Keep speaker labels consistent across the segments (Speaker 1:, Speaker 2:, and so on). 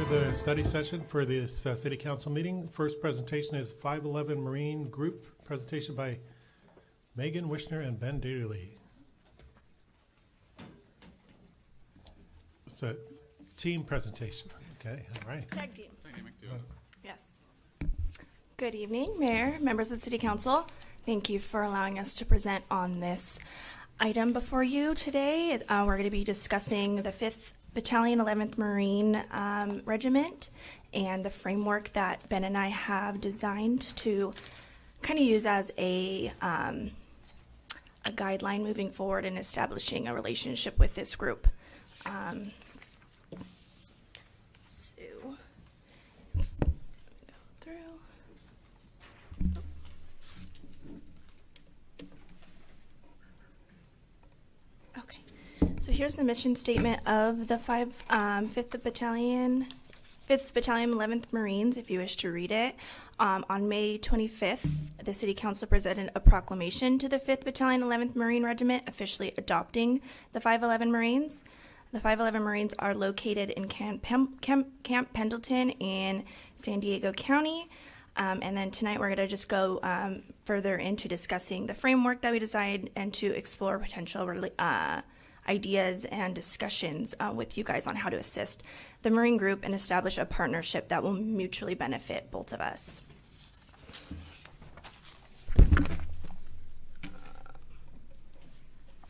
Speaker 1: The study session for this City Council meeting. First presentation is 511 Marine Group, presentation by Megan Wishner and Ben Dearly. It's a team presentation. Okay, all right.
Speaker 2: Tag team. Yes. Good evening, Mayor, members of the City Council. Thank you for allowing us to present on this item before you today. We're going to be discussing the 5th Battalion 11th Marine Regiment and the framework that Ben and I have designed to kind of use as a guideline moving forward in establishing a relationship with this group. So, go through. Okay. So here's the mission statement of the 5th Battalion 11th Marines, if you wish to read it. On May 25th, the City Council presented a proclamation to the 5th Battalion 11th Marine Regiment, officially adopting the 511 Marines. The 511 Marines are located in Camp Pendleton in San Diego County. And then tonight we're going to just go further into discussing the framework that we designed and to explore potential ideas and discussions with you guys on how to assist the Marine Group and establish a partnership that will mutually benefit both of us.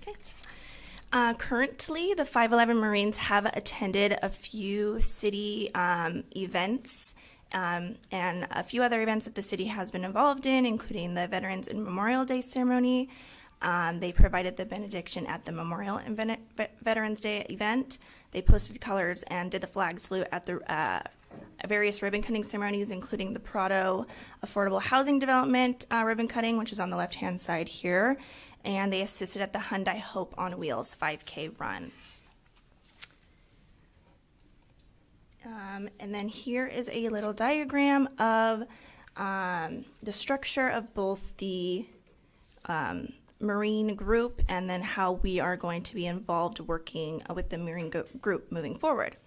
Speaker 2: Okay. Currently, the 511 Marines have attended a few city events and a few other events that the city has been involved in, including the Veterans and Memorial Day ceremony. They provided the benediction at the Memorial and Veterans Day event. They posted colors and did the flag salute at the various ribbon cutting ceremonies, including the Prado Affordable Housing Development ribbon cutting, which is on the left-hand side here. And they assisted at the Hyundai Hope on Wheels 5K run. And then here is a little diagram of the structure of both the Marine group and then how we are going to be involved working with the Marine group moving forward.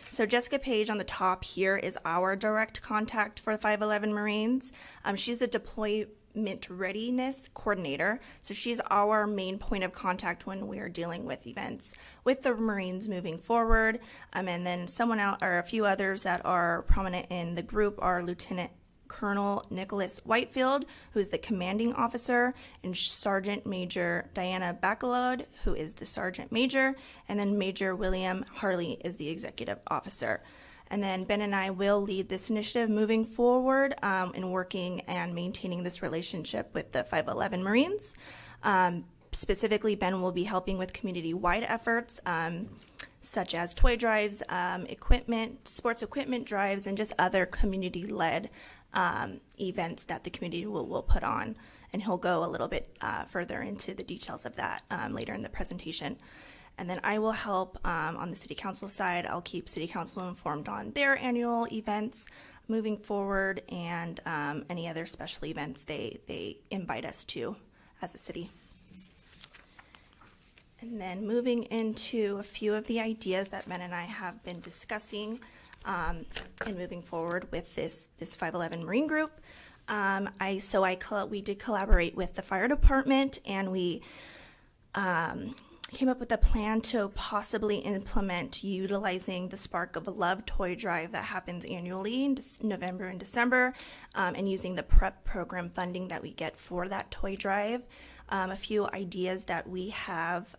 Speaker 2: So Jessica Page on the top here is our direct contact for the 511 Marines. She's the deployment readiness coordinator. So she's our main point of contact when we are dealing with events with the Marines moving forward. And then someone else or a few others that are prominent in the group are Lieutenant Colonel Nicholas Whitefield, who's the commanding officer, and Sergeant Major Diana Bacalod, who is the sergeant major, and then Major William Harley is the executive officer. And then Ben and I will lead this initiative moving forward in working and maintaining this relationship with the 511 Marines. Specifically, Ben will be helping with community-wide efforts, such as toy drives, sports equipment drives, and just other community-led events that the community will put on. And he'll go a little bit further into the details of that later in the presentation. And then I will help on the city council side. I'll keep city council informed on their annual events moving forward and any other special events they invite us to as a city. And then moving into a few of the ideas that Ben and I have been discussing and moving forward with this 511 Marine Group. We did collaborate with the fire department, and we came up with a plan to possibly implement utilizing the Spark of Love toy drive that happens annually in November and December, and using the PrEP program funding that we get for that toy drive. A few ideas that we have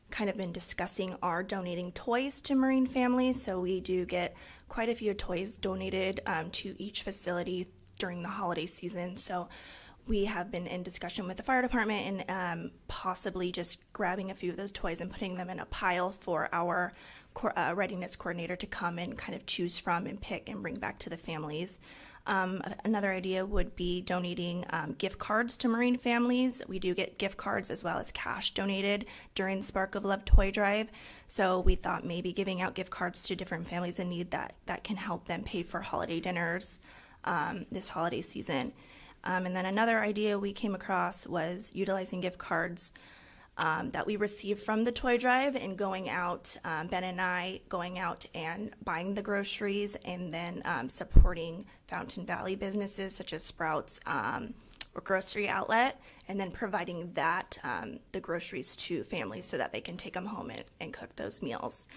Speaker 2: kind of been discussing are donating toys to Marine families. So we do get quite a few toys donated to each facility during the holiday season. So we have been in discussion with the fire department and possibly just grabbing a few of those toys and putting them in a pile for our readiness coordinator to come and kind of choose from and pick and bring back to the families. Another idea would be donating gift cards to Marine families. We do get gift cards as well as cash donated during the Spark of Love toy drive. So we thought maybe giving out gift cards to different families in need that can help them pay for holiday dinners this holiday season. And then another idea we came across was utilizing gift cards that we received from the toy drive and going out, Ben and I going out and buying the groceries and then supporting Fountain Valley businesses such as Sprouts or Grocery Outlet, and then providing the groceries to families so that they can take them home and cook those meals.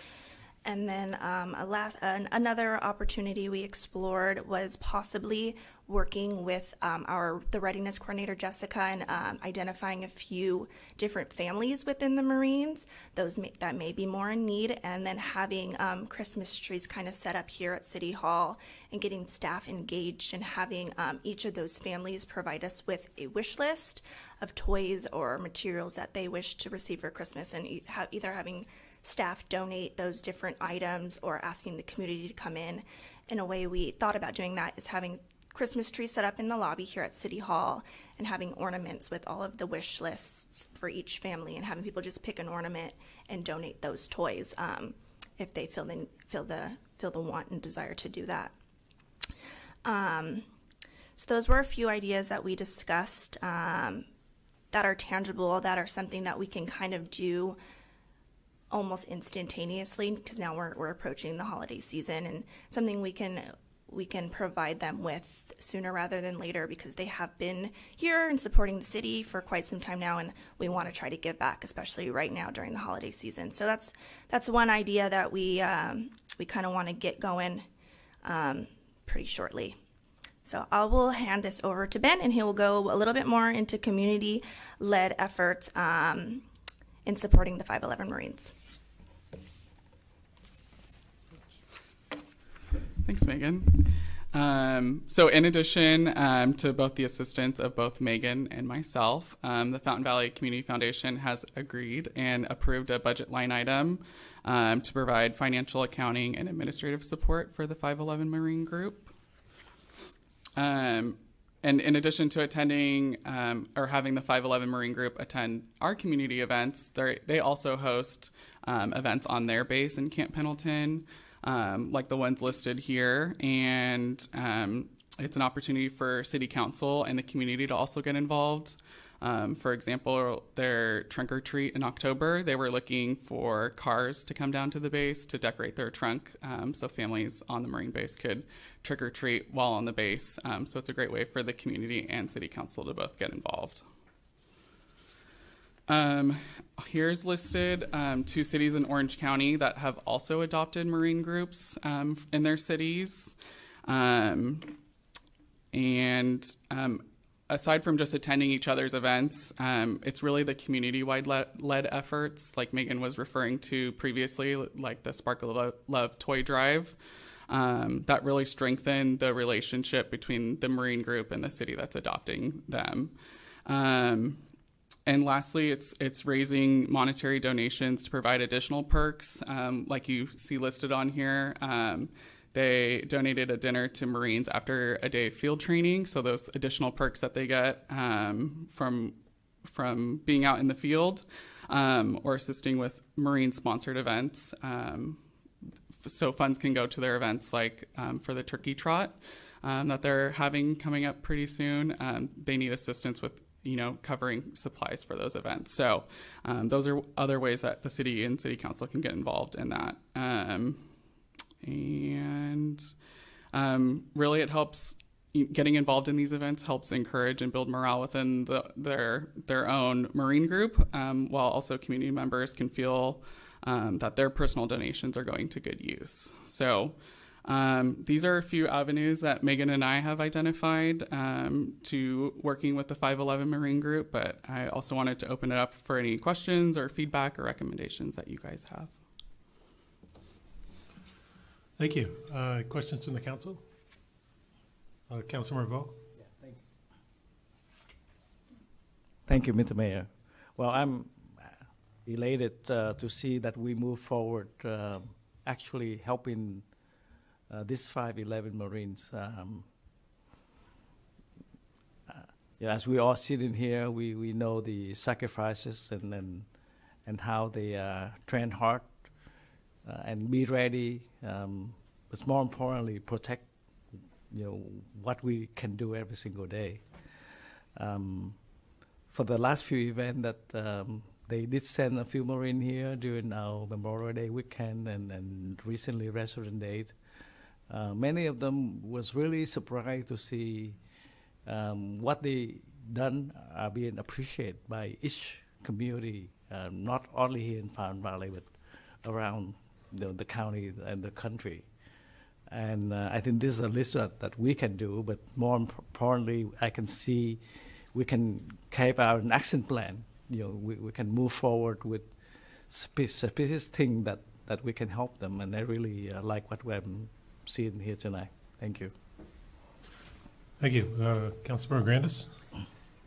Speaker 2: And then another opportunity we explored was possibly working with the readiness coordinator, Jessica, and identifying a few different families within the Marines, that may be more in need, and then having Christmas trees kind of set up here at City Hall and getting staff engaged and having each of those families provide us with a wish list of toys or materials that they wish to receive for Christmas, and either having staff donate those different items or asking the community to come in. And a way we thought about doing that is having Christmas trees set up in the lobby here at City Hall and having ornaments with all of the wish lists for each family, and having people just pick an ornament and donate those toys if they feel the want and desire to do that. So those were a few ideas that we discussed that are tangible, that are something that we can kind of do almost instantaneously, because now we're approaching the holiday season, and something we can provide them with sooner rather than later, because they have been here and supporting the city for quite some time now, and we want to try to give back, especially right now during the holiday season. So that's one idea that we kind of want to get going pretty shortly. So I will hand this over to Ben, and he will go a little bit more into community-led efforts in supporting the 511 Marines.
Speaker 3: Thanks, Megan. So in addition to both the assistance of both Megan and myself, the Fountain Valley Community Foundation has agreed and approved a budget line item to provide financial, accounting, and administrative support for the 511 Marine Group. And in addition to attending or having the 511 Marine Group attend our community events, they also host events on their base in Camp Pendleton, like the ones listed here. And it's an opportunity for City Council and the community to also get involved. For example, their trunk or treat in October, they were looking for cars to come down to the base to decorate their trunk, so families on the Marine base could trick or treat while on the base. So it's a great way for the community and City Council to both get involved. Here's listed 2 cities in Orange County that have also adopted Marine groups in their cities. Aside from just attending each other's events, it's really the community-wide led efforts, like Megan was referring to previously, like the Spark of Love toy drive, that really strengthen the relationship between the Marine group and the city that's adopting them. And lastly, it's raising monetary donations to provide additional perks, like you see listed on here. They donated a dinner to Marines after a day of field training, so those additional perks that they get from being out in the field. or assisting with Marine-sponsored events. So funds can go to their events, like for the Turkey Trot that they're having coming up pretty soon. They need assistance with covering supplies for those events. So those are other ways that the city and city council can get involved in that. Really it helps. Getting involved in these events helps encourage and build morale within their own Marine group, while also community members can feel that their personal donations are going to good use. So these are a few avenues that Megan and I have identified to working with the 511 Marine group, but I also wanted to open it up for any questions or feedback or recommendations that you guys have.
Speaker 1: Thank you. Questions from the council? Councilmember Vo?
Speaker 4: Yeah, thank you. Thank you, Mr. Mayor. Well, I'm elated to see that we move forward actually helping these 511 Marines. As we all sit in here, we know the sacrifices and how they train hard and be ready, but more importantly, protect what we can do every single day. For the last few events that they did send a few Marine here during our Memorial Day weekend and recently Resident Day. Many of them was really surprised to see what they done are being appreciated by each community, not only here in Fountain Valley, but around the county and the country. And I think this is a list that we can do, but more importantly, I can see we can carve out an action plan. We can move forward with specific things that we can help them, and I really like what we're seeing here tonight. Thank you.
Speaker 1: Thank you. Councilmember Grandis?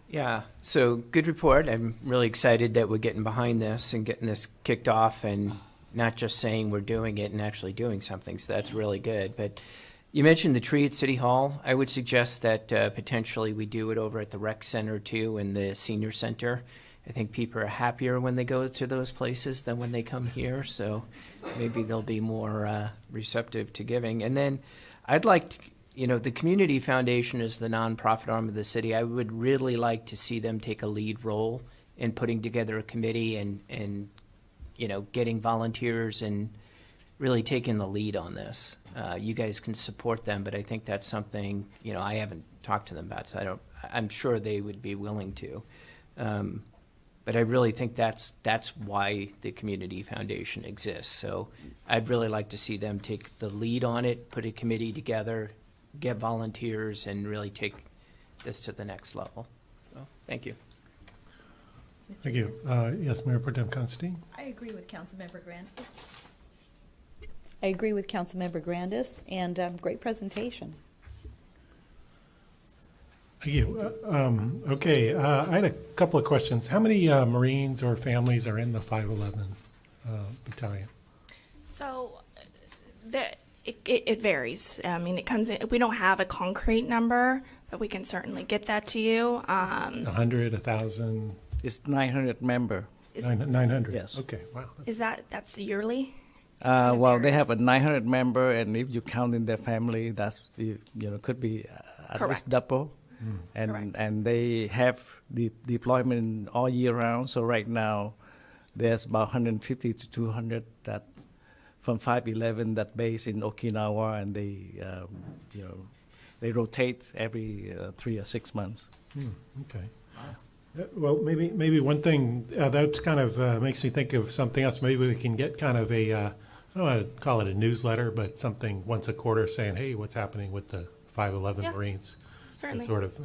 Speaker 5: Yeah, so good report. I'm really excited that we're getting behind this and getting this kicked off and not just saying we're doing it and actually doing something, so that's really good. But you mentioned the tree at City Hall. I would suggest that potentially we do it over at the rec center too and the senior center. I think people are happier when they go to those places than when they come here, so maybe they'll be more receptive to giving. And then I'd like to, the Community Foundation is the nonprofit arm of the city. I would really like to see them take a lead role in putting together a committee and getting volunteers and really taking the lead on this. You guys can support them, but I think that's something, I haven't talked to them about, so I'm sure they would be willing to. But I really think that's why the Community Foundation exists. So I'd really like to see them take the lead on it, put a committee together, get volunteers, and really take this to the next level. So, thank you.
Speaker 1: Thank you. Yes, Mayor Pro Tem Constantine?
Speaker 6: I agree with Councilmember Grandis. I agree with Councilmember Grandis, and great presentation.
Speaker 1: Thank you. Okay, I had a couple of questions. How many Marines or families are in the 511 battalion?
Speaker 2: So it varies. I mean, it comes in, we don't have a concrete number, but we can certainly get that to you.
Speaker 1: 100, 1,000?
Speaker 4: It's 900 member.
Speaker 1: 900?
Speaker 4: Yes.
Speaker 1: Okay, wow.
Speaker 2: That's yearly?
Speaker 4: Well, they have a 900 member, and if you count in their family, that's could be at
Speaker 2: Correct.
Speaker 4: least double. And they have the deployment all year round. So right now, there's about 150 to 200 that from 511 that base in Okinawa, and they rotate every 3 or 6 months.
Speaker 1: Okay. Well, maybe one thing that kind of makes me think of something else. Maybe we can get kind of a I don't want to call it a newsletter, but something once a quarter saying, hey, what's happening with the 511
Speaker 2: Yeah,
Speaker 1: Marines?
Speaker 2: certainly.
Speaker 1: To sort of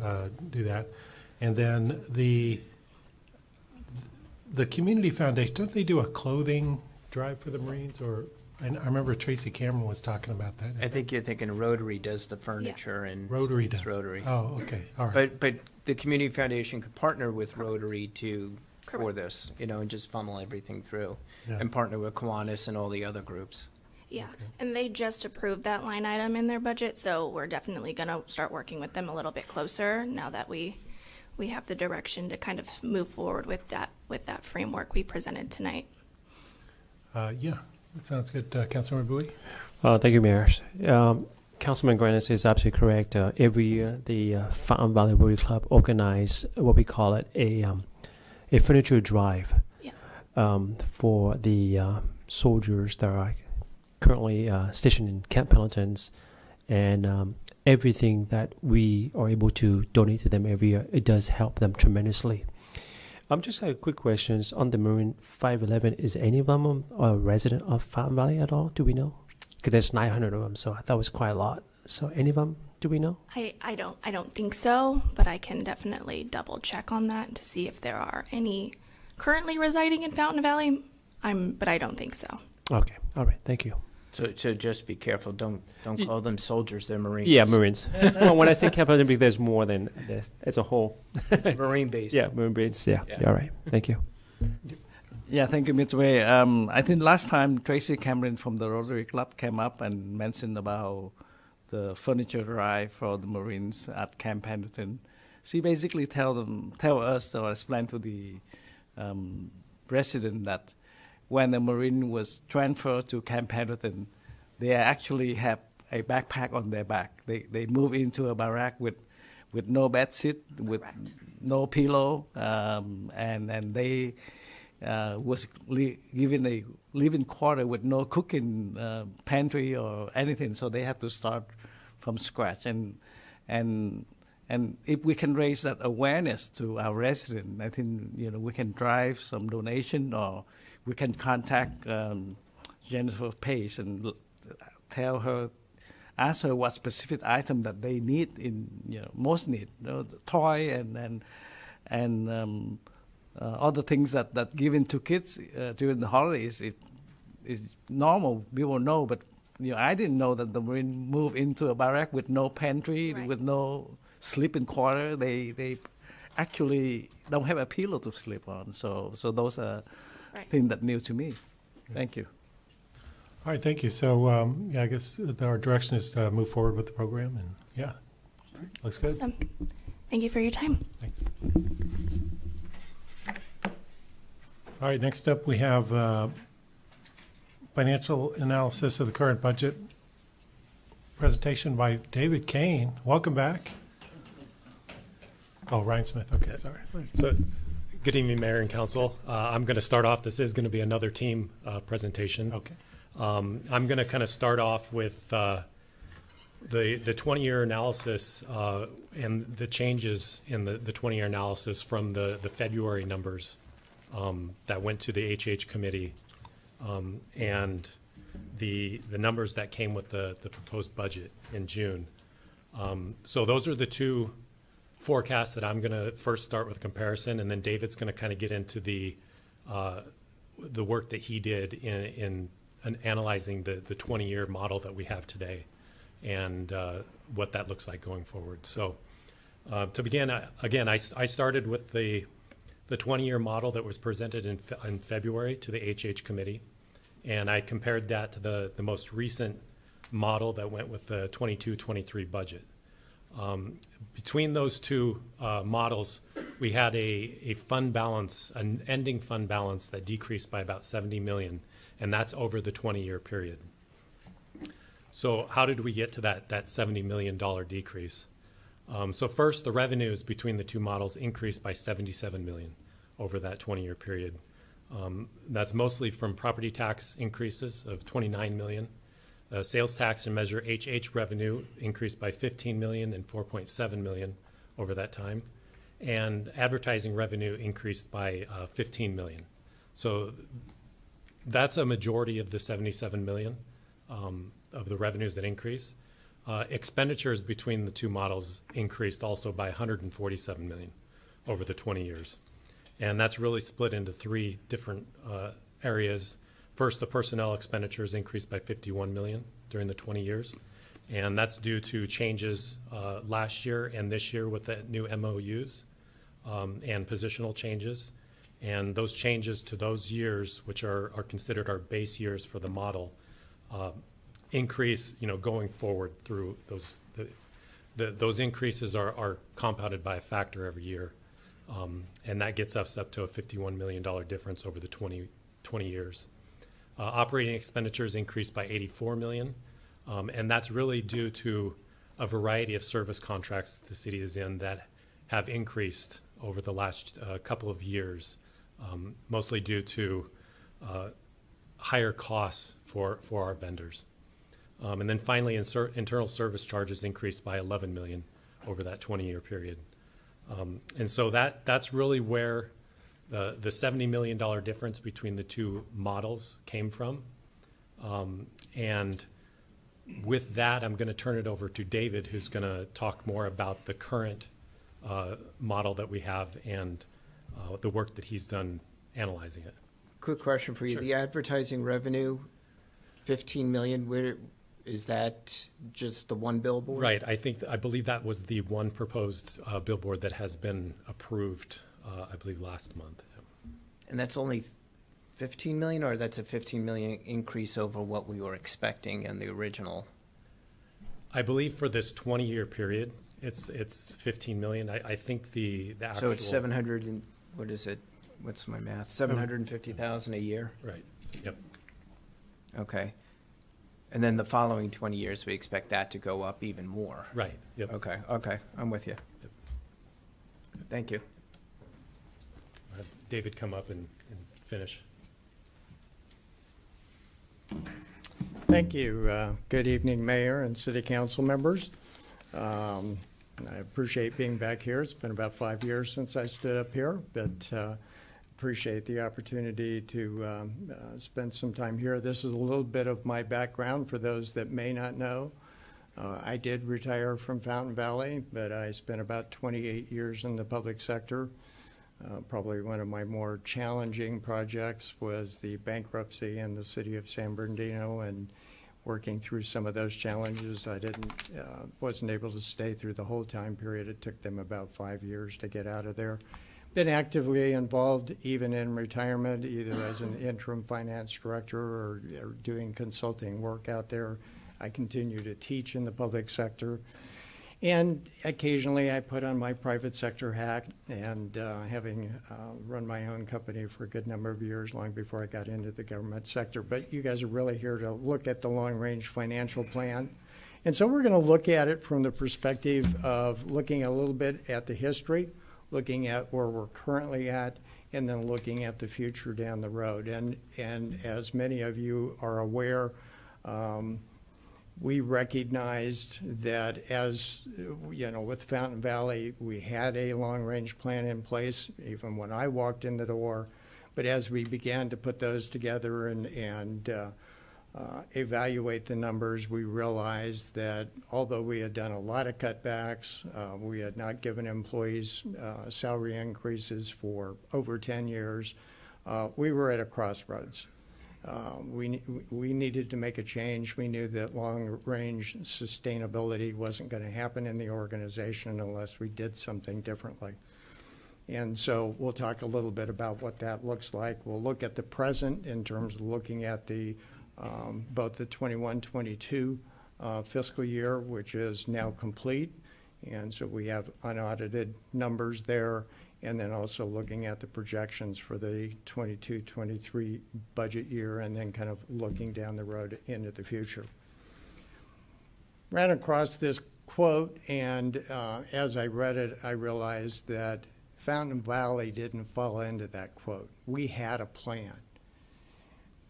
Speaker 1: do that. And then the Community Foundation, don't they do a clothing drive for the Marines? And I remember Tracy Cameron was talking about that.
Speaker 5: I think you're thinking Rotary does the furniture and
Speaker 1: Rotary
Speaker 5: it's
Speaker 1: does.
Speaker 5: Rotary.
Speaker 1: Oh, okay. All right.
Speaker 5: But the Community Foundation could partner with Rotary for
Speaker 2: Correct.
Speaker 5: this, and just funnel everything through,
Speaker 1: Yeah.
Speaker 5: and partner with Kiwanis and all the other groups.
Speaker 2: Yeah, and they just approved that line item in their budget, so we're definitely going to start working with them a little bit closer now that we have the direction to kind of move forward with that with that framework we presented tonight.
Speaker 1: Yeah, that sounds good. Councilmember Bowie?
Speaker 7: Thank you, Mayor. Councilman Grandis is absolutely correct. Every year, the Fountain Valley Rotary Club organize what we call it a furniture drive for the soldiers that are currently stationed in Camp Pendletons, and everything that we are able to donate to them every year, it does help them tremendously. Just a quick questions on the Marine 511. Is any of them a resident of Fountain Valley at all? Do we know? Because there's 900 of them, so I thought it was quite a lot. So any of them, do we know?
Speaker 2: I don't think so, but I can definitely double check on that to see if there are any currently residing in Fountain Valley. But I don't think so.
Speaker 7: Okay, all right, thank you.
Speaker 5: So just be careful. Don't call them soldiers. They're Marines.
Speaker 7: Yeah, Marines. Well, when I say Camp Pendleton, there's more than this. It's a whole.
Speaker 5: It's Marine base.
Speaker 7: Yeah, Marine base. Yeah, all right. Thank you.
Speaker 4: Yeah, thank you, Mr. Way. I think last time Tracy Cameron from the Rotary Club came up and mentioned about the furniture drive for the Marines at Camp Pendleton. She basically tell us or explain to the resident that when a Marine was transferred to Camp Pendleton, they actually have a backpack on their back. They move into a barrack with no bed sheet, with no pillow, and they was given a living quarter with no cooking pantry or anything. So they have to start from scratch. And if we can raise that awareness to our residents, I think we can drive some donation, or we can contact Jennifer Pace and ask her what specific item that they need most need, the toy and other things that given to kids during the holidays is normal. We will know, but I didn't know that the Marine moved into a barrack with no pantry,
Speaker 2: Right.
Speaker 4: with no sleeping quarter. They actually don't have a pillow to sleep on. So those are things that new to me. Thank you.
Speaker 1: All right, thank you. So I guess our direction is to move forward with the program, and yeah, looks good.
Speaker 2: Awesome. Thank you for your time.
Speaker 1: Thanks. All right, next up we have financial analysis of the current budget presentation by David Kane. Welcome back. Oh, Ryan Smith. Okay, sorry.
Speaker 8: So, good evening, Mayor and Council. I'm going to start off. This is going to be another team presentation.
Speaker 1: Okay.
Speaker 8: I'm going to kind of start off with the 20-year analysis and the changes in the 20-year analysis from the February numbers that went to the HH committee and the numbers that came with the proposed budget in June. So those are the two forecasts that I'm going to first start with comparison, and then David's going to kind of get into the work that he did in analyzing the 20-year model that we have today and what that looks like going forward. So to begin, I started with the 20-year model that was presented in February to the HH committee, and I compared that to the most recent model that went with the 22-23 budget. Between those two models, we had a fund balance, an ending fund balance that decreased by about $70 million, and that's over the 20-year period. So how did we get to that $70 million decrease? So first, the revenues between the two models increased by $77 million over that 20-year period. That's mostly from property tax increases of $29 million. Sales tax and Measure HH revenue increased by $15 million and $4.7 million over that time. And advertising revenue increased by $15 million. So that's a majority of the $77 million of the revenues that increase. Expenditures between the two models increased also by $147 million over the 20 years. And that's really split into three different areas. First, the personnel expenditures increased by $51 million during the 20 years. And that's due to changes last year and this year with the new MOUs and positional changes. And those changes to those years, which are considered our base years for the model, increase, going forward through those. Those increases are compounded by a factor every year. And that gets us up to a $51 million difference over the 20 years. Operating expenditures increased by $84 million, and that's really due to a variety of service contracts that the city is in that have increased over the last couple of years, mostly due to higher costs for our vendors. And then finally, internal service charges increased by $11 million over that 20-year period. And so that's really where the $70 million difference between the two models came from. And with that, I'm going to turn it over to David, who's going to talk more about the current model that we have and the work that he's done analyzing it.
Speaker 5: Quick question for you.
Speaker 8: Sure.
Speaker 5: The advertising revenue, 15 million, where is that just the one billboard?
Speaker 8: Right. I believe that was the one proposed billboard that has been approved, I believe, last month.
Speaker 5: And that's only 15 million, or that's a 15 million increase over what we were expecting in the original?
Speaker 8: I believe for this 20-year period, it's 15 million. I think the actual.
Speaker 5: So it's 700 and, what is it? What's my math? 750,000 a year?
Speaker 8: Right. Yep.
Speaker 5: Okay. And then the following 20 years, we expect that to go up even more.
Speaker 8: Right. Yep.
Speaker 5: Okay, I'm with you.
Speaker 8: Yep.
Speaker 5: Thank you.
Speaker 8: Have David come up and finish.
Speaker 9: Thank you. Good evening, Mayor and City Council members. I appreciate being back here. It's been about 5 years since I stood up here, but appreciate the opportunity to spend some time here. This is a little bit of my background for those that may not know. I did retire from Fountain Valley, but I spent about 28 years in the public sector. Probably one of my more challenging projects was the bankruptcy in the city of San Bernardino, and working through some of those challenges. I wasn't able to stay through the whole time period. It took them about 5 years to get out of there. Been actively involved even in retirement, either as an interim finance director or doing consulting work out there. I continue to teach in the public sector. And occasionally I put on my private sector hat, and having run my own company for a good number of years, long before I got into the government sector. But you guys are really here to look at the long-range financial plan. And so we're going to look at it from the perspective of looking a little bit at the history, looking at where we're currently at, and then looking at the future down the road. And as many of you are aware, we recognized that, as you know, with Fountain Valley, we had a long-range plan in place even when I walked in the door. But as we began to put those together and evaluate the numbers, we realized that although we had done a lot of cutbacks, we had not given employees salary increases for over 10 years, we were at a crossroads. We needed to make a change. We knew that long-range sustainability wasn't going to happen in the organization unless we did something differently. And so we'll talk a little bit about what that looks like. We'll look at the present in terms of looking at the both the 21-22 fiscal year, which is now complete. And so we have unaudited numbers there. And then also looking at the projections for the 22-23 budget year, and then kind of looking down the road into the future. Ran across this quote, and as I read it, I realized that Fountain Valley didn't fall into that quote. We had a plan.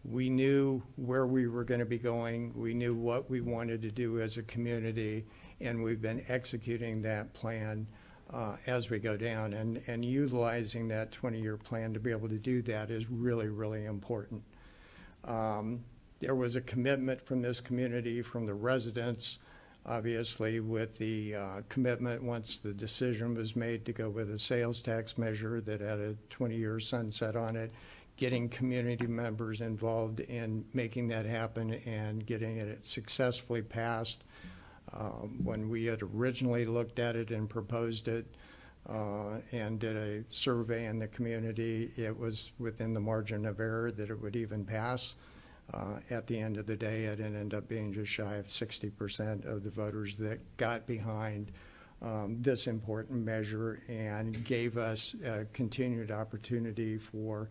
Speaker 9: We knew where we were going to be going. We knew what we wanted to do as a community, and we've been executing that plan as we go down, and utilizing that 20-year plan to be able to do that is really, really important. There was a commitment from this community, from the residents, obviously, with the commitment once the decision was made to go with a sales tax measure that had a 20-year sunset on it, getting community members involved in making that happen and getting it successfully passed. When we had originally looked at it and proposed it and did a survey in the community, it was within the margin of error that it would even pass. At the end of the day, it ended up being just shy of 60% of the voters that got behind this important measure and gave us continued opportunity for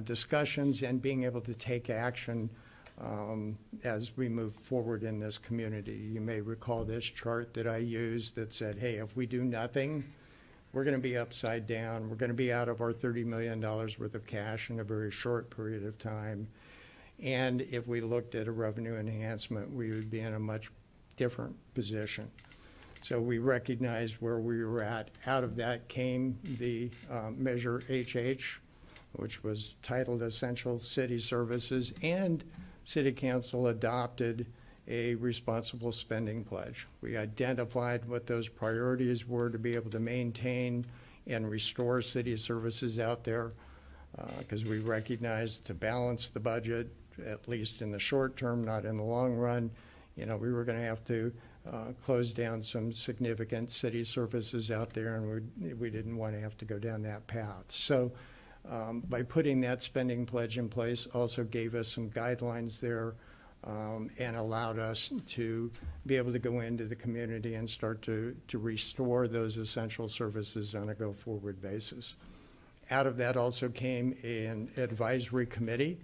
Speaker 9: discussions and being able to take action as we move forward in this community. You may recall this chart that I used that said, hey, if we do nothing, we're going to be upside down. We're going to be out of our $30 million worth of cash in a very short period of time. And if we looked at a revenue enhancement, we would be in a much different position. So we recognized where we were at. Out of that came the Measure HH, which was titled Essential City Services, and City Council adopted a responsible spending pledge. We identified what those priorities were to be able to maintain and restore city services out there, because we recognized to balance the budget, at least in the short term, not in the long run, we were going to have to close down some significant city services out there, and we didn't want to have to go down that path. So by putting that spending pledge in place also gave us some guidelines there and allowed us to be able to go into the community and start to restore those essential services on a go-forward basis. Out of that also came an advisory committee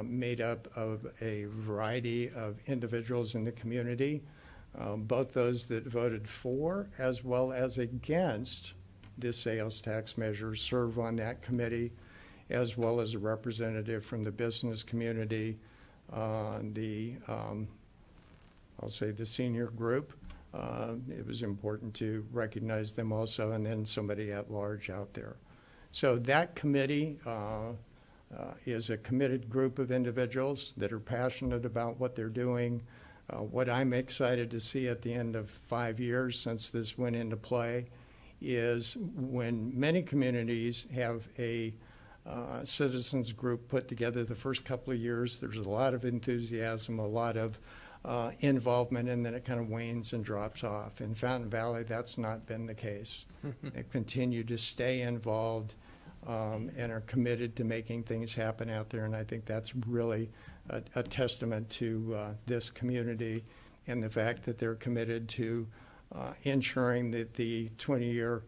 Speaker 9: made up of a variety of individuals in the community, both those that voted for as well as against the sales tax measure serve on that committee, as well as a representative from the business community, I'll say the senior group. It was important to recognize them also, and then somebody at large out there. So that committee is a committed group of individuals that are passionate about what they're doing. What I'm excited to see at the end of 5 years since this went into play is when many communities have a citizens group put together the first couple of years, there's a lot of enthusiasm, a lot of involvement, and then it kind of wanes and drops off. In Fountain Valley, that's not been the case. They continue to stay involved and are committed to making things happen out there, and I think that's really a testament to this community and the fact that they're committed to ensuring that the 20-year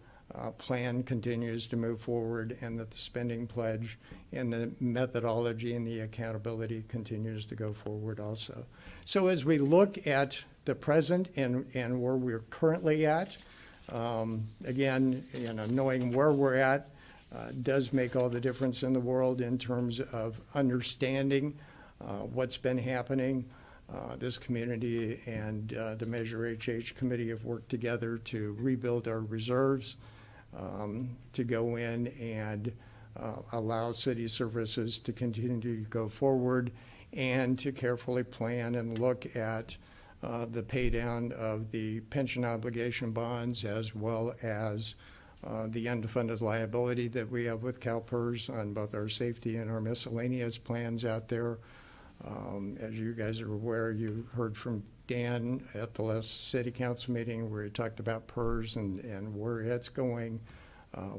Speaker 9: plan continues to move forward and that the spending pledge and the methodology and the accountability continues to go forward also. So as we look at the present and where we're currently at, again, knowing where we're at does make all the difference in the world in terms of understanding what's been happening. This community and the Measure HH committee have worked together to rebuild our reserves, to go in and allow city services to continue to go forward, and to carefully plan and look at the pay down of the pension obligation bonds, as well as the unfunded liability that we have with CalPERS on both our safety and our miscellaneous plans out there. As you guys are aware, you heard from Dan at the last city council meeting where he talked about PERS and where it's going.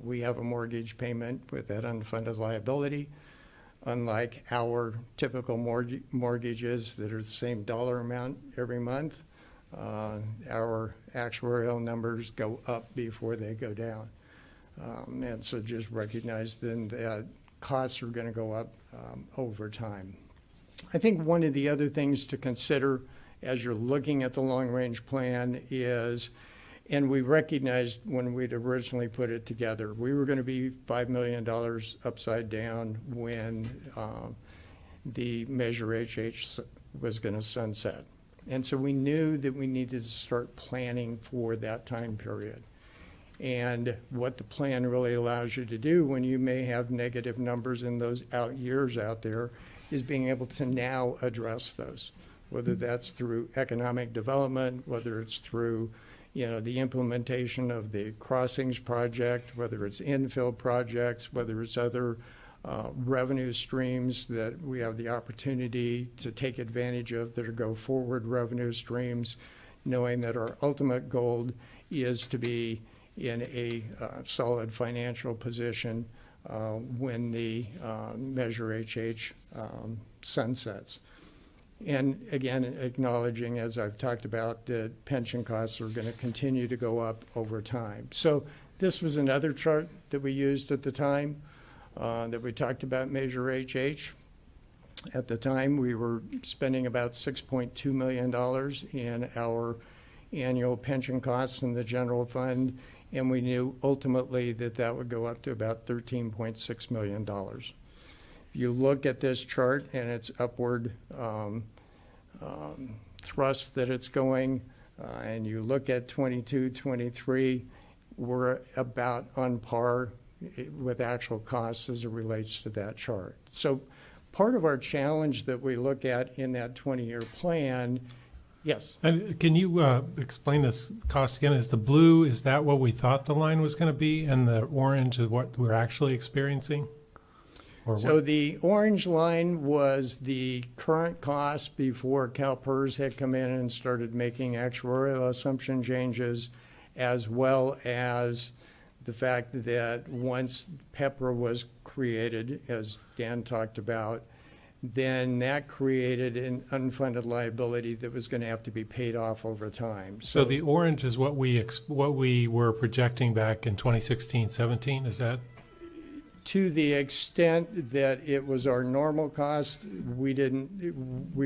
Speaker 9: We have a mortgage payment with that unfunded liability. Unlike our typical mortgages that are the same dollar amount every month, our actuarial numbers go up before they go down. And so just recognize then that costs are going to go up over time. I think one of the other things to consider as you're looking at the long-range plan is, and we recognized when we'd originally put it together, we were going to be $5 million upside down when the Measure HH was going to sunset. And so we knew that we needed to start planning for that time period. And what the plan really allows you to do when you may have negative numbers in those out years out there is being able to now address those, whether that's through economic development, whether it's through the implementation of the crossings project, whether it's infill projects, whether it's other revenue streams that we have the opportunity to take advantage of that are go forward revenue streams, knowing that our ultimate goal is to be in a solid financial position when the Measure HH sunsets. And again, acknowledging, as I've talked about, that pension costs are going to continue to go up over time. So this was another chart that we used at the time that we talked about Measure HH. At the time, we were spending about $6.2 million in our annual pension costs in the general fund, and we knew ultimately that that would go up to about $13.6 million. If you look at this chart and its upward thrust that it's going, and you look at 22, 23, we're about on par with actual costs as it relates to that chart. So part of our challenge that we look at in that 20-year plan, yes.
Speaker 1: And can you explain this cost again? Is the blue, is that what we thought the line was going to be, and the orange is what we're actually experiencing? Or
Speaker 9: So
Speaker 1: what?
Speaker 9: the orange line was the current cost before CalPERS had come in and started making actuarial assumption changes, as well as the fact that once PEPRA was created, as Dan talked about, then that created an unfunded liability that was going to have to be paid off over time.
Speaker 1: So the orange is what we were projecting back in 2016-17, is that?
Speaker 9: To the extent that it was our normal cost, we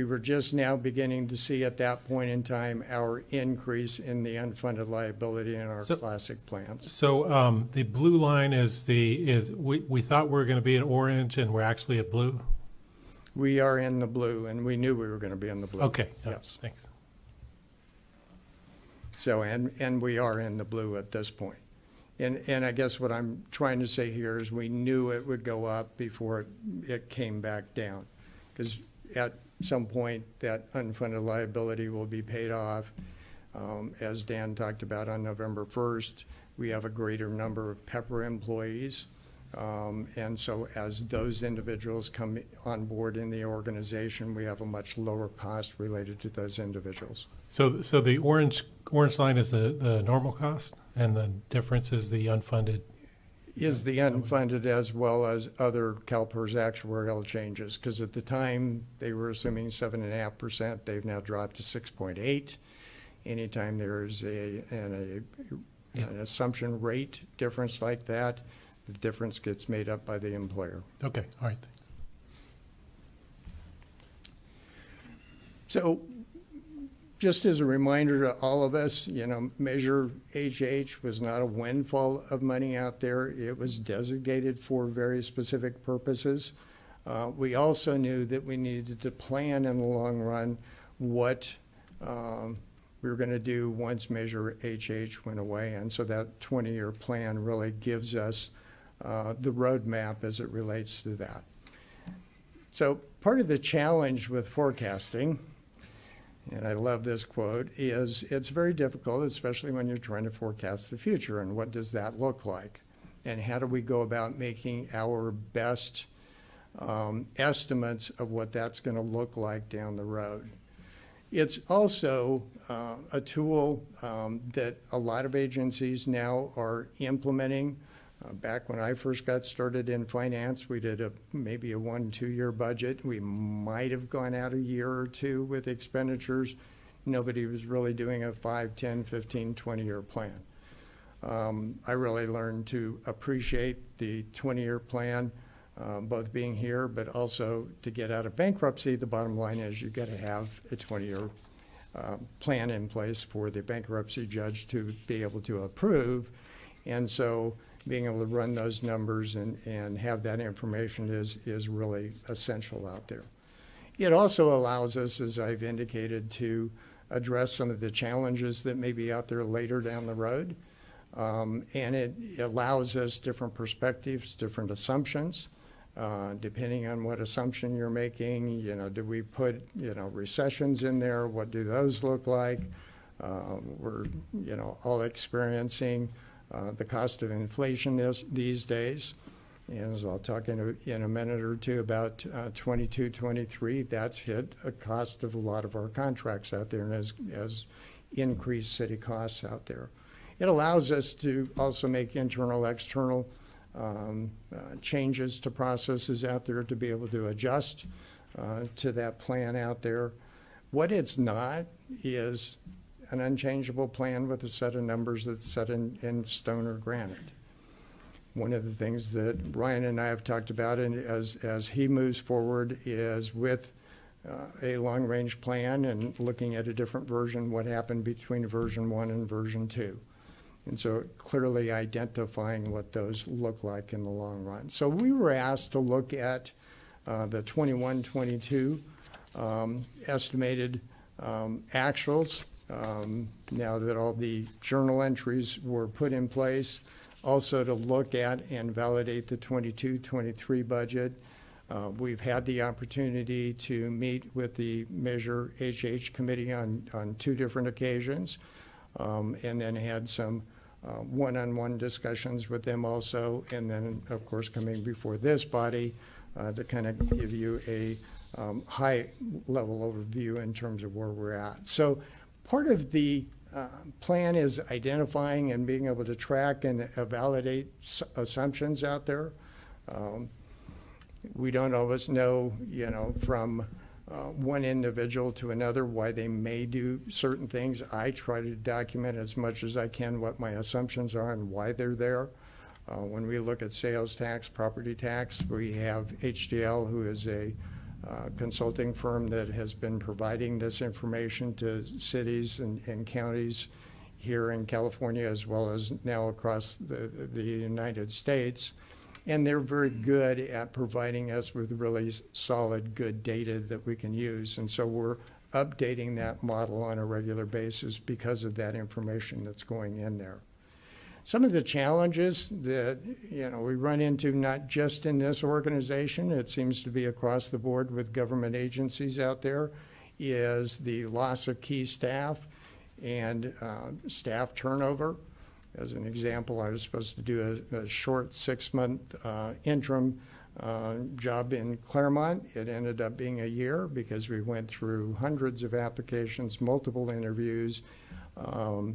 Speaker 9: were just now beginning to see at that point in time our increase in the unfunded liability in our classic plans.
Speaker 1: So the blue line is we thought we were going to be at orange and we're actually at blue?
Speaker 9: We are in the blue, and we knew we were going to be in the blue.
Speaker 1: Okay.
Speaker 9: Yes.
Speaker 1: Thanks.
Speaker 9: So, and we are in the blue at this point. And I guess what I'm trying to say here is we knew it would go up before it came back down. Because at some point, that unfunded liability will be paid off. As Dan talked about on November 1st, we have a greater number of PEPRA employees. And so as those individuals come on board in the organization, we have a much lower cost related to those individuals.
Speaker 1: So the orange line is the normal cost, and the difference is the unfunded?
Speaker 9: Is the unfunded, as well as other CalPERS actuarial changes, because at the time they were assuming 7.5%, they've now dropped to 6.8. Anytime there's an assumption rate difference like that, the difference gets made up by the employer.
Speaker 1: Okay, all right, thanks.
Speaker 9: So just as a reminder to all of us, Measure HH was not a windfall of money out there. It was designated for very specific purposes. We also knew that we needed to plan in the long run what we were going to do once Measure HH went away. And so that 20-year plan really gives us the roadmap as it relates to that. So part of the challenge with forecasting, and I love this quote, is it's very difficult, especially when you're trying to forecast the future, and what does that look like? And how do we go about making our best estimates of what that's going to look like down the road? It's also a tool that a lot of agencies now are implementing. Back when I first got started in finance, we did maybe a 1-2 year budget. We might have gone out a year or two with expenditures. Nobody was really doing a 5, 10, 15, 20-year plan. I really learned to appreciate the 20-year plan, both being here, but also to get out of bankruptcy. The bottom line is you've got to have a 20-year plan in place for the bankruptcy judge to be able to approve. And so being able to run those numbers and have that information is really essential out there. It also allows us, as I've indicated, to address some of the challenges that may be out there later down the road. And it allows us different perspectives, different assumptions, depending on what assumption you're making. Do we put, recessions in there? What do those look like? We're, all experiencing the cost of inflation these days. And as I'll talk in a minute or two about 22, 23, that's hit a cost of a lot of our contracts out there and has increased city costs out there. It allows us to also make internal, external changes to processes out there to be able to adjust to that plan out there. What it's not is an unchangeable plan with a set of numbers that's set in stone or granite. One of the things that Ryan and I have talked about, and as he moves forward, is with a long-range plan and looking at a different version, what happened between version 1 and version 2. And so clearly identifying what those look like in the long run. So we were asked to look at the 21-22 estimated actuals, now that all the journal entries were put in place. Also to look at and validate the 22-23 budget. We've had the opportunity to meet with the Measure HH Committee on 2 different occasions, and then had some one-on-one discussions with them also, and then, of course, coming before this body to kind of give you a high-level overview in terms of where we're at. So part of the plan is identifying and being able to track and validate assumptions out there. We don't always know, from one individual to another why they may do certain things. I try to document as much as I can what my assumptions are and why they're there. When we look at sales tax, property tax, we have HDL, who is a consulting firm that has been providing this information to cities and counties here in California, as well as now across the United States. And they're very good at providing us with really solid, good data that we can use. And so we're updating that model on a regular basis because of that information that's going in there. Some of the challenges that we run into, not just in this organization, it seems to be across the board with government agencies out there, is the loss of key staff and staff turnover. As an example, I was supposed to do a short 6-month interim job in Claremont. It ended up being a year because we went through hundreds of applications, multiple interviews, to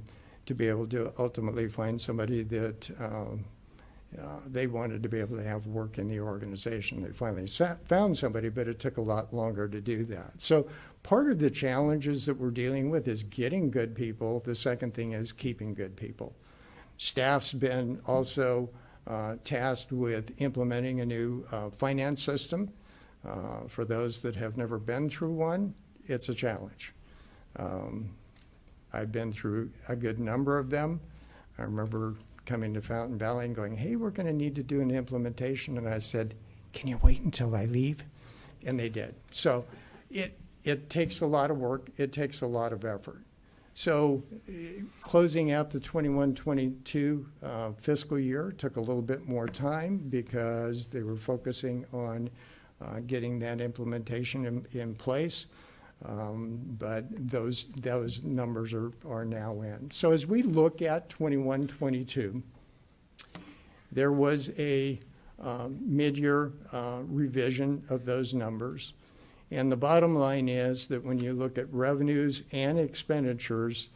Speaker 9: be able to ultimately find somebody that they wanted to be able to have work in the organization. They finally found somebody, but it took a lot longer to do that. So part of the challenges that we're dealing with is getting good people. The second thing is keeping good people. Staff's been also tasked with implementing a new finance system. For those that have never been through one, it's a challenge. I've been through a good number of them. I remember coming to Fountain Valley and going, hey, we're going to need to do an implementation. And I said, can you wait until I leave? And they did. So it takes a lot of work. It takes a lot of effort. So closing out the 21-22 fiscal year took a little bit more time because they were focusing on getting that implementation in place. But those numbers are now in. So as we look at 21-22, there was a mid-year revision of those numbers. And the bottom line is that when you look at revenues and expenditures,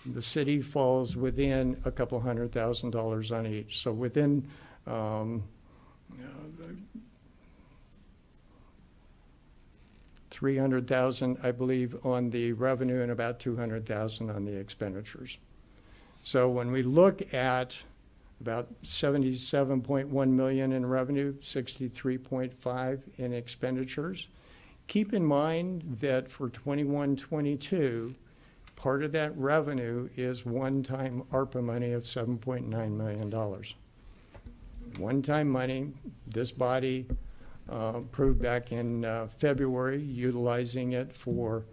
Speaker 9: the city falls within a couple $100,000 on each. So within $300,000, I believe, on the revenue and about $200,000 on the expenditures. So when we look at about $77.1 million in revenue, $63.5 in expenditures, keep in mind that for 21-22, part of that revenue is one-time ARPA money of $7.9 million. One-time money, this body approved back in February, utilizing it for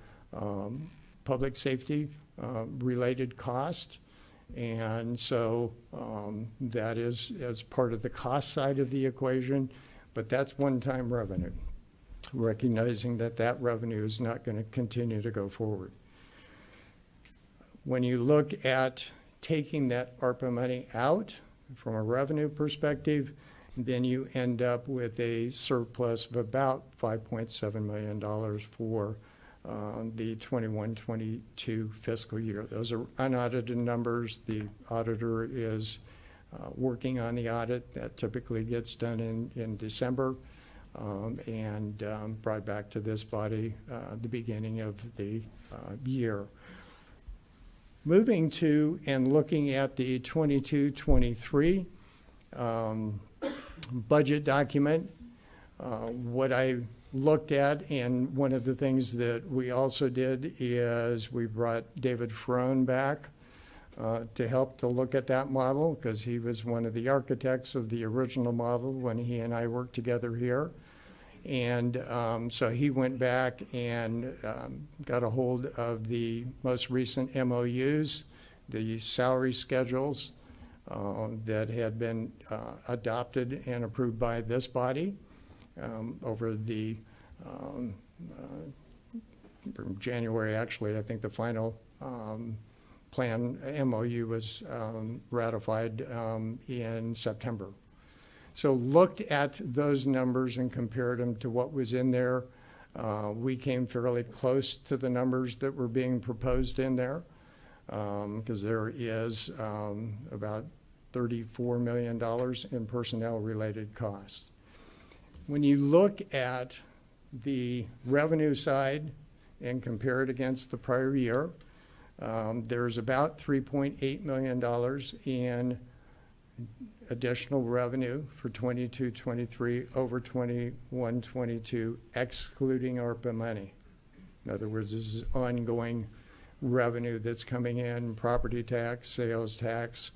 Speaker 9: public safety related cost. And so that is as part of the cost side of the equation, but that's one-time revenue, recognizing that that revenue is not going to continue to go forward. When you look at taking that ARPA money out from a revenue perspective, then you end up with a surplus of about $5.7 million for the 21-22 fiscal year. Those are unaudited numbers. The auditor is working on the audit. That typically gets done in December. and brought back to this body the beginning of the year. Moving to and looking at the 22-23 budget document, what I looked at, and one of the things that we also did is we brought David Frone back to help to look at that model, because he was one of the architects of the original model when he and I worked together here. And so he went back and got a hold of the most recent MOUs, the salary schedules that had been adopted and approved by this body over the January. Actually, I think the final plan MOU was ratified in September. So looked at those numbers and compared them to what was in there. We came fairly close to the numbers that were being proposed in there, because there is about $34 million in personnel-related costs. When you look at the revenue side and compare it against the prior year, there's about $3.8 million in additional revenue for 22-23 over 21-22, excluding ARPA money. In other words, this is ongoing revenue that's coming in, property tax, sales tax,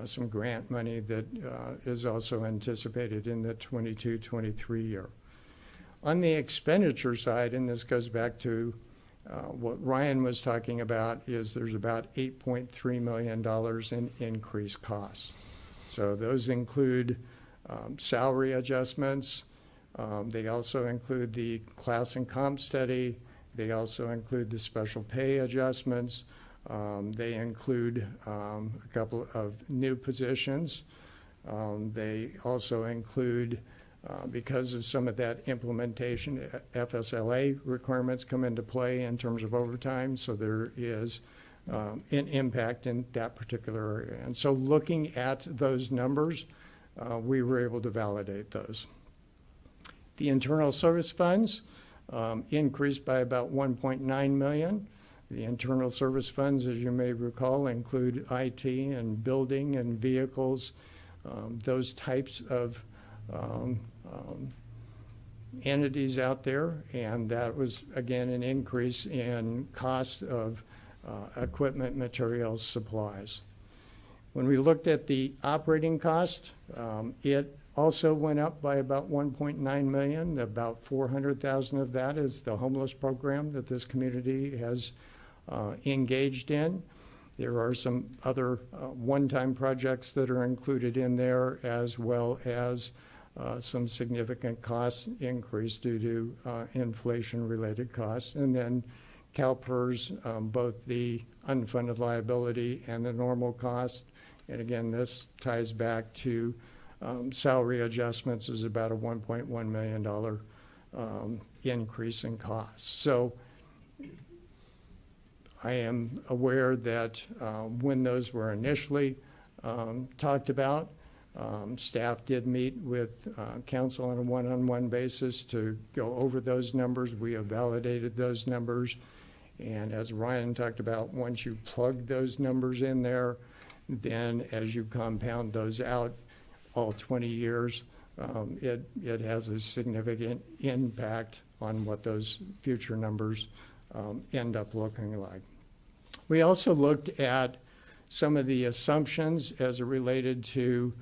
Speaker 9: some grant money that is also anticipated in the 22-23 year. On the expenditure side, and this goes back to what Ryan was talking about, is there's about $8.3 million in increased costs. So those include salary adjustments. They also include the class and comp study. They also include the special pay adjustments. They include a couple of new positions. They also include, because of some of that implementation, FSLA requirements come into play in terms of overtime, so there is an impact in that particular area. And so looking at those numbers, we were able to validate those. The internal service funds increased by about $1.9 million. The internal service funds, as you may recall, include IT and building and vehicles, those types of entities out there, and that was, again, an increase in cost of equipment, materials, supplies. When we looked at the operating cost, it also went up by about $1.9 million. About $400,000 of that is the homeless program that this community has engaged in. There are some other one-time projects that are included in there, as well as some significant cost increase due to inflation-related costs. And then CalPERS, both the unfunded liability and the normal cost. And again, this ties back to salary adjustments, is about a $1.1 million increase in costs. So I am aware that when those were initially talked about, staff did meet with council on a one-on-one basis to go over those numbers. We have validated those numbers. And as Ryan talked about, once you plug those numbers in there, then as you compound those out all 20 years, it has a significant impact on what those future numbers end up looking like. We also looked at some of the assumptions as it related to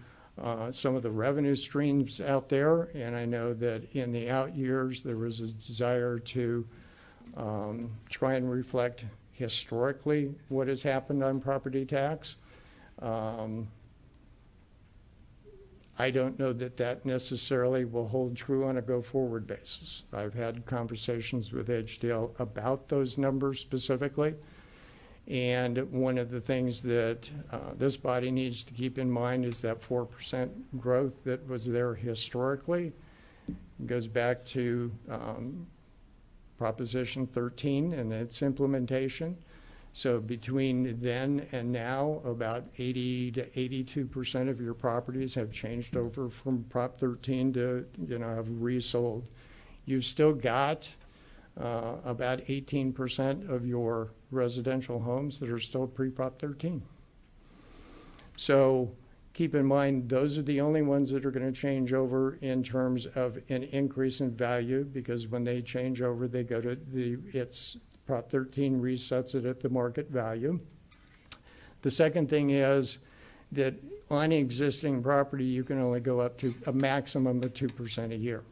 Speaker 9: some of the revenue streams out there, and I know that in the out years there was a desire to try and reflect historically what has happened on property tax. I don't know that that necessarily will hold true on a go-forward basis. I've had conversations with HDL about those numbers specifically, and one of the things that this body needs to keep in mind is that 4% growth that was there historically. It goes back to Proposition 13 and its implementation. So between then and now, about 80 to 82% of your properties have changed over from Prop 13 to, have resold. You've still got about 18% of your residential homes that are still pre-Prop 13. So keep in mind, those are the only ones that are going to change over in terms of an increase in value, because when they change over, they go to it's Prop 13 resets it at the market value. The second thing is that on existing property, you can only go up to a maximum of 2% a year.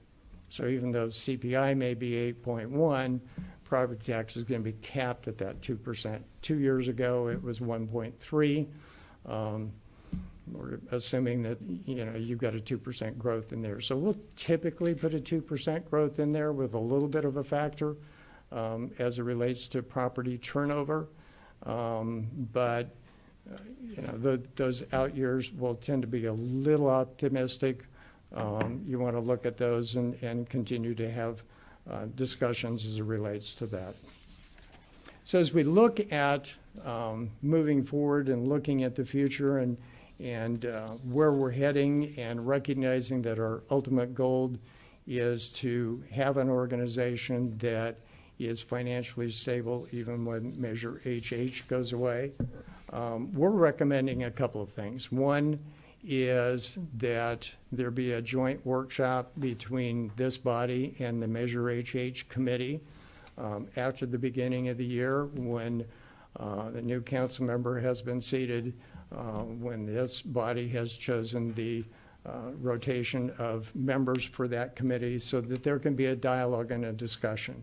Speaker 9: So even though CPI may be 8.1, property tax is going to be capped at that 2%. 2 years ago, it was 1.3. We're assuming that, you've got a 2% growth in there. So we'll typically put a 2% growth in there with a little bit of a factor as it relates to property turnover. But those out years will tend to be a little optimistic. You want to look at those and continue to have discussions as it relates to that. So as we look at moving forward and looking at the future and where we're heading, and recognizing that our ultimate goal is to have an organization that is financially stable even when Measure HH goes away, we're recommending a couple of things. One is that there be a joint workshop between this body and the Measure HH committee after the beginning of the year, when the new council member has been seated, when this body has chosen the rotation of members for that committee, so that there can be a dialogue and a discussion.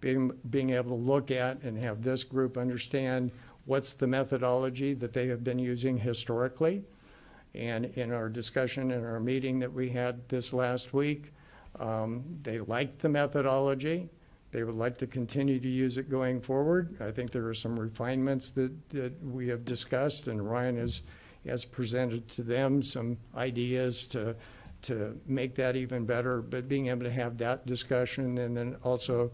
Speaker 9: Being able to look at and have this group understand what's the methodology that they have been using historically. And in our discussion in our meeting that we had this last week, they liked the methodology. They would like to continue to use it going forward. I think there are some refinements that we have discussed, and Ryan has presented to them some ideas to make that even better. But being able to have that discussion, and then also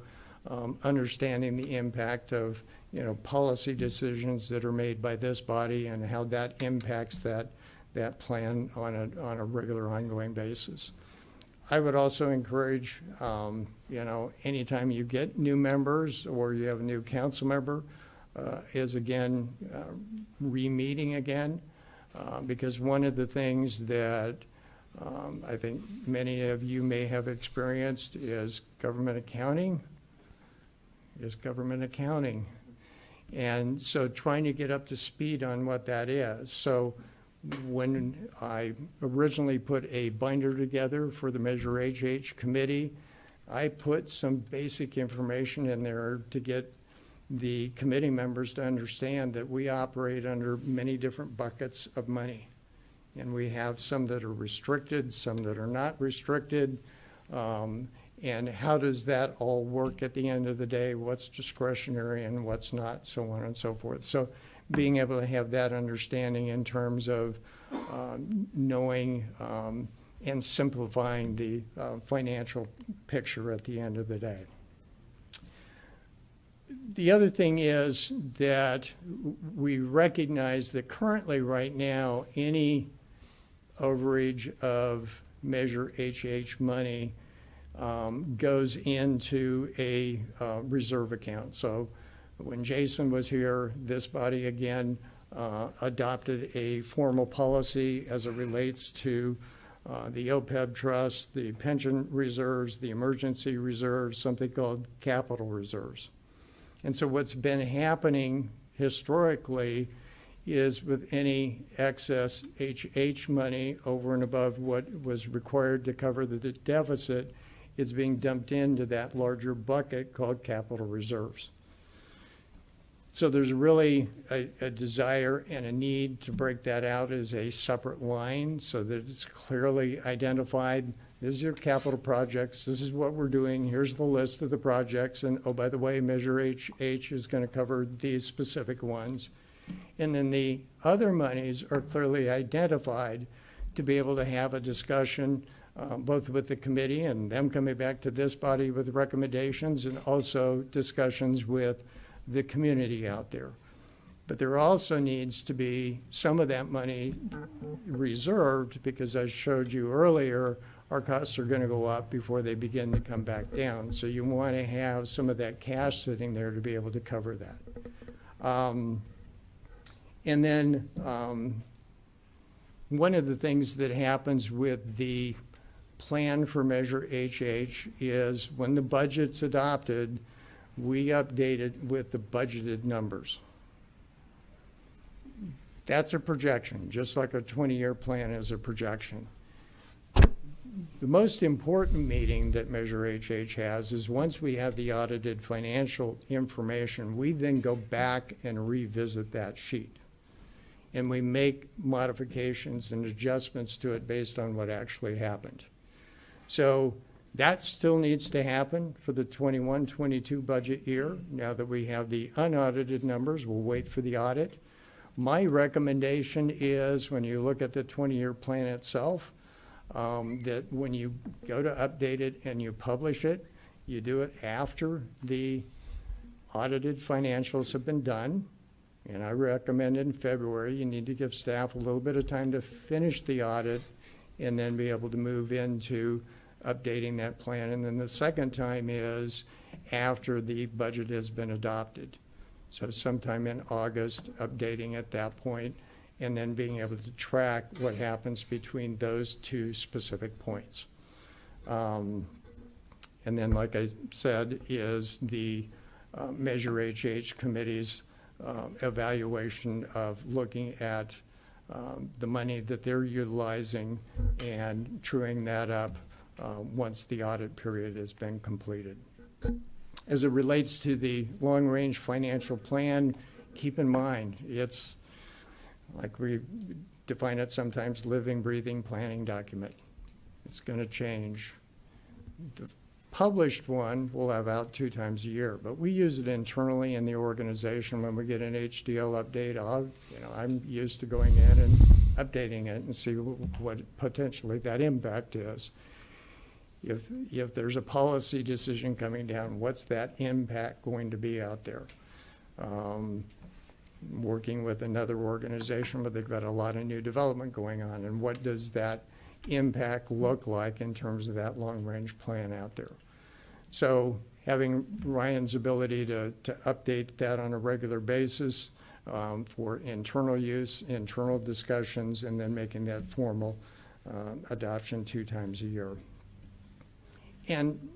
Speaker 9: understanding the impact of policy decisions that are made by this body and how that impacts that plan on a regular, ongoing basis. I would also encourage, anytime you get new members or you have a new council member, is again re-meeting again, because one of the things that I think many of you may have experienced is government accounting. And so trying to get up to speed on what that is. So when I originally put a binder together for the Measure HH committee, I put some basic information in there to get the committee members to understand that we operate under many different buckets of money. And we have some that are restricted, some that are not restricted. And how does that all work at the end of the day? What's discretionary and what's not, so on and so forth. So being able to have that understanding in terms of knowing and simplifying the financial picture at the end of the day. The other thing is that we recognize that currently right now, any overage of Measure HH money goes into a reserve account. So when Jason was here, this body again adopted a formal policy as it relates to the OPEB trust, the pension reserves, the emergency reserves, something called capital reserves. And so what's been happening historically is with any excess HH money over and above what was required to cover the deficit is being dumped into that larger bucket called capital reserves. So there's really a desire and a need to break that out as a separate line so that it's clearly identified. This is your capital projects. This is what we're doing. Here's the list of the projects. And oh, by the way, Measure HH is going to cover these specific ones. And then the other monies are clearly identified to be able to have a discussion both with the committee and them coming back to this body with recommendations, and also discussions with the community out there. But there also needs to be some of that money reserved, because I showed you earlier, our costs are going to go up before they begin to come back down. So you want to have some of that cash sitting there to be able to cover that. And then one of the things that happens with the plan for Measure HH is when the budget's adopted, we update it with the budgeted numbers. That's a projection, just like a 20-year plan is a projection. The most important meeting that Measure HH has is once we have the audited financial information, we then go back and revisit that sheet. And we make modifications and adjustments to it based on what actually happened. So that still needs to happen for the 21-22 budget year. Now that we have the unaudited numbers, we'll wait for the audit. My recommendation is, when you look at the 20-year plan itself, that when you go to update it and you publish it, you do it after the audited financials have been done. And I recommend in February, you need to give staff a little bit of time to finish the audit and then be able to move into updating that plan. And then the second time is after the budget has been adopted. So sometime in August, updating at that point, and then being able to track what happens between those two specific points. And then, like I said, is the Measure HH Committee's evaluation of looking at the money that they're utilizing and truing that up once the audit period has been completed. As it relates to the long-range financial plan, keep in mind, it's like we define it sometimes, living, breathing planning document. It's going to change. The published one we'll have out 2 times a year, but we use it internally in the organization. When we get an HDL update, I'm used to going in and updating it and see what potentially that impact is. If there's a policy decision coming down, what's that impact going to be out there? Working with another organization, but they've got a lot of new development going on, and what does that impact look like in terms of that long-range plan out there? So having Ryan's ability to update that on a regular basis for internal use, internal discussions, and then making that formal adoption 2 times a year. And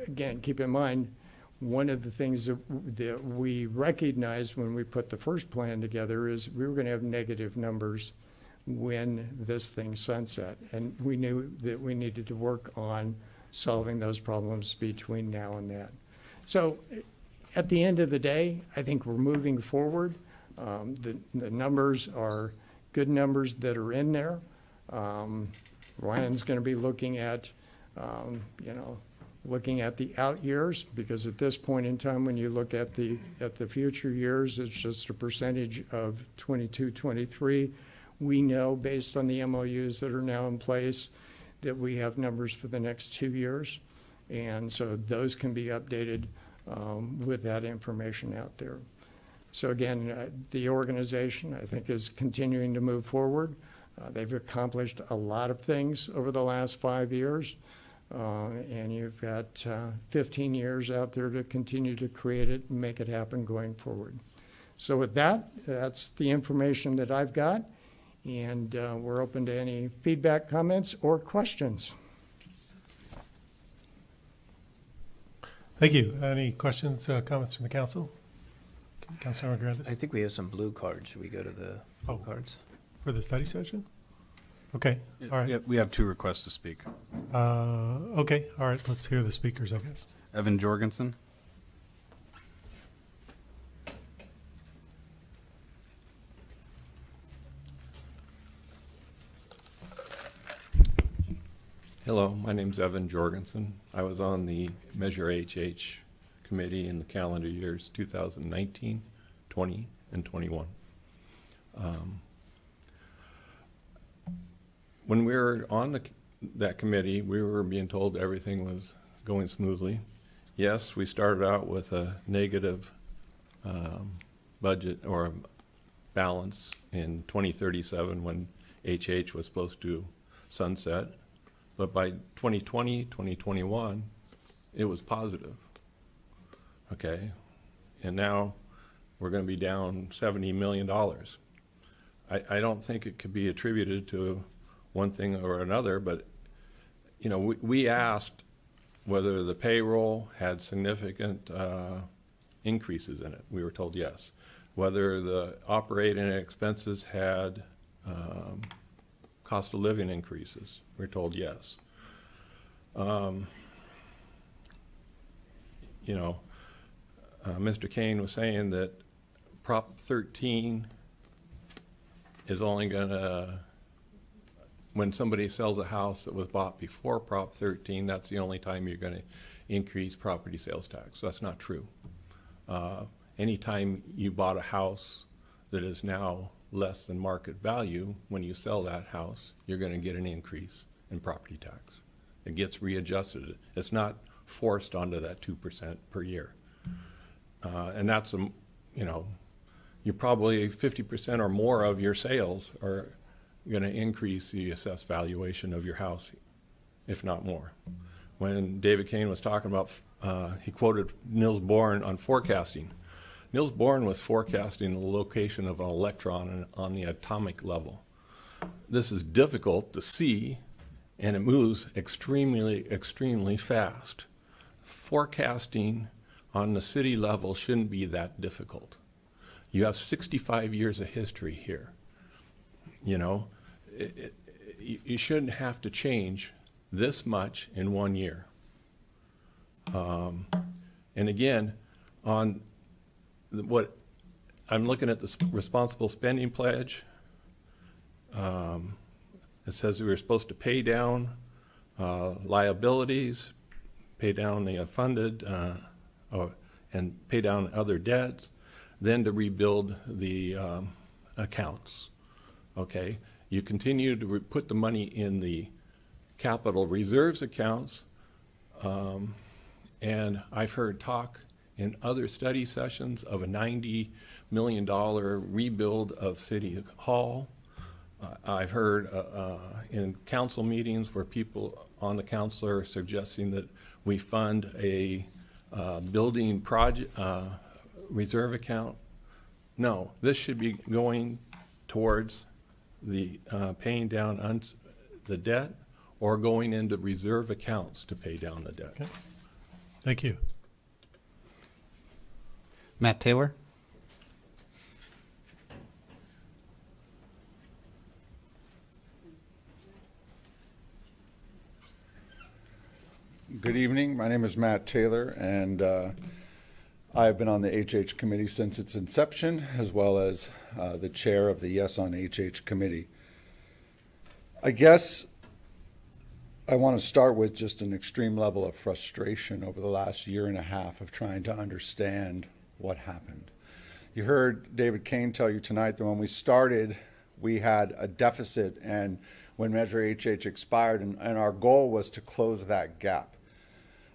Speaker 9: again, keep in mind, one of the things that we recognized when we put the first plan together is we were going to have negative numbers when this thing sunset. And we knew that we needed to work on solving those problems between now and then. So at the end of the day, I think we're moving forward. The numbers are good numbers that are in there. Ryan's going to be looking at looking at the out years, because at this point in time, when you look at the future years, it's just a percentage of 22, 23. We know, based on the MOUs that are now in place, that we have numbers for the next 2 years. And so those can be updated with that information out there. So again, the organization, I think, is continuing to move forward. They've accomplished a lot of things over the last 5 years. And you've got 15 years out there to continue to create it and make it happen going forward. So with that, that's the information that I've got. And we're open to any feedback, comments, or questions.
Speaker 1: Thank you. Any questions, comments from the council? Councilmember Grandis?
Speaker 5: I think we have some blue cards. Should we go to the blue cards?
Speaker 1: For the study session? Okay, all right.
Speaker 10: Yeah, we have 2 requests to speak.
Speaker 1: Okay, all right, let's hear the speakers, I guess.
Speaker 10: Evan Jorgensen.
Speaker 11: Hello, my name's Evan Jorgensen. I was on the Measure HH committee in the calendar years 2019, 20, and 21. When we were on that committee, we were being told everything was going smoothly. Yes, we started out with a negative budget or balance in 2037 when HH was supposed to sunset. But by 2020, 2021, it was positive. Okay? And now we're going to be down $70 million. I don't think it could be attributed to one thing or another, but you know, we asked whether the payroll had significant increases in it. We were told yes. Whether the operating expenses had cost of living increases, we were told yes. You know, Mr. Kane was saying that Prop 13 is only going to, when somebody sells a house that was bought before Prop 13, that's the only time you're going to increase property sales tax. That's not true. Anytime you bought a house that is now less than market value, when you sell that house, you're going to get an increase in property tax. It gets readjusted. It's not forced onto that 2% per year. And that's, you know, you probably 50% or more of your sales are going to increase the assessed valuation of your house, if not more. When David Kane was talking about, he quoted Niels Bohr on forecasting. Niels Bohr was forecasting the location of an electron on the atomic level. This is difficult to see, and it moves extremely, extremely fast. Forecasting on the city level shouldn't be that difficult. You have 65 years of history here. You know, you shouldn't have to change this much in 1 year. And again, on what I'm looking at, the responsible spending pledge, it says we were supposed to pay down liabilities, pay down the funded, and pay down other debts, then to rebuild the accounts. Okay, you continue to put the money in the capital reserves accounts, and I've heard talk in other study sessions of a $90 million rebuild of City Hall. I've heard in council meetings where people on the council are suggesting that we fund a building project reserve account. No, this should be going towards the paying down the debt or going into reserve accounts to pay down the debt.
Speaker 1: Okay. Thank you.
Speaker 10: Matt Taylor.
Speaker 12: Good evening. My name is Matt Taylor, and I've been on the HH committee since its inception, as well as the chair of the Yes on HH committee. I guess I want to start with just an extreme level of frustration over the last year and a half of trying to understand what happened. You heard David Kane tell you tonight that when we started, we had a deficit, and when Measure HH expired, and our goal was to close that gap.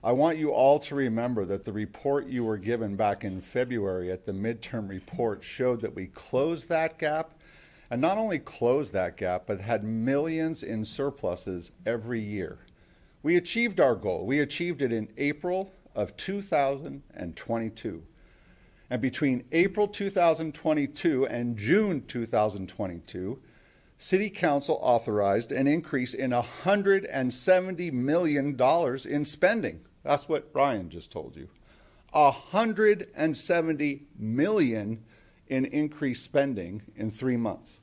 Speaker 12: I want you all to remember that the report you were given back in February at the midterm report showed that we closed that gap, and not only closed that gap, but had millions in surpluses every year. We achieved our goal. We achieved it in April of 2022. And between April 2022 and June 2022, City Council authorized an increase in $170 million in spending. That's what Brian just told you. $170 million in increased spending in 3 months.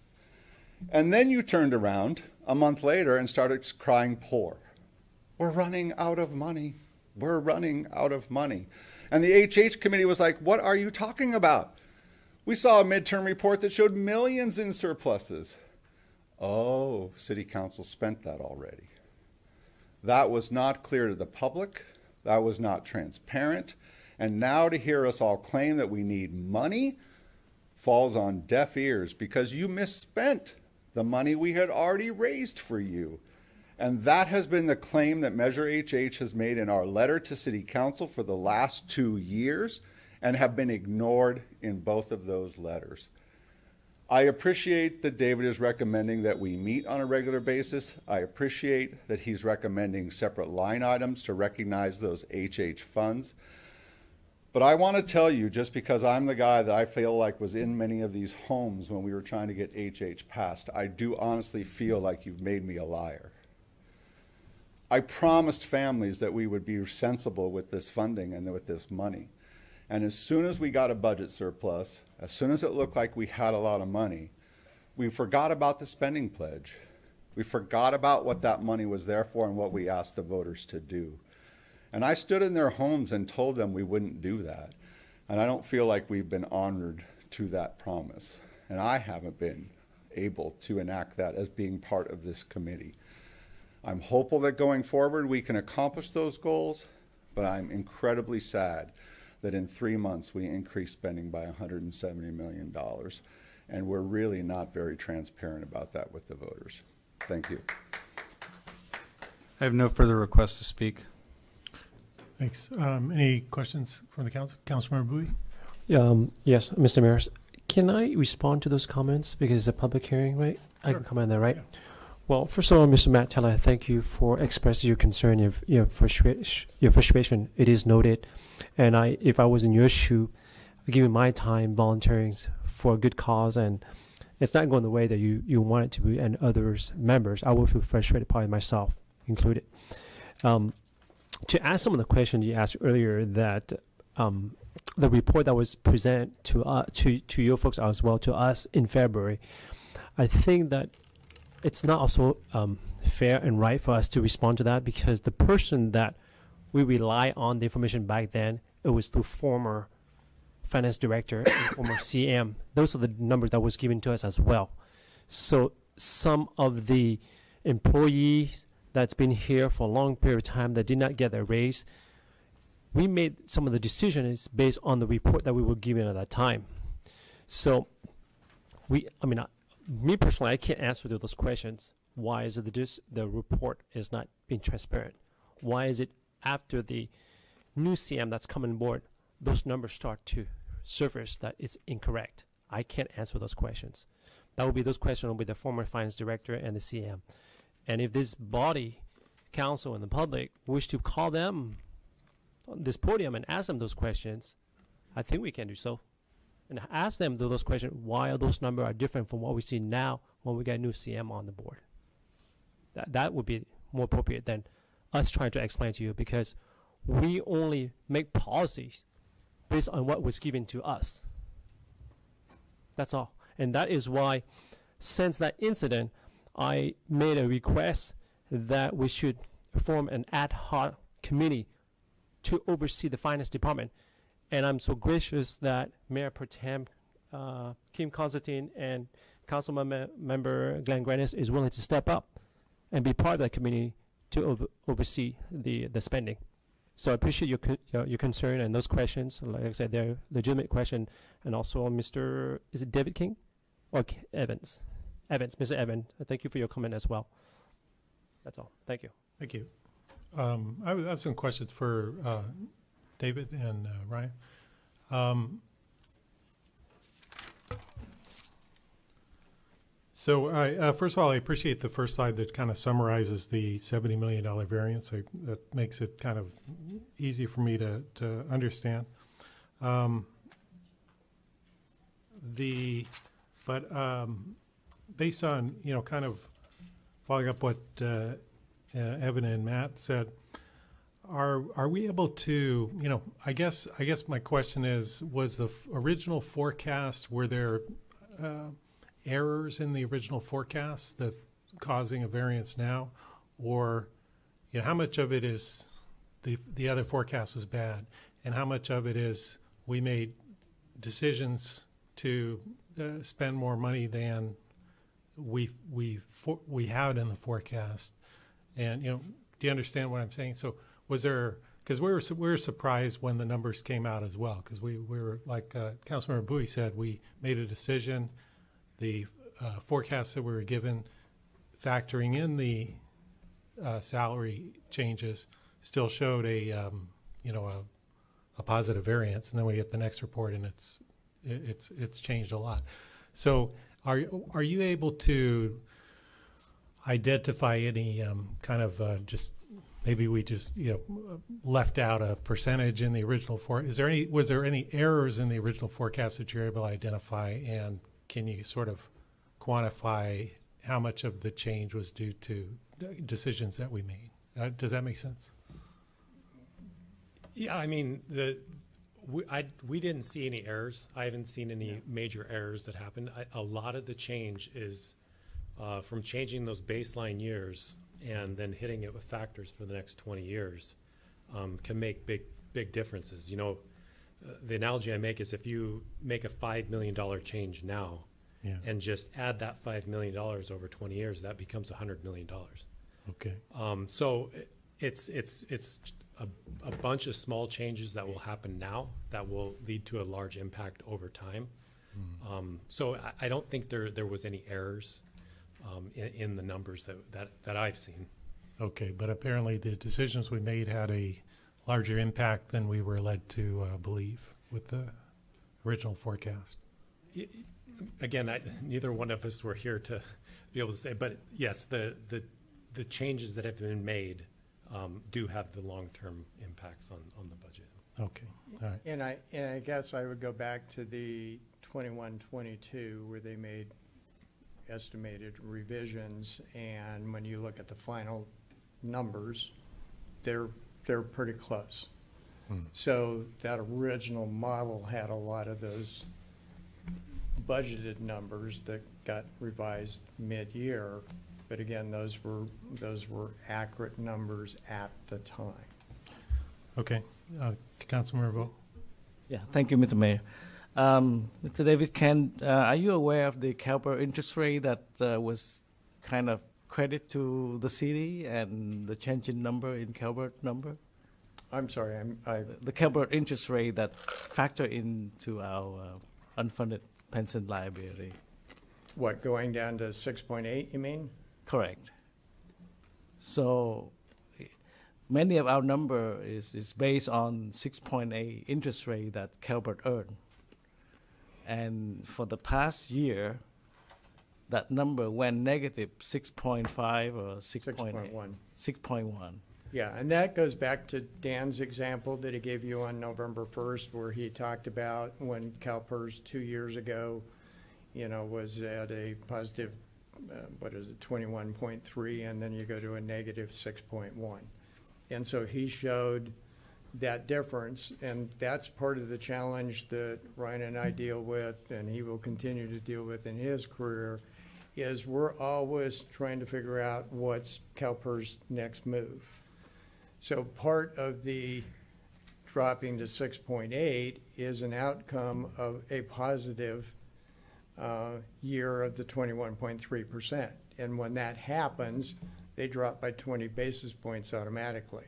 Speaker 12: And then you turned around a month later and started crying poor. We're running out of money. We're running out of money. And the HH committee was like, what are you talking about? We saw a midterm report that showed millions in surpluses. Oh, City Council spent that already. That was not clear to the public. That was not transparent. And now to hear us all claim that we need money falls on deaf ears because you misspent the money we had already raised for you. And that has been the claim that Measure HH has made in our letter to City Council for the last 2 years. and have been ignored in both of those letters. I appreciate that David is recommending that we meet on a regular basis. I appreciate that he's recommending separate line items to recognize those HH funds. But I want to tell you, just because I'm the guy that I feel like was in many of these homes when we were trying to get HH passed, I do honestly feel like you've made me a liar. I promised families that we would be sensible with this funding and with this money. And as soon as we got a budget surplus, as soon as it looked like we had a lot of money, we forgot about the spending pledge. We forgot about what that money was there for and what we asked the voters to do. And I stood in their homes and told them we wouldn't do that. And I don't feel like we've been honored to that promise. And I haven't been able to enact that as being part of this committee. I'm hopeful that going forward we can accomplish those goals, but I'm incredibly sad that in 3 months we increased spending by $170 million. And we're really not very transparent about that with the voters. Thank you.
Speaker 10: I have no further requests to speak.
Speaker 1: Thanks. Any questions from the council? Councilmember Bowie?
Speaker 7: Yes, Mr. Mayor. Can I respond to those comments because it's a public hearing, right? Sure. I can comment on that, right? Yeah. Well, first of all, Mr. Matt Teller, thank you for expressing your concern, your frustration. It is noted, and if I was in your shoe, I'd give you my time volunteering for a good cause, and it's not going the way that you want it to be, and others members, I will feel frustrated, probably myself included. To ask some of the questions you asked earlier, that the report that was presented to your folks as well to us in February, I think that it's not also fair and right for us to respond to that, because the person that we rely on the information back then, it was the former finance director and former CM. Those are the numbers that was given to us as well. So some of the employees that's been here for a long period of time that did not get their raise, we made some of the decisions based on the report that we were given at that time. So me personally, I can't answer to those questions. Why is it that the report is not being transparent? Why is it after the new CM that's coming on board, those numbers start to surface that it's incorrect? I can't answer those questions. Those questions will be the former finance director and the CM. And if this body, council, and the public wish to call them on this podium and ask them those questions, I think we can do so. And ask them those questions, why are those numbers are different from what we see now when we got a new CM on the board. That would be more appropriate than us trying to explain to you, because we only make policies based on what was given to us. That's all. And that is why, since that incident, I made a request that we should form an ad hoc committee to oversee the finance department. And I'm so gracious that Mayor Pro Tem Kim Constantine and Council Member Glenn Grannis is willing to step up and be part of that committee to oversee the spending. So I appreciate your concern and those questions. Like I said, they're legitimate questions. And also, is it David King or Evans? Mr. Evans, thank you for your comment as well. That's all. Thank you.
Speaker 1: Thank you. I have some questions for David and Ryan. So first of all, I appreciate the first slide that kind of summarizes the $70 million variance. That makes it kind of easy for me to understand. Based on, kind of following up what Evan and Matt said, are we able to, I guess my question is, was the original forecast, were there errors in the original forecast that causing a variance now? Or, how much of it is the other forecast was bad, and how much of it is we made decisions to spend more money than we had in the forecast? And do you understand what I'm saying? So was there, because we were surprised when the numbers came out as well, because we were, like Councilmember Bowie said, we made a decision. The forecasts that we were given, factoring in the salary changes, still showed a a positive variance, and then we get the next report and it's changed a lot. So are you able to identify any kind of just maybe we just left out a percentage in the original was there any errors in the original forecast that you're able to identify, and can you sort of quantify how much of the change was due to decisions that we made? Does that make sense?
Speaker 8: Yeah, I mean, we didn't see any errors. I haven't seen any major errors that happened. A lot of the change is from changing those baseline years and then hitting it with factors for the next 20 years can make big differences. The analogy I make is if you make a $5 million change now and just add that $5 million over 20 years, that becomes $100 million.
Speaker 1: Okay.
Speaker 8: So it's a bunch of small changes that will happen now that will lead to a large impact over time. So I don't think there was any errors in the numbers that I've seen.
Speaker 1: Okay, but apparently the decisions we made had a larger impact than we were led to believe with the original forecast.
Speaker 8: Again, neither one of us were here to be able to say, but yes, the changes that have been made do have the long-term impacts on the budget.
Speaker 1: Okay, all right.
Speaker 9: And I guess I would go back to the 21-22 where they made estimated revisions, and when you look at the final numbers, they're pretty close. So that original model had a lot of those budgeted numbers that got revised mid-year, but again, those were accurate numbers at the time.
Speaker 1: Okay, Councilmember Vo.
Speaker 4: Yeah, thank you, Mr. Mayor. Mr. David, are you aware of the CalPERS interest rate that was kind of credit to the city and the change in number in CalPERS number?
Speaker 9: I'm sorry,
Speaker 4: the CalPERS interest rate that factor into our unfunded pension liability.
Speaker 9: What, going down to 6.8, you mean?
Speaker 4: Correct. So many of our number is based on 6.8 interest rate that CalPERS earned. And for the past year, that number went negative 6.5 or 6.8. 6.1.
Speaker 9: Yeah, and that goes back to Dan's example that he gave you on November 1st, where he talked about when CalPERS 2 years ago, was at a positive, 21.3, and then you go to a negative 6.1. And so he showed that difference, and that's part of the challenge that Ryan and I deal with, and he will continue to deal with in his career, is we're always trying to figure out what's CalPERS' next move. So part of the dropping to 6.8 is an outcome of a positive year of the 21.3%. And when that happens, they drop by 20 basis points automatically.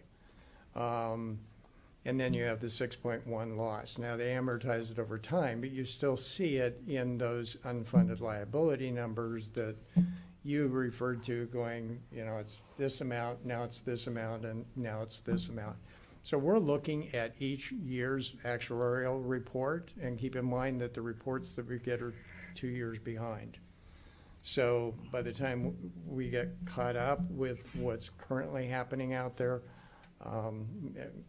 Speaker 9: And then you have the 6.1 loss. Now they amortize it over time, but you still see it in those unfunded liability numbers that you referred to going, it's this amount, now it's this amount, and now it's this amount. So we're looking at each year's actuarial report, and keep in mind that the reports that we get are 2 years behind. So by the time we get caught up with what's currently happening out there,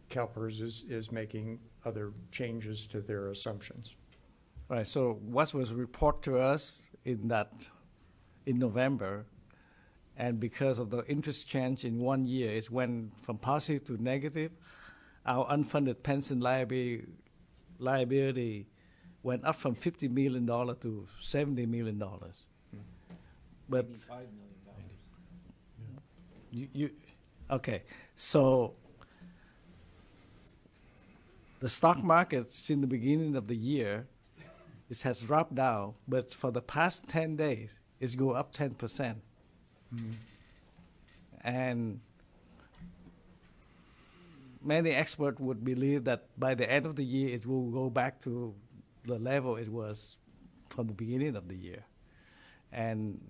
Speaker 9: CalPERS is making other changes to their assumptions.
Speaker 4: Right. So what was reported to us in November, and because of the interest change in 1 year, it went from positive to negative. Our unfunded pension liability went up from $50 million to $70 million. But $85 million. Okay, so the stock market since the beginning of the year, it has dropped down, but for the past 10 days, it's go up 10%. Mm-hmm. And many experts would believe that by the end of the year, it will go back to the level it was from the beginning of the year. And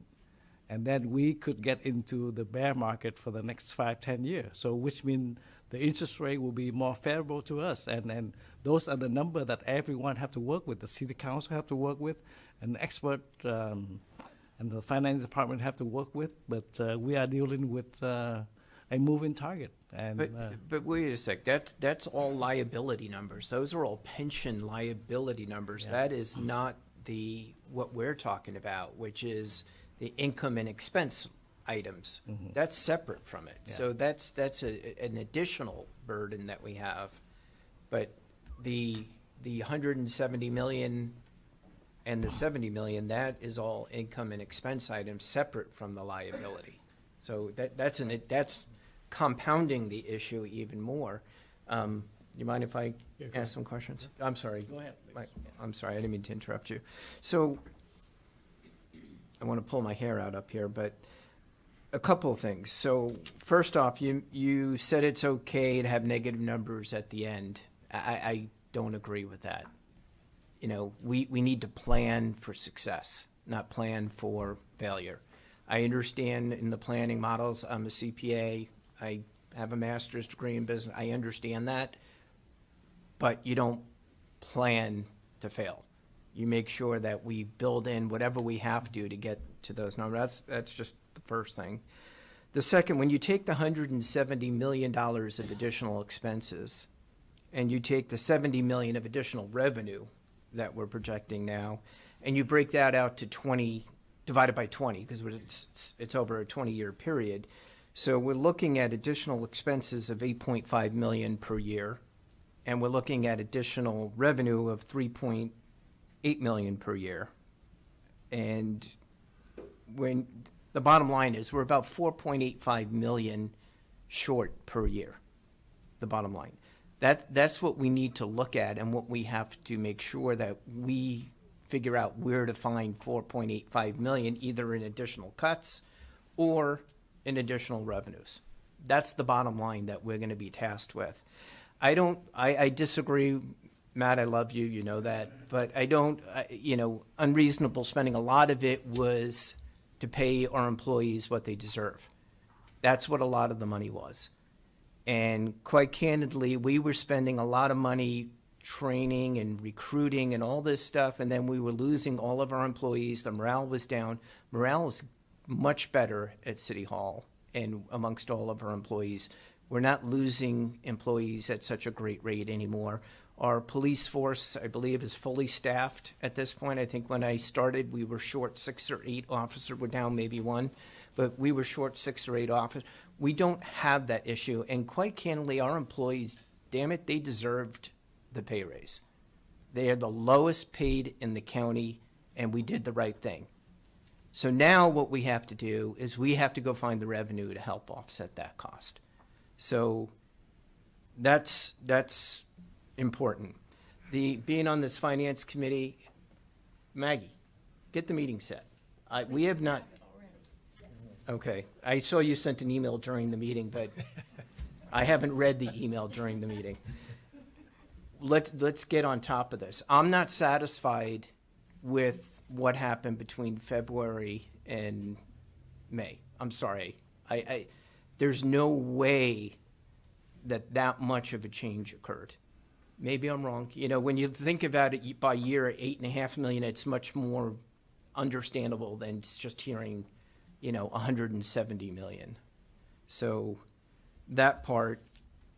Speaker 4: then we could get into the bear market for the next 5-10 years. So which means the interest rate will be more favorable to us. And those are the number that everyone have to work with. The city council have to work with, and expert and the finance department have to work with. But we are dealing with a moving target. And
Speaker 5: But wait a sec. That's all liability numbers. Those are all pension liability numbers.
Speaker 4: Yeah.
Speaker 5: That is not what we're talking about, which is the income and expense items.
Speaker 4: Mhm.
Speaker 5: That's separate from it.
Speaker 4: Yeah.
Speaker 5: So that's an additional burden that we have. But the 170 million and the 70 million, that is all income and expense items separate from the liability. So that's compounding the issue even more. You mind if I ask some questions? I'm sorry.
Speaker 4: Go ahead, please.
Speaker 5: I'm sorry, I didn't mean to interrupt you. So I want to pull my hair out up here, but a couple of things. So first off, you said it's okay to have negative numbers at the end. I don't agree with that. You know, we need to plan for success, not plan for failure. I understand in the planning models, I'm a CPA, I have a master's degree in business, I understand that, but you don't plan to fail. You make sure that we build in whatever we have to get to those numbers. That's just the first thing. The second, when you take the $170 million of additional expenses and you take the 70 million of additional revenue that we're projecting now, and you break that out to 20, divided by 20, because it's over a 20-year period. So we're looking at additional expenses of 8.5 million per year, and we're looking at additional revenue of 3.8 million per year. And when the bottom line is we're about 4.85 million short per year, the bottom line. That's what we need to look at, and what we have to make sure that we figure out where to find 4.85 million, either in additional cuts or in additional revenues. That's the bottom line that we're going to be tasked with. I disagree, Matt, I love you, you know that, but unreasonable spending, a lot of it was to pay our employees what they deserve. That's what a lot of the money was. And quite candidly, we were spending a lot of money training and recruiting and all this stuff, and then we were losing all of our employees. The morale was down. Morale is much better at City Hall and amongst all of our employees. We're not losing employees at such a great rate anymore. Our police force, I believe, is fully staffed at this point. I think when I started, we were short 6 or 8 officers. We're down maybe 1, but we were short 6 or 8 officers. We don't have that issue. And quite candidly, our employees, damn it, they deserved the pay raise. They are the lowest paid in the county, and we did the right thing. So now what we have to do is we have to go find the revenue to help offset that cost. So that's important. Being on this finance committee, Maggie, get the meeting set. We have not. Okay, I saw you sent an email during the meeting, but I haven't read the email during the meeting. Let's get on top of this. I'm not satisfied with what happened between February and May. I'm sorry. There's no way that much of a change occurred. Maybe I'm wrong. You know, when you think about it by year, 8.5 million, it's much more understandable than just hearing, 170 million. So that part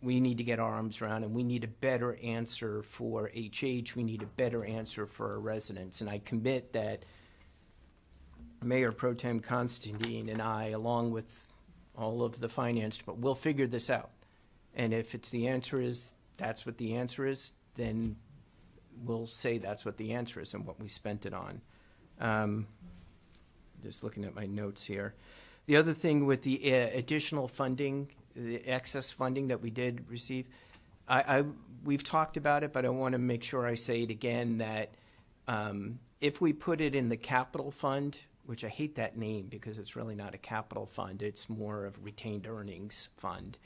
Speaker 5: we need to get our arms around, and we need a better answer for HH. We need a better answer for our residents. And I commit that Mayor Pro Tem Constantine and I, along with all of the finance, but we'll figure this out. And if the answer is that's what the answer is, then we'll say that's what the answer is and what we spent it on. Just looking at my notes here. The other thing with the additional funding, the excess funding that we did receive, we've talked about it, but I want to make sure I say it again that if we put it in the capital fund, which I hate that name because it's really not a capital fund, it's more of a retained earnings fund.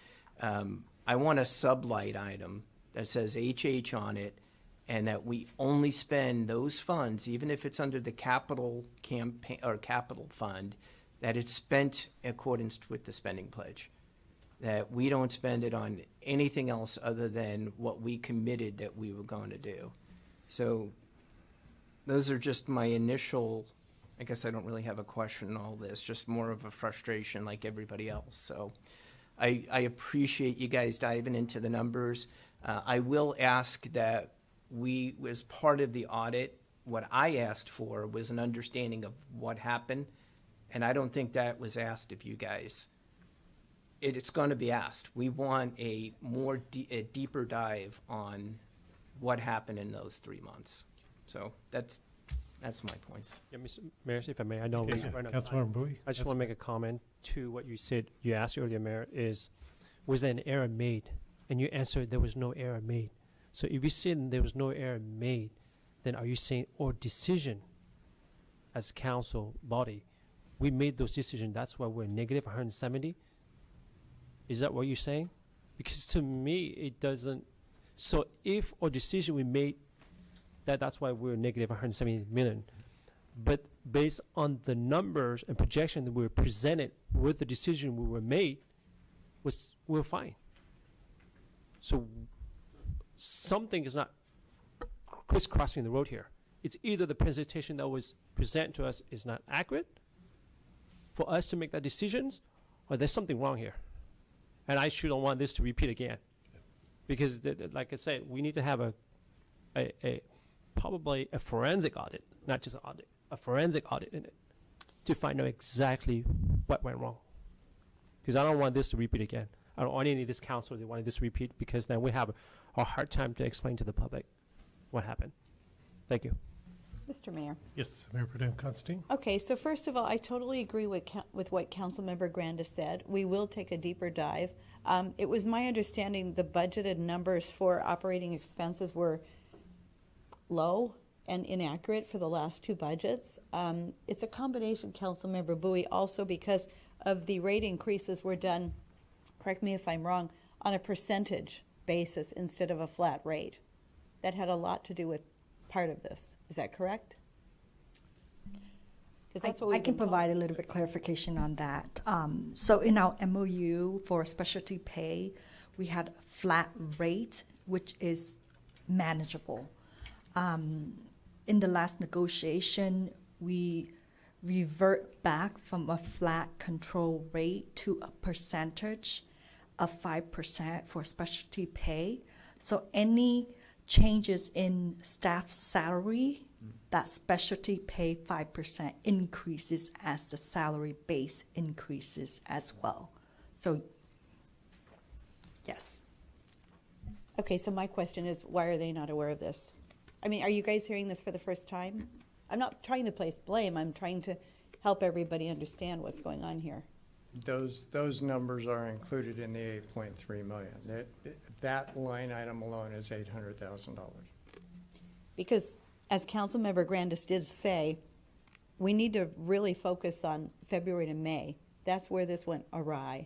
Speaker 5: I want a sublight item that says HH on it, and that we only spend those funds, even if it's under the capital campaign or capital fund, that it's spent in accordance with the spending pledge. that we don't spend it on anything else other than what we committed that we were going to do. So those are just my initial, I guess I don't really have a question on all this, just more of a frustration like everybody else. So I appreciate you guys diving into the numbers. I will ask that we, as part of the audit, what I asked for was an understanding of what happened, and I don't think that was asked of you guys. It's going to be asked. We want a deeper dive on what happened in those 3 months. So that's my points.
Speaker 7: Yeah, Mr. Mayor, if I may, I know
Speaker 1: Okay,
Speaker 7: we're running out of
Speaker 1: Councilmember
Speaker 7: time.
Speaker 1: Bowie.
Speaker 7: I just want to make a comment to what you said. You asked earlier, Mayor, was there an error made? And you answered there was no error made. So if you said there was no error made, then are you saying our decision as a council body, we made those decisions, that's why we're negative 170? Is that what you're saying? Because to me, it doesn't. So if our decision we made, that's why we're negative 170 million. But based on the numbers and projection that we were presented with the decision we were made, we're fine. So something is not crisscrossing the road here. It's either the presentation that was presented to us is not accurate for us to make that decisions, or there's something wrong here. And I sure don't want this to repeat again. Because, like I said, we need to have probably a forensic audit, not just an audit, a forensic audit in it to find out exactly what went wrong. Because I don't want this to repeat again. I don't want any of this council to want this to repeat, because then we have a hard time to explain to the public what happened. Thank you.
Speaker 6: Mr. Mayor.
Speaker 1: Yes, Mayor Pro Tem Constantine.
Speaker 6: Okay, so first of all, I totally agree with what Councilmember Grandis said. We will take a deeper dive. It was my understanding the budgeted numbers for operating expenses were low and inaccurate for the last two budgets. It's a combination, Councilmember Bowie, also because of the rate increases were done, correct me if I'm wrong, on a percentage basis instead of a flat rate. That had a lot to do with part of this. Is that correct? That's what
Speaker 13: I can provide a little bit clarification on that. So in our MOU for specialty pay, we had a flat rate, which is manageable. In the last negotiation, we revert back from a flat control rate to a percentage of 5% for specialty pay. So any changes in staff salary, that specialty pay 5% increases as the salary base increases as well. So, yes.
Speaker 6: Okay, so my question is, why are they not aware of this? I mean, are you guys hearing this for the first time? I'm not trying to place blame. I'm trying to help everybody understand what's going on here.
Speaker 9: Those numbers are included in the 8.3 million. That line item alone is $800,000.
Speaker 6: Because as Councilmember Grandis did say, we need to really focus on February to May. That's where this went awry.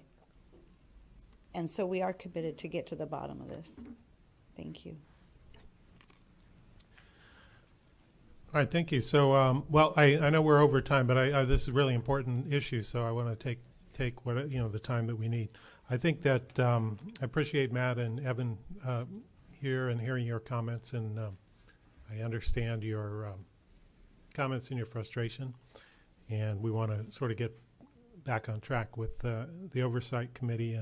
Speaker 6: And so we are committed to get to the bottom of this. Thank you.
Speaker 1: All right, thank you. So, well, I know we're over time, but this is a really important issue, so I want to take what the time that we need. I think that I appreciate Matt and Evan here and hearing your comments, and I understand your comments and your frustration, and we want to sort of get back on track with the oversight committee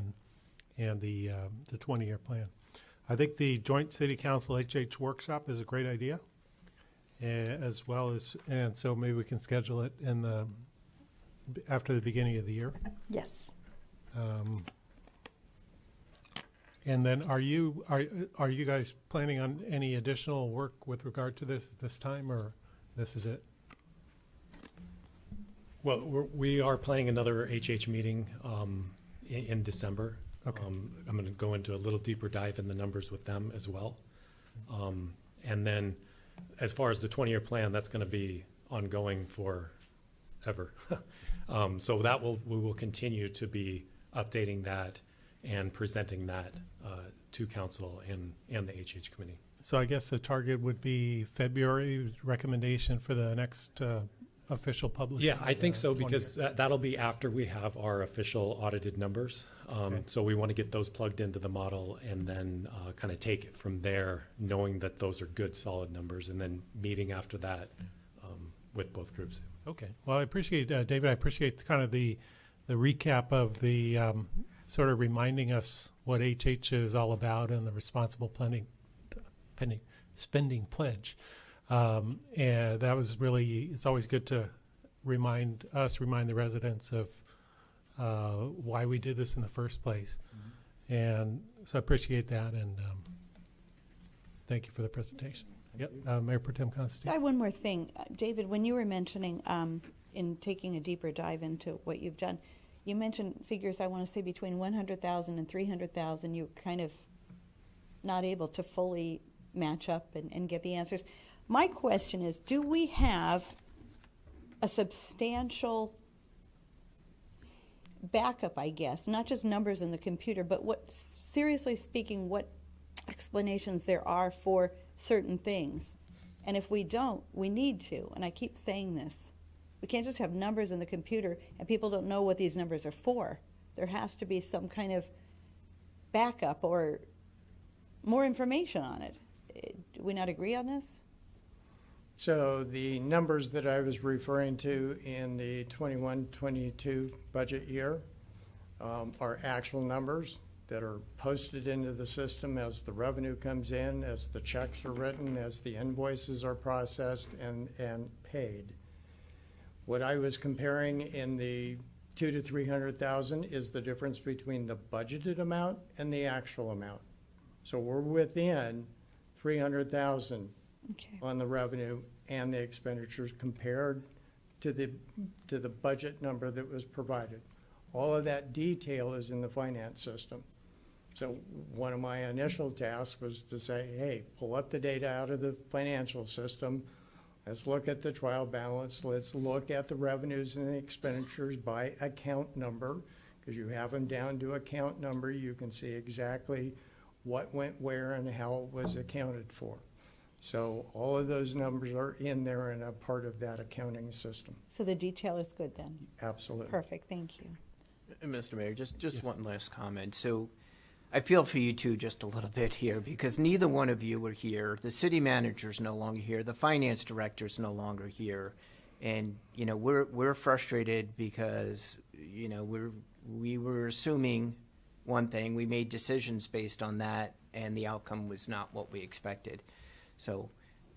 Speaker 1: and the 20-year plan. I think the joint city council HH workshop is a great idea, as well as, and so maybe we can schedule it after the beginning of the year.
Speaker 13: Yes.
Speaker 1: And then are you guys planning on any additional work with regard to this time, or this is it?
Speaker 8: Well, we are planning another HH meeting in December.
Speaker 1: Okay.
Speaker 8: I'm going to go into a little deeper dive in the numbers with them as well. And then as far as the 20-year plan, that's going to be ongoing forever. So that we will continue to be updating that and presenting that to council and the HH committee.
Speaker 1: So I guess the target would be February recommendation for the next official publishing?
Speaker 8: Yeah, I think
Speaker 1: of
Speaker 8: so,
Speaker 1: the
Speaker 8: because
Speaker 1: 20-year?
Speaker 8: that'll be after we have our official audited numbers.
Speaker 1: Okay.
Speaker 8: So we want to get those plugged into the model and then kind of take it from there, knowing that those are good, solid numbers, and then meeting after that with both groups.
Speaker 1: Okay. Well, I appreciate, David, I appreciate kind of the recap of the sort of reminding us what HH is all about and the responsible spending pledge. And that was really, it's always good to remind the residents of why we did this in the first place. And so I appreciate that, and thank you for the presentation. Yep, Mayor Pro Tem
Speaker 6: So
Speaker 1: Constantine.
Speaker 6: I have one more thing. David, when you were mentioning in taking a deeper dive into what you've done, you mentioned figures, I want to say between 100,000 and 300,000. You're kind of not able to fully match up and get the answers. My question is, do we have a substantial backup, I guess, not just numbers in the computer, but what, seriously speaking, what explanations there are for certain things? And if we don't, we need to, and I keep saying this. We can't just have numbers in the computer and people don't know what these numbers are for. There has to be some kind of backup or more information on it. Do we not agree on this?
Speaker 9: So the numbers that I was referring to in the 21-22 budget year are actual numbers that are posted into the system as the revenue comes in, as the checks are written, as the invoices are processed and paid. What I was comparing in the 200,000 to 300,000 is the difference between the budgeted amount and the actual amount. So we're within 300,000 on the revenue and the expenditures compared to the budget number that was provided. All of that detail is in the finance system. So one of my initial tasks was to say, hey, pull up the data out of the financial system. Let's look at the trial balance. Let's look at the revenues and the expenditures by account number, because you have them down to account number. You can see exactly what went where and how it was accounted for. So all of those numbers are in there and a part of that accounting system.
Speaker 6: So the detail is good then?
Speaker 9: Absolutely.
Speaker 6: Perfect, thank you.
Speaker 5: Mr. Mayor, just one last comment. So I feel for you two just a little bit here, because neither one of you were here. The city manager's no longer here. The finance director's no longer here. And, you know, we're frustrated because, you know, we were assuming one thing. We made decisions based on that, and the outcome was not what we expected. So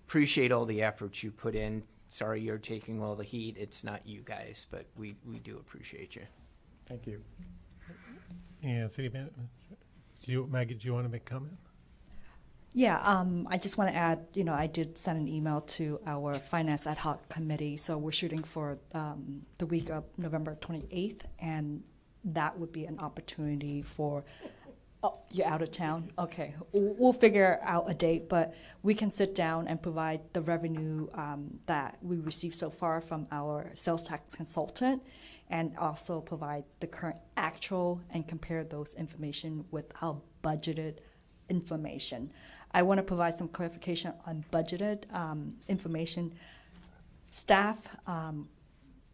Speaker 5: appreciate all the efforts you put in. Sorry you're taking all the heat. It's not you guys, but we do appreciate you.
Speaker 9: Thank you.
Speaker 1: And City Manager, Maggie, do you want to make a comment?
Speaker 13: Yeah, I just want to add, you know, I did send an email to our Finance Ad Hoc Committee, so we're shooting for the week of November 28th, and that would be an opportunity for, oh, you're out of town? Okay, we'll figure out a date, but we can sit down and provide the revenue that we received so far from our sales tax consultant, and also provide the current actual and compare those information with our budgeted information. I want to provide some clarification on budgeted information. Staff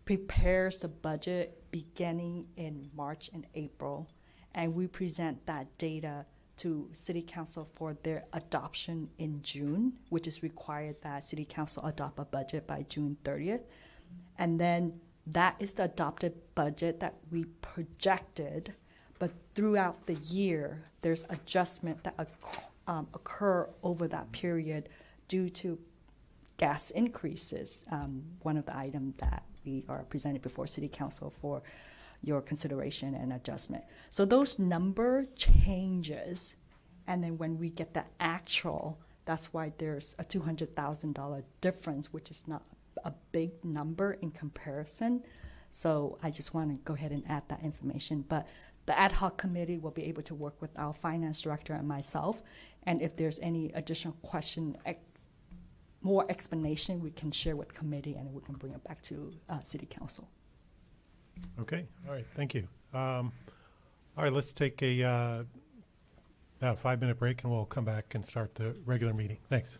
Speaker 13: prepares the budget beginning in March and April, and we present that data to City Council for their adoption in June, which is required that City Council adopt a budget by June 30th. And then that is the adopted budget that we projected, but throughout the year, there's adjustment that occur over that period due to gas increases, one of the items that we are presented before City Council for your consideration and adjustment. So those number changes, and then when we get the actual, that's why there's a $200,000 difference, which is not a big number in comparison. So I just want to go ahead and add that information. But the ad hoc committee will be able to work with our finance director and myself. And if there's any additional question, more explanation, we can share with committee and we can bring it back to City Council.
Speaker 1: Okay, all right, thank you. All right, let's take about a 5-minute break and we'll come back and start the regular meeting. Thanks.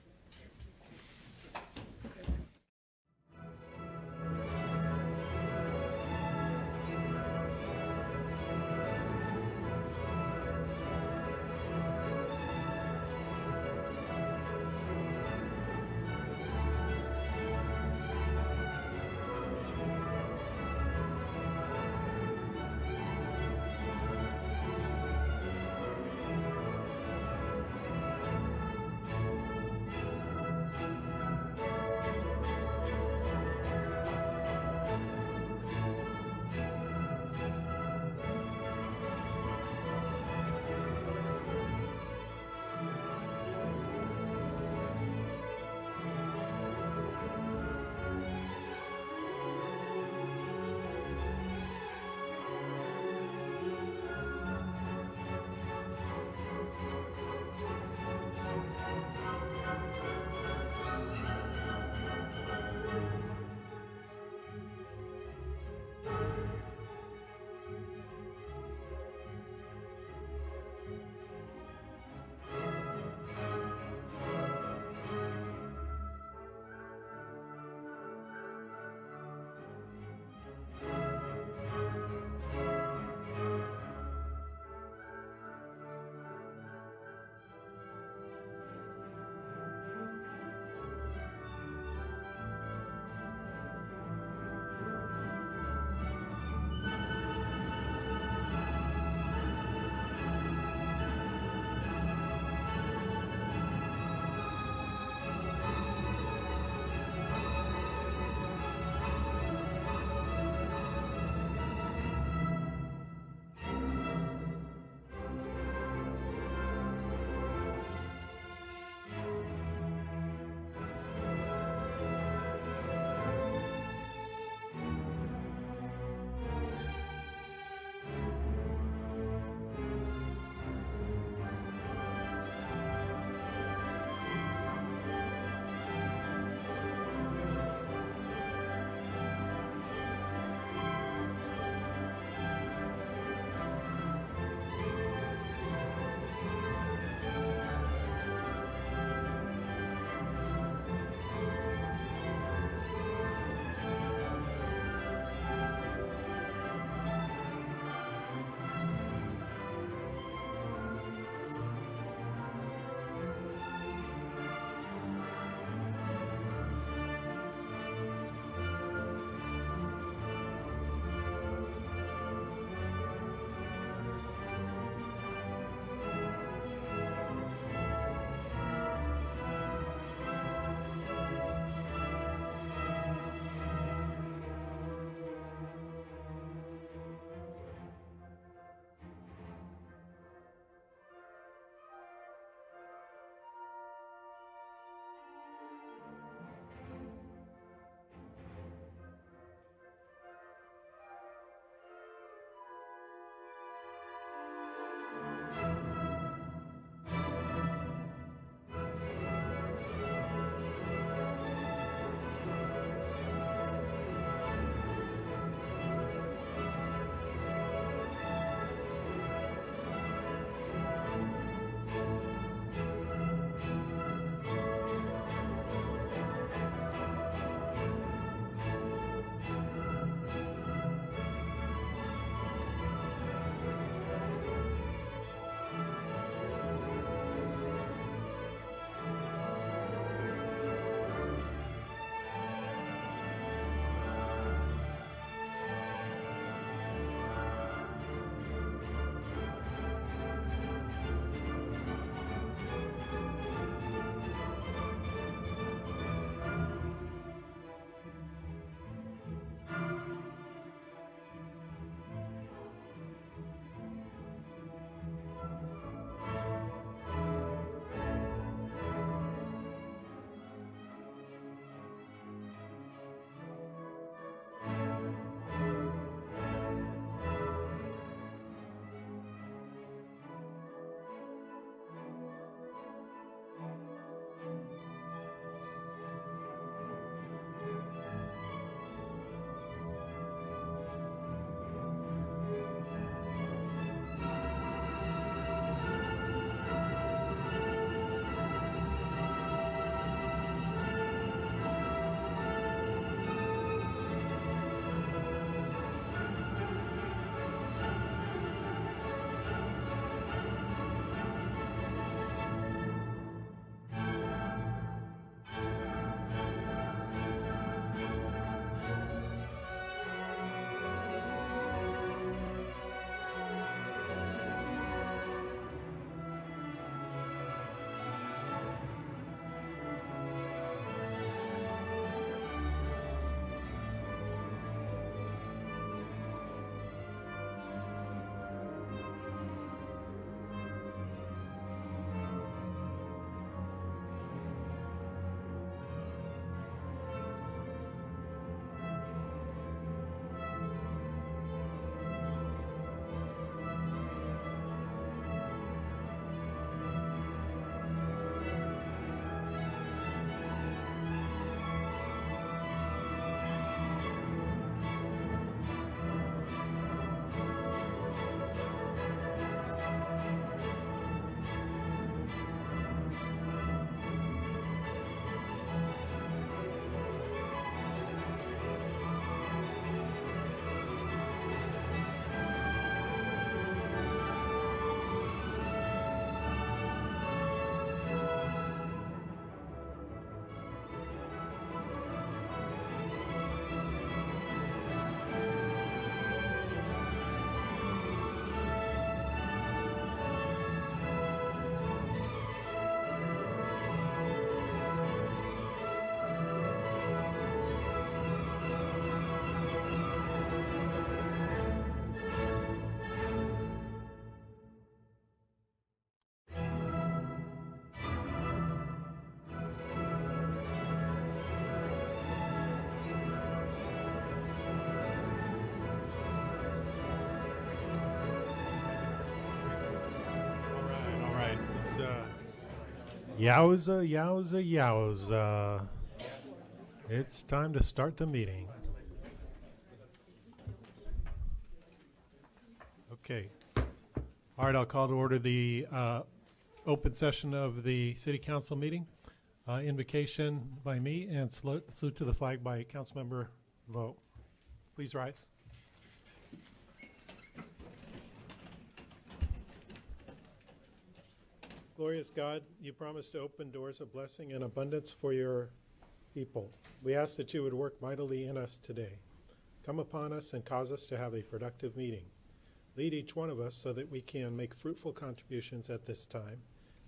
Speaker 1: Yowza, yowza, yowza. It's time to start the meeting. Okay. All right, I'll call to order the open session of the City Council meeting. Invocation by me and salute to the flag by Councilmember Vo. Please rise. Glorious God, you promised to open doors of blessing and abundance for your people. We ask that you would work mightily in us today. Come upon us and cause us to have a productive meeting. Lead each one of us so that we can make fruitful contributions at this time.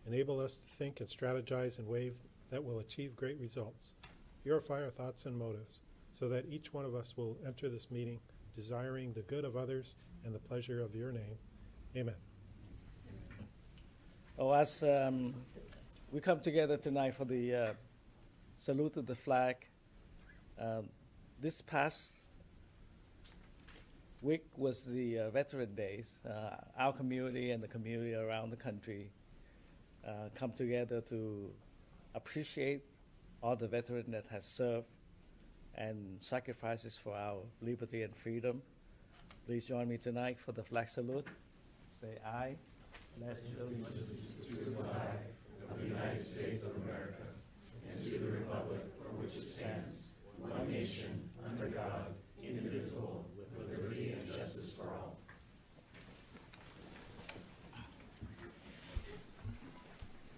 Speaker 1: Enable us to think and strategize in ways that will achieve great results. Purify our thoughts and motives so that each one of us will enter this meeting desiring the good of others and the pleasure of your name. Amen.
Speaker 4: Oh, as we come together tonight for the salute to the flag, this past week was the Veteran Days. Our community and the community around the country come together to appreciate all the veterans that have served and sacrifices for our liberty and freedom. Please join me tonight for the flag salute. Say aye. Pledge allegiance to the flag of the United States of America and to the republic for which it stands, one nation, under God, indivisible, with liberty and justice for all.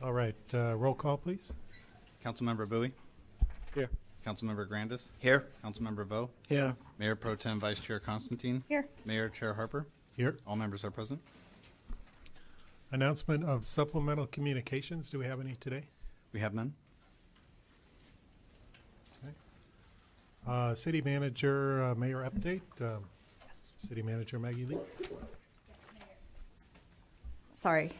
Speaker 1: All right, roll call, please.
Speaker 10: Councilmember Bowie?
Speaker 1: Here.
Speaker 10: Councilmember Grandis?
Speaker 5: Here.
Speaker 10: Councilmember Vo?
Speaker 4: Here.
Speaker 10: Mayor Pro Tem Vice Chair Constantine?
Speaker 6: Here.
Speaker 10: Mayor Chair Harper?
Speaker 1: Here.
Speaker 10: All members are present.
Speaker 1: Announcement of supplemental communications. Do we have any today?
Speaker 10: We have none.
Speaker 1: Okay. City Manager, Mayor update. City Manager Maggie Lee.
Speaker 13: Sorry.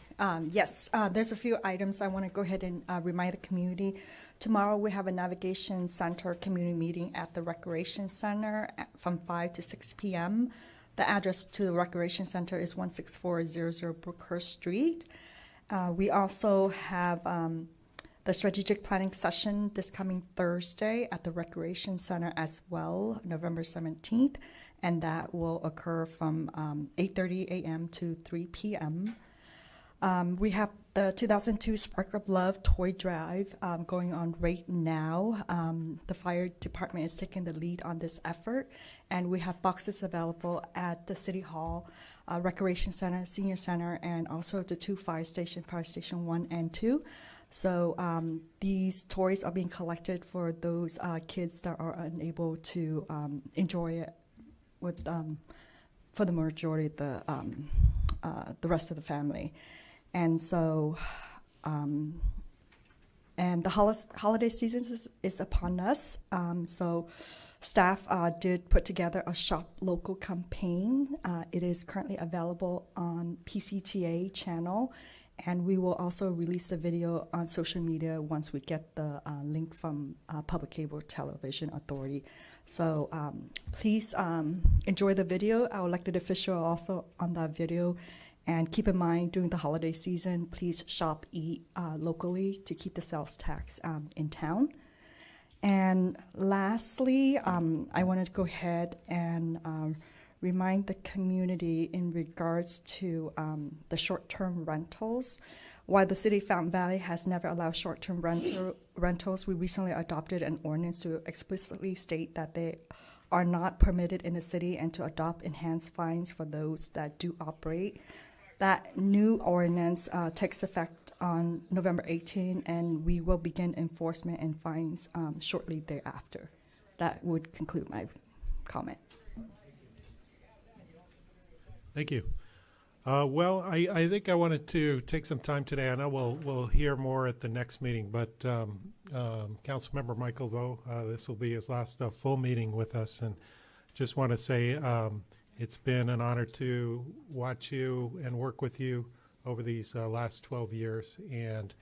Speaker 13: Yes, there's a few items I want to go ahead and remind the community. Tomorrow we have a Navigation Center community meeting at the Recreation Center from 5 to 6 p.m. The address to the Recreation Center is 16400 Brookhurst Street. We also have the strategic planning session this coming Thursday at the Recreation Center as well, November 17th, and that will occur from 8:30 a.m. to 3 p.m. We have the 2002 Spark of Love toy drive going on right now. The fire department is taking the lead on this effort, and we have boxes available at the City Hall, Recreation Center, Senior Center, and also the two Fire Station 1 and 2. So these toys are being collected for those kids that are unable to enjoy it with, for the majority of the rest of the family. And so, and the holiday season is upon us. So staff did put together a Shop Local campaign. It is currently available on PCTA channel, and we will also release the video on social media once we get the link from Public Cable Television Authority. So please enjoy the video. Our elected official are also on that video. And keep in mind, during the holiday season, please shop, eat locally to keep the sales tax in town. And lastly, I wanted to go ahead and remind the community in regards to the short-term rentals. While the city of Fountain Valley has never allowed short-term rentals, we recently adopted an ordinance to explicitly state that they are not permitted in the city and to adopt enhanced fines for those that do operate. That new ordinance takes effect on November 18, and we will begin enforcement and fines shortly thereafter. That would conclude my comment.
Speaker 1: Thank you. Well, I think I wanted to take some time today. I know we'll hear more at the next meeting, but Councilmember Michael Vo, this will be his last full meeting with us, and just want to say it's been an honor to watch you and work with you over these last 12 years, and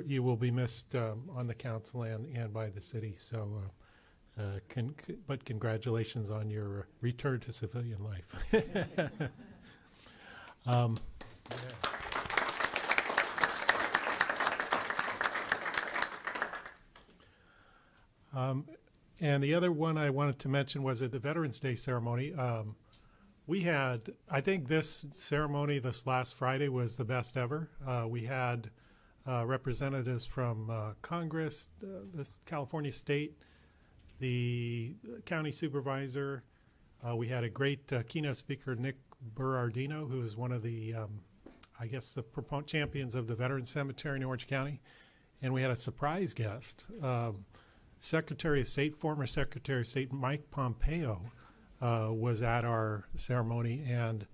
Speaker 1: you will be missed on the council and by the city. So, but congratulations on your return to civilian life. Yeah. And the other one I wanted to mention was at the Veterans Day ceremony. We had, I think this ceremony this last Friday was the best ever. We had representatives from Congress, the California State, the county supervisor. We had a great keynote speaker, Nick Berardino, who is one of the, I guess, the champions of the Veterans Cemetery in Orange County. And we had a surprise guest, Secretary of State, former Secretary of State Mike Pompeo was at our ceremony. And,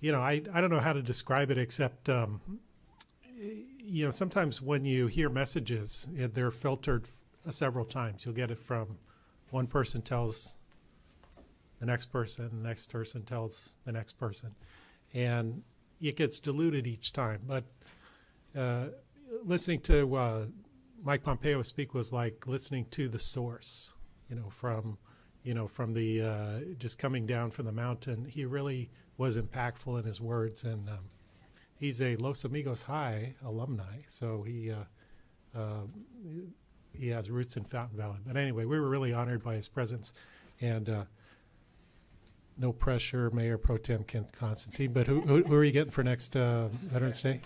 Speaker 1: you know, I don't know how to describe it except, you know, sometimes when you hear messages, they're filtered several times. You'll get it from one person tells the next person tells the next person. And it gets diluted each time. But listening to Mike Pompeo speak was like listening to the source, from the just coming down from the mountain. He really was impactful in his words, and he's a Los Amigos High alumni, so he has roots in Fountain Valley. But anyway, we were really honored by his presence, and no pressure, Mayor Pro Tem Kent Constantine. But who are you getting for next Veterans Day?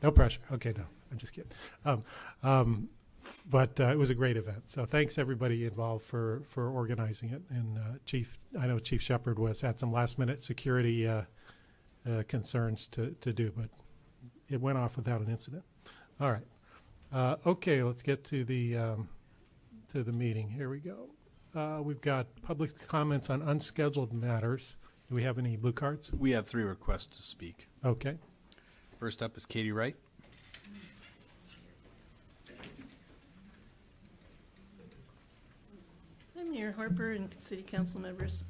Speaker 1: No pressure. Okay, no, I'm just kidding. But it was a great event. So thanks everybody involved for organizing it. And I know Chief Shepard had some last minute security concerns to do, but it went off without an incident. All right. Okay, let's get to the meeting. Here we go. We've got public comments on unscheduled matters. Do we have any blue cards?
Speaker 10: We have 3 requests to speak.
Speaker 1: Okay.
Speaker 10: First up is Katie Wright.
Speaker 14: Hi, Mayor Harper and City Council members.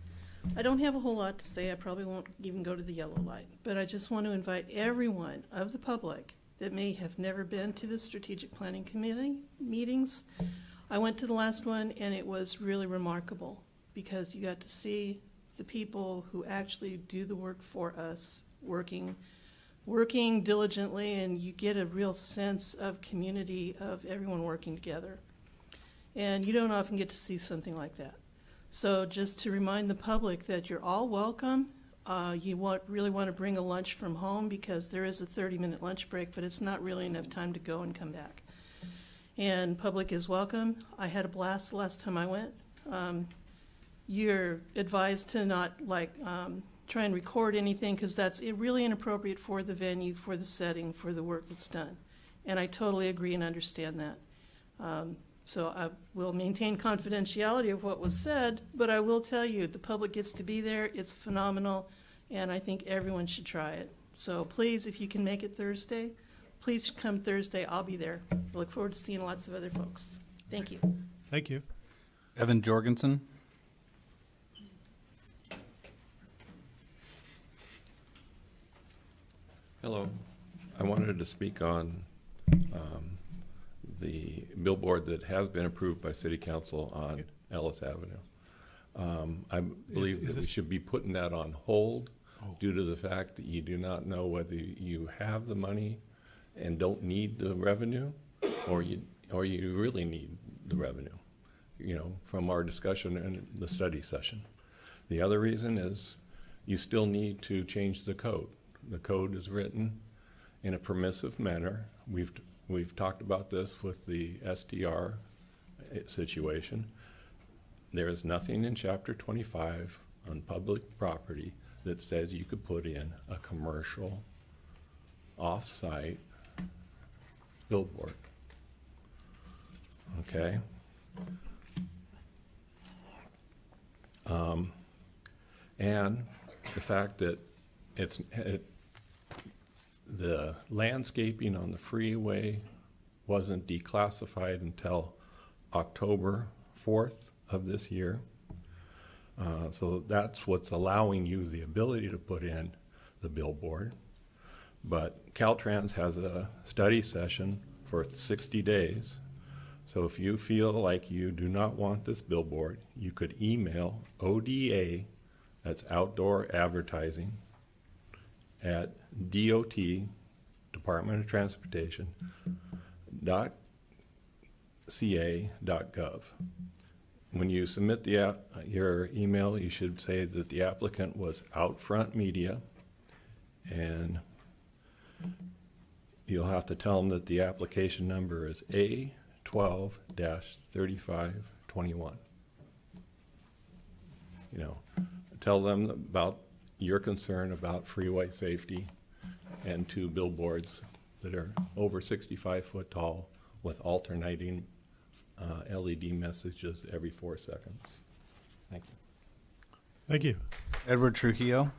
Speaker 14: I don't have a whole lot to say. I probably won't even go to the yellow light, but I just want to invite everyone of the public that may have never been to the Strategic Planning Committee meetings. I went to the last one, and it was really remarkable because you got to see the people who actually do the work for us working diligently, and you get a real sense of community, of everyone working together. And you don't often get to see something like that. So just to remind the public that you're all welcome. You really want to bring a lunch from home because there is a 30-minute lunch break, but it's not really enough time to go and come back. And public is welcome. I had a blast the last time I went. You're advised to not try and record anything because that's really inappropriate for the venue, for the setting, for the work that's done. And I totally agree and understand that. So I will maintain confidentiality of what was said, but I will tell you the public gets to be there. It's phenomenal, and I think everyone should try it. So please, if you can make it Thursday, please come Thursday. I'll be there. I look forward to seeing lots of other folks. Thank you.
Speaker 1: Thank you.
Speaker 10: Evan Jorgensen.
Speaker 11: Hello. I wanted to speak on the billboard that has been approved by City Council on Ellis Avenue. I believe that we should be putting that on hold due to the fact that you do not know whether you have the money and don't need the revenue, or you really need the revenue, from our discussion in the study session. The other reason is you still need to change the code. The code is written in a permissive manner. We've talked about this with the SDR situation. There is nothing in Chapter 25 on public property that says you could put in a commercial off-site billboard. Okay? And the fact that the landscaping on the freeway wasn't declassified until October 4th of this year. So that's what's allowing you the ability to put in the billboard. But Caltrans has a study session for 60 days. So if you feel like you do not want this billboard, you could email ODA, that's Outdoor Advertising, at DOT, Department of Transportation, When you submit your email, you should say that the applicant was Outfront Media, and you'll have to tell them that the application number is A12-3521. You know, tell them about your concern about freeway safety and 2 billboards that are over 65 foot tall with alternating LED messages every 4 seconds. Thank you.
Speaker 1: Thank you.
Speaker 10: Edward Trujillo.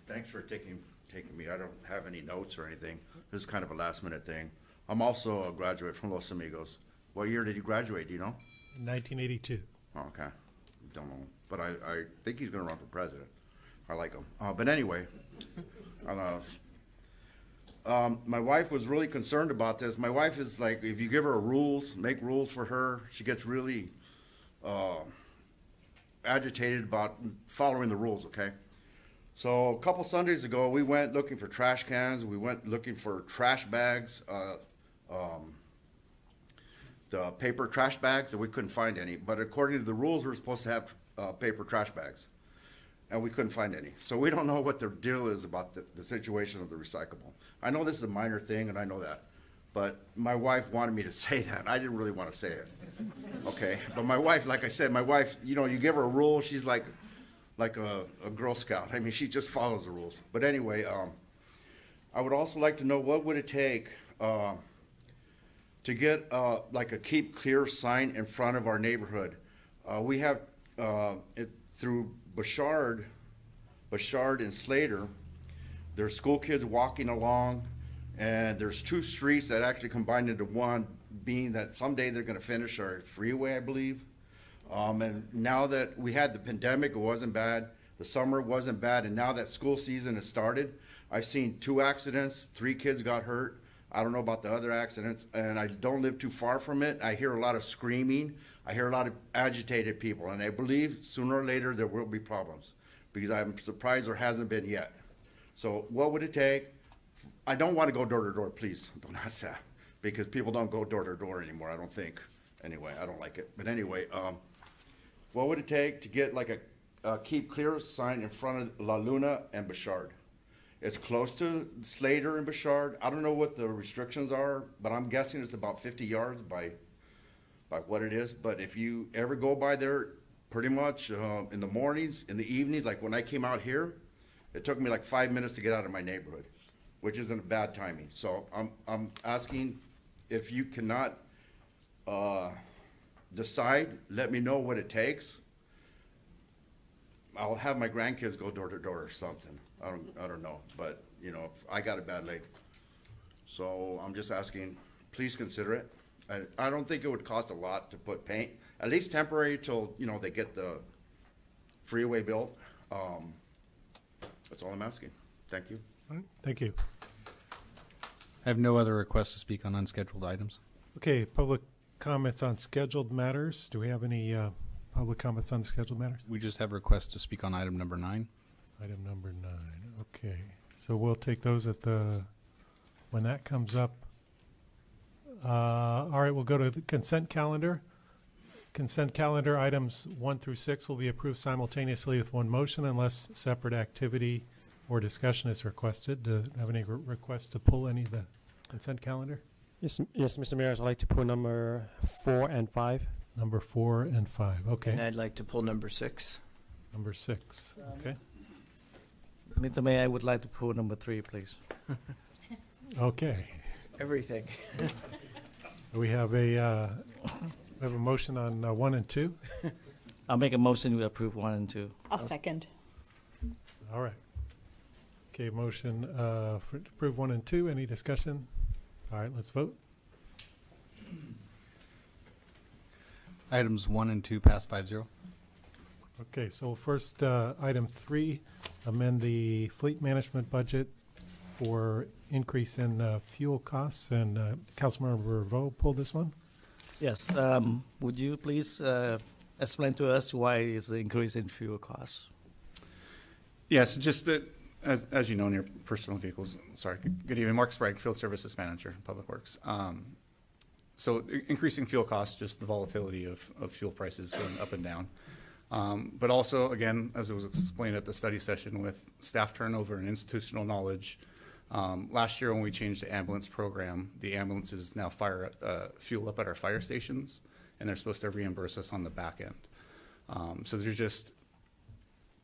Speaker 15: Thanks for taking me. I don't have any notes or anything. This is kind of a last minute thing. I'm also a graduate from Los Amigos. What year did you graduate? Do you know?
Speaker 1: 1982.
Speaker 15: Oh, okay. Don't know. But I think he's going to run for president. I like him. But anyway, my wife was really concerned about this. My wife is like, if you give her rules, make rules for her, she gets really agitated about following the rules, okay? So a couple Sundays ago, we went looking for trash cans. We went looking for trash bags, the paper trash bags, and we couldn't find any. But according to the rules, we're supposed to have paper trash bags, and we couldn't find any. So we don't know what the deal is about the situation of the recyclable. I know this is a minor thing, and I know that, but my wife wanted me to say that. I didn't really want to say it, okay? But my wife, like I said, my wife, you know, you give her a rule, she's like a Girl Scout. I mean, she just follows the rules. But anyway, I would also like to know what would it take to get like a keep clear sign in front of our neighborhood. We have through Bouchard and Slater, there's school kids walking along, and there's 2 streets that actually combined into one, being that someday they're going to finish our freeway, I believe. And now that we had the pandemic, it wasn't bad. The summer wasn't bad. And now that school season has started, I've seen 2 accidents, 3 kids got hurt. I don't know about the other accidents, and I don't live too far from it. I hear a lot of screaming. I hear a lot of agitated people, and I believe sooner or later there will be problems, because I'm surprised there hasn't been yet. So what would it take? I don't want to go door to door, please. Don't ask that, because people don't go door to door anymore, I don't think. Anyway, I don't like it. But anyway, what would it take to get like a keep clear sign in front of La Luna and Bouchard? It's close to Slater and Bouchard. I don't know what the restrictions are, but I'm guessing it's about 50 yards by what it is. But if you ever go by there, pretty much in the mornings, in the evenings, like when I came out here, it took me like 5 minutes to get out of my neighborhood, which isn't a bad timing. So I'm asking if you cannot decide, let me know what it takes. I'll have my grandkids go door to door or something. I don't know, but you know, I got a bad leg. So I'm just asking, please consider it. I don't think it would cost a lot to put paint, at least temporary till, you know, they get the freeway built. That's all I'm asking. Thank you.
Speaker 1: All right, thank you.
Speaker 10: I have no other requests to speak on unscheduled items.
Speaker 1: Okay, public comments on scheduled matters. Do we have any public comments on scheduled matters?
Speaker 10: We just have requests to speak on item number 9.
Speaker 1: Item number 9. Okay, so we'll take those when that comes up. All right, we'll go to the consent calendar. Consent calendar items 1 through 6 will be approved simultaneously with one motion unless separate activity or discussion is requested. Do you have any requests to pull any of the consent calendar?
Speaker 7: Yes, Mr. Mayor, I'd like to put number 4 and 5.
Speaker 1: Number 4 and 5. Okay.
Speaker 5: And I'd like to pull number 6.
Speaker 1: Number 6. Okay.
Speaker 4: Mr. Mayor, I would like to pull number 3, please.
Speaker 1: Okay.
Speaker 5: Everything.
Speaker 1: We have a motion on 1 and 2.
Speaker 4: I'll make a motion to approve 1 and 2.
Speaker 6: I'll second.
Speaker 1: All right. Okay, motion to approve 1 and 2. Any discussion? All right, let's vote.
Speaker 10: Items 1 and 2 pass 5-0.
Speaker 1: Okay, so first, item 3, amend the fleet management budget for increase in fuel costs. And Councilmember Reveau pulled this one.
Speaker 4: Yes. Would you please explain to us why is the increase in fuel costs?
Speaker 16: Yes, just that
Speaker 10: as you know, in your personal vehicles, sorry, good evening, Mark Sprague, Field Services Manager, Public Works. So increasing fuel costs, just the volatility of fuel prices going up and down. But also, again, as it was explained at the study session with staff turnover and institutional knowledge, last year when we changed the ambulance program, the ambulances now fuel up at our fire stations, and they're supposed to reimburse us on the back end. So there's just,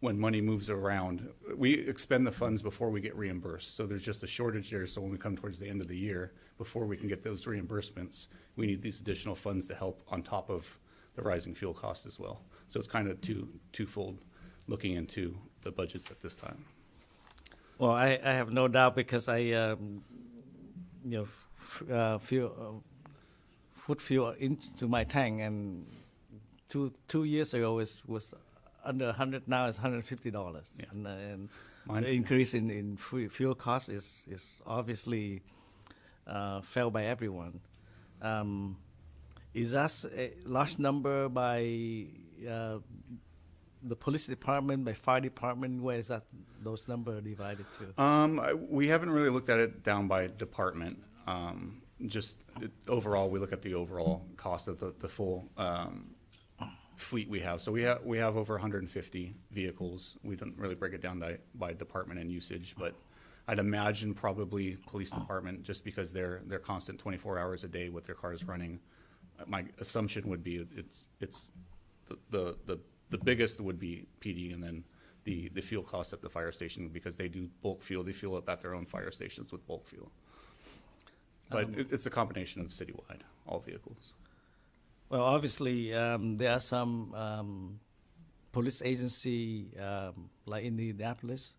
Speaker 10: when money moves around, we expend the funds before we get reimbursed. So there's just a shortage there. So when we come towards the end of the year, before we can get those reimbursements, we need these additional funds to help on top of the rising fuel costs as well. So it's kind of twofold looking into the budgets at this time.
Speaker 4: Well, I have no doubt because I, put fuel into my tank, and two years ago it was under 100. Now it's $150,
Speaker 10: Yeah.
Speaker 4: and the increase in fuel cost is obviously felt by everyone. Is that a large number by the police department, by fire department? Where is that those numbers divided to?
Speaker 10: We haven't really looked at it down by department. Overall, we look at the overall cost of the full fleet we have. So we have over 150 vehicles. We don't really break it down by department and usage, but I'd imagine probably police department, just because they're constant 24 hours a day with their cars running. My assumption would be it's the biggest would be PD, and then the fuel costs at the fire station, because they do bulk fuel. They fuel up at their own fire stations with bulk fuel. But it's a combination of citywide, all vehicles.
Speaker 4: Well, obviously, there are some police agency, like in Indianapolis,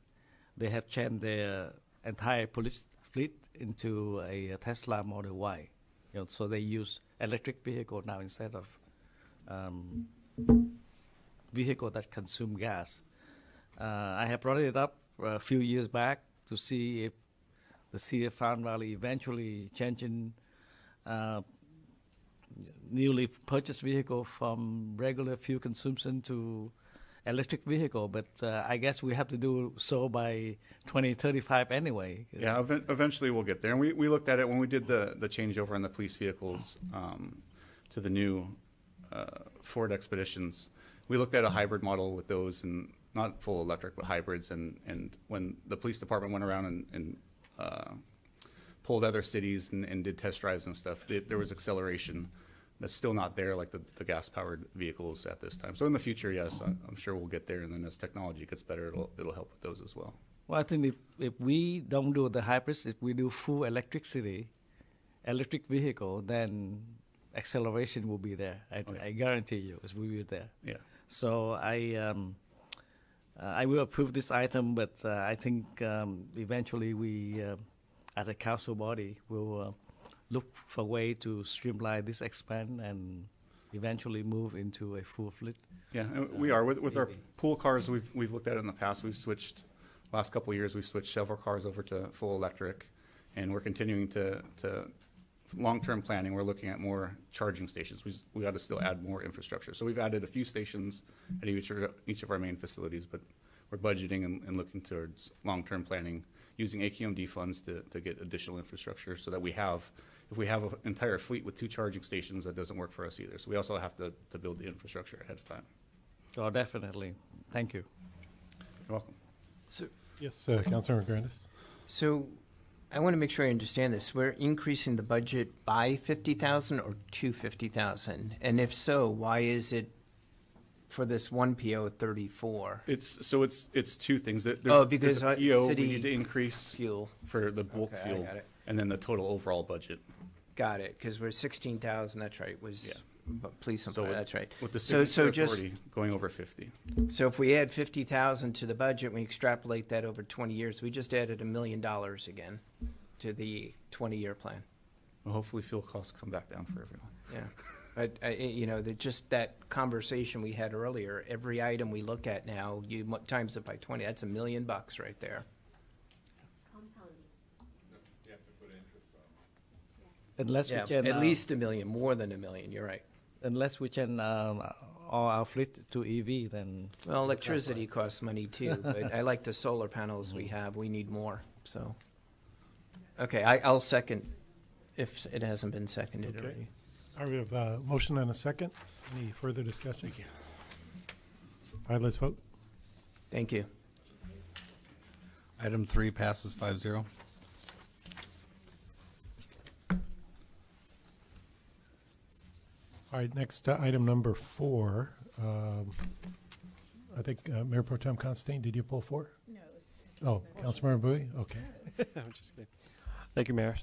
Speaker 4: they have changed their entire police fleet into a Tesla Model Y. So they use electric vehicle now instead of vehicle that consume gas. I have brought it up a few years back to see if the city of Fountain Valley eventually changing newly purchased vehicle from regular fuel consumption to electric vehicle, but I guess we have to do so by 2035 anyway.
Speaker 10: Yeah, eventually we'll get there. And we looked at it when we did the changeover on the police vehicles to the new Ford Expeditions. We looked at a hybrid model with those, and not full electric, but hybrids. And when the police department went around and pulled other cities and did test drives and stuff, there was acceleration that's still not there, like the gas-powered vehicles at this time. So in the future, yes, I'm sure we'll get there, and then as technology gets better, it'll help with those as well.
Speaker 4: Well, I think if we don't do the hybrids, if we do full electric vehicle, then acceleration will be there. I guarantee you, it will be there.
Speaker 10: Yeah.
Speaker 4: So I will approve this item, but I think eventually we, as a council body, will look for a way to streamline this, expand, and eventually move into a full fleet.
Speaker 10: Yeah, we are. With our pool cars, we've looked at it in the past. We've switched, last couple of years, we've switched several cars over to full electric, and we're continuing to long-term planning. We're looking at more charging stations. We got to still add more infrastructure. So we've added a few stations at each of our main facilities, but we're budgeting and looking towards long-term planning, using AQMD funds to get additional infrastructure, so that if we have an entire fleet with 2 charging stations, that doesn't work for us either. So we also have to build the infrastructure ahead of time.
Speaker 4: Oh, definitely. Thank you.
Speaker 10: You're welcome.
Speaker 5: So,
Speaker 1: Yes, Councilor Grandis.
Speaker 5: so I want to make sure I understand this. We're increasing the budget by 50,000 or to 50,000? And if so, why is it for this one PO 34?
Speaker 10: It's 2 things.
Speaker 5: Because
Speaker 10: there's a PO
Speaker 5: city
Speaker 10: we need to increase
Speaker 5: fuel
Speaker 10: for the bulk
Speaker 5: Okay, I
Speaker 10: fuel,
Speaker 5: got it.
Speaker 10: and then the total overall budget.
Speaker 5: Got it, because we're 16,000. That's right. Was police and
Speaker 10: So
Speaker 5: fire.
Speaker 10: with-
Speaker 5: That's right.
Speaker 10: With the
Speaker 5: so
Speaker 10: signature
Speaker 5: just
Speaker 10: authority going over 50.
Speaker 5: so if we add 50,000 to the budget, we extrapolate that over 20 years. We just added $1 million again to the 20-year plan.
Speaker 10: Well, hopefully fuel costs come back down for everyone.
Speaker 5: Yeah, but just that conversation we had earlier. Every item we look at now, you times it by 20. That's $1 million right there.
Speaker 4: Unless we can,
Speaker 5: at least $1 million, more than $1 million. You're right.
Speaker 4: unless we can all our fleet to EV, then
Speaker 5: Well, electricity costs money too, but I like the solar panels we have. We need more, so. Okay, I'll second if it hasn't been seconded
Speaker 1: Okay.
Speaker 5: already.
Speaker 1: All right, we have a motion and a second. Any further discussion? Thank you. All right, let's vote.
Speaker 5: Thank you.
Speaker 16: Item 3 passes 5-0.
Speaker 1: All right, next item number 4. I think Mayor Pro Tem Constantine, did you pull 4?
Speaker 14: No, it was.
Speaker 1: Oh, Councilmember Bowie? Okay.
Speaker 7: I'm just kidding. Thank you, Mayor.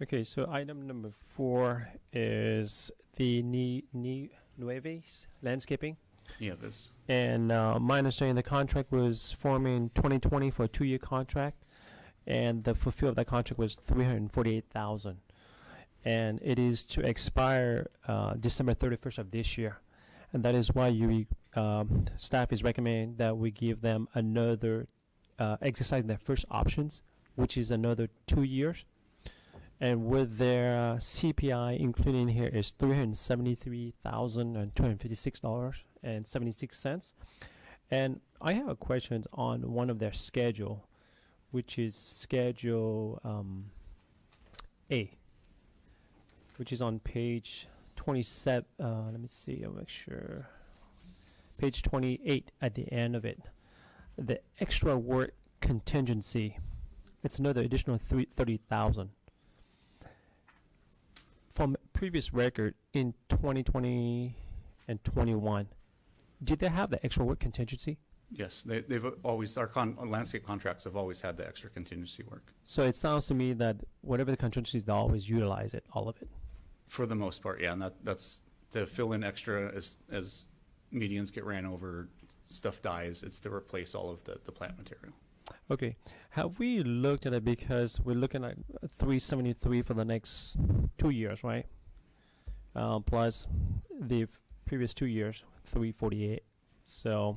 Speaker 7: Okay, so item number 4 is the Nueves landscaping.
Speaker 10: Yeah, this.
Speaker 7: And my understanding, the contract was formed in 2020 for a 2-year contract, and the fulfill of that contract was $348,000, and it is to expire December 31st of this year, and that is why staff is recommending that we give them another exercise their first options, which is another 2 years. And with their CPI included in here is $373,256.76. And I have a question on one of their schedule, which is Schedule A, which is on page 27. Let me see, I'll make sure. Page 28 at the end of it. The extra work contingency, it's another additional $30,000. From previous record in 2020 and 21, did they have the extra work contingency?
Speaker 10: Yes, they've always, our landscape contracts have always had the extra contingency work.
Speaker 7: So it sounds to me that whatever the contingencies, they always utilize it, all of it.
Speaker 10: For the most part, yeah, and that's to fill in extra as medians get ran over, stuff dies, it's to replace all of the plant material.
Speaker 7: Okay, have we looked at it, because we're looking at 373 for the next 2 years, right? Plus the previous 2 years, 348. So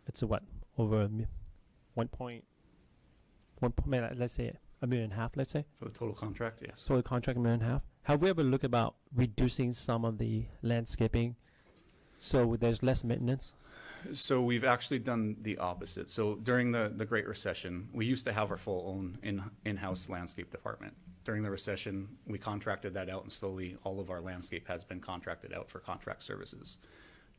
Speaker 7: it's a what, over 1.1, let's say $1.5 million, let's say.
Speaker 10: For the total contract, yes.
Speaker 7: Total contract $1.5 million. Have we ever looked about reducing some of the landscaping so there's less maintenance?
Speaker 10: So we've actually done the opposite. So during the Great Recession, we used to have our full own in-house landscape department. During the recession, we contracted that out, and slowly all of our landscape has been contracted out for contract services.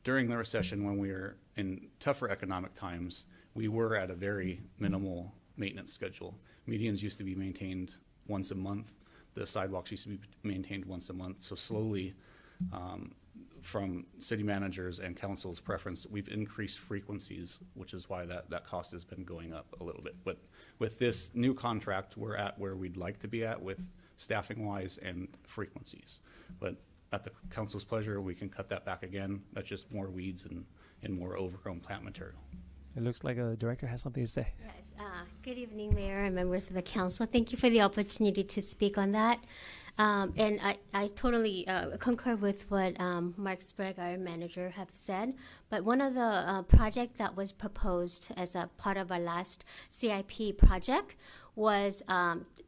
Speaker 10: During the recession, when we were in tougher economic times, we were at a very minimal maintenance schedule. Medians used to be maintained once a month. The sidewalks used to be maintained once a month. So slowly, from city managers and council's preference, we've increased frequencies, which is why that cost has been going up a little bit. But with this new contract, we're at where we'd like to be at with staffing-wise and frequencies. But at the council's pleasure, we can cut that back again. That's just more weeds and more overgrown plant material.
Speaker 7: It looks like a director has something to say.
Speaker 17: Yes. Good evening, Mayor and members of the council. Thank you for the opportunity to speak on that. And I totally concur with what Mark Sprague, our manager, have said. But one of the projects that was proposed as a part of our last CIP project was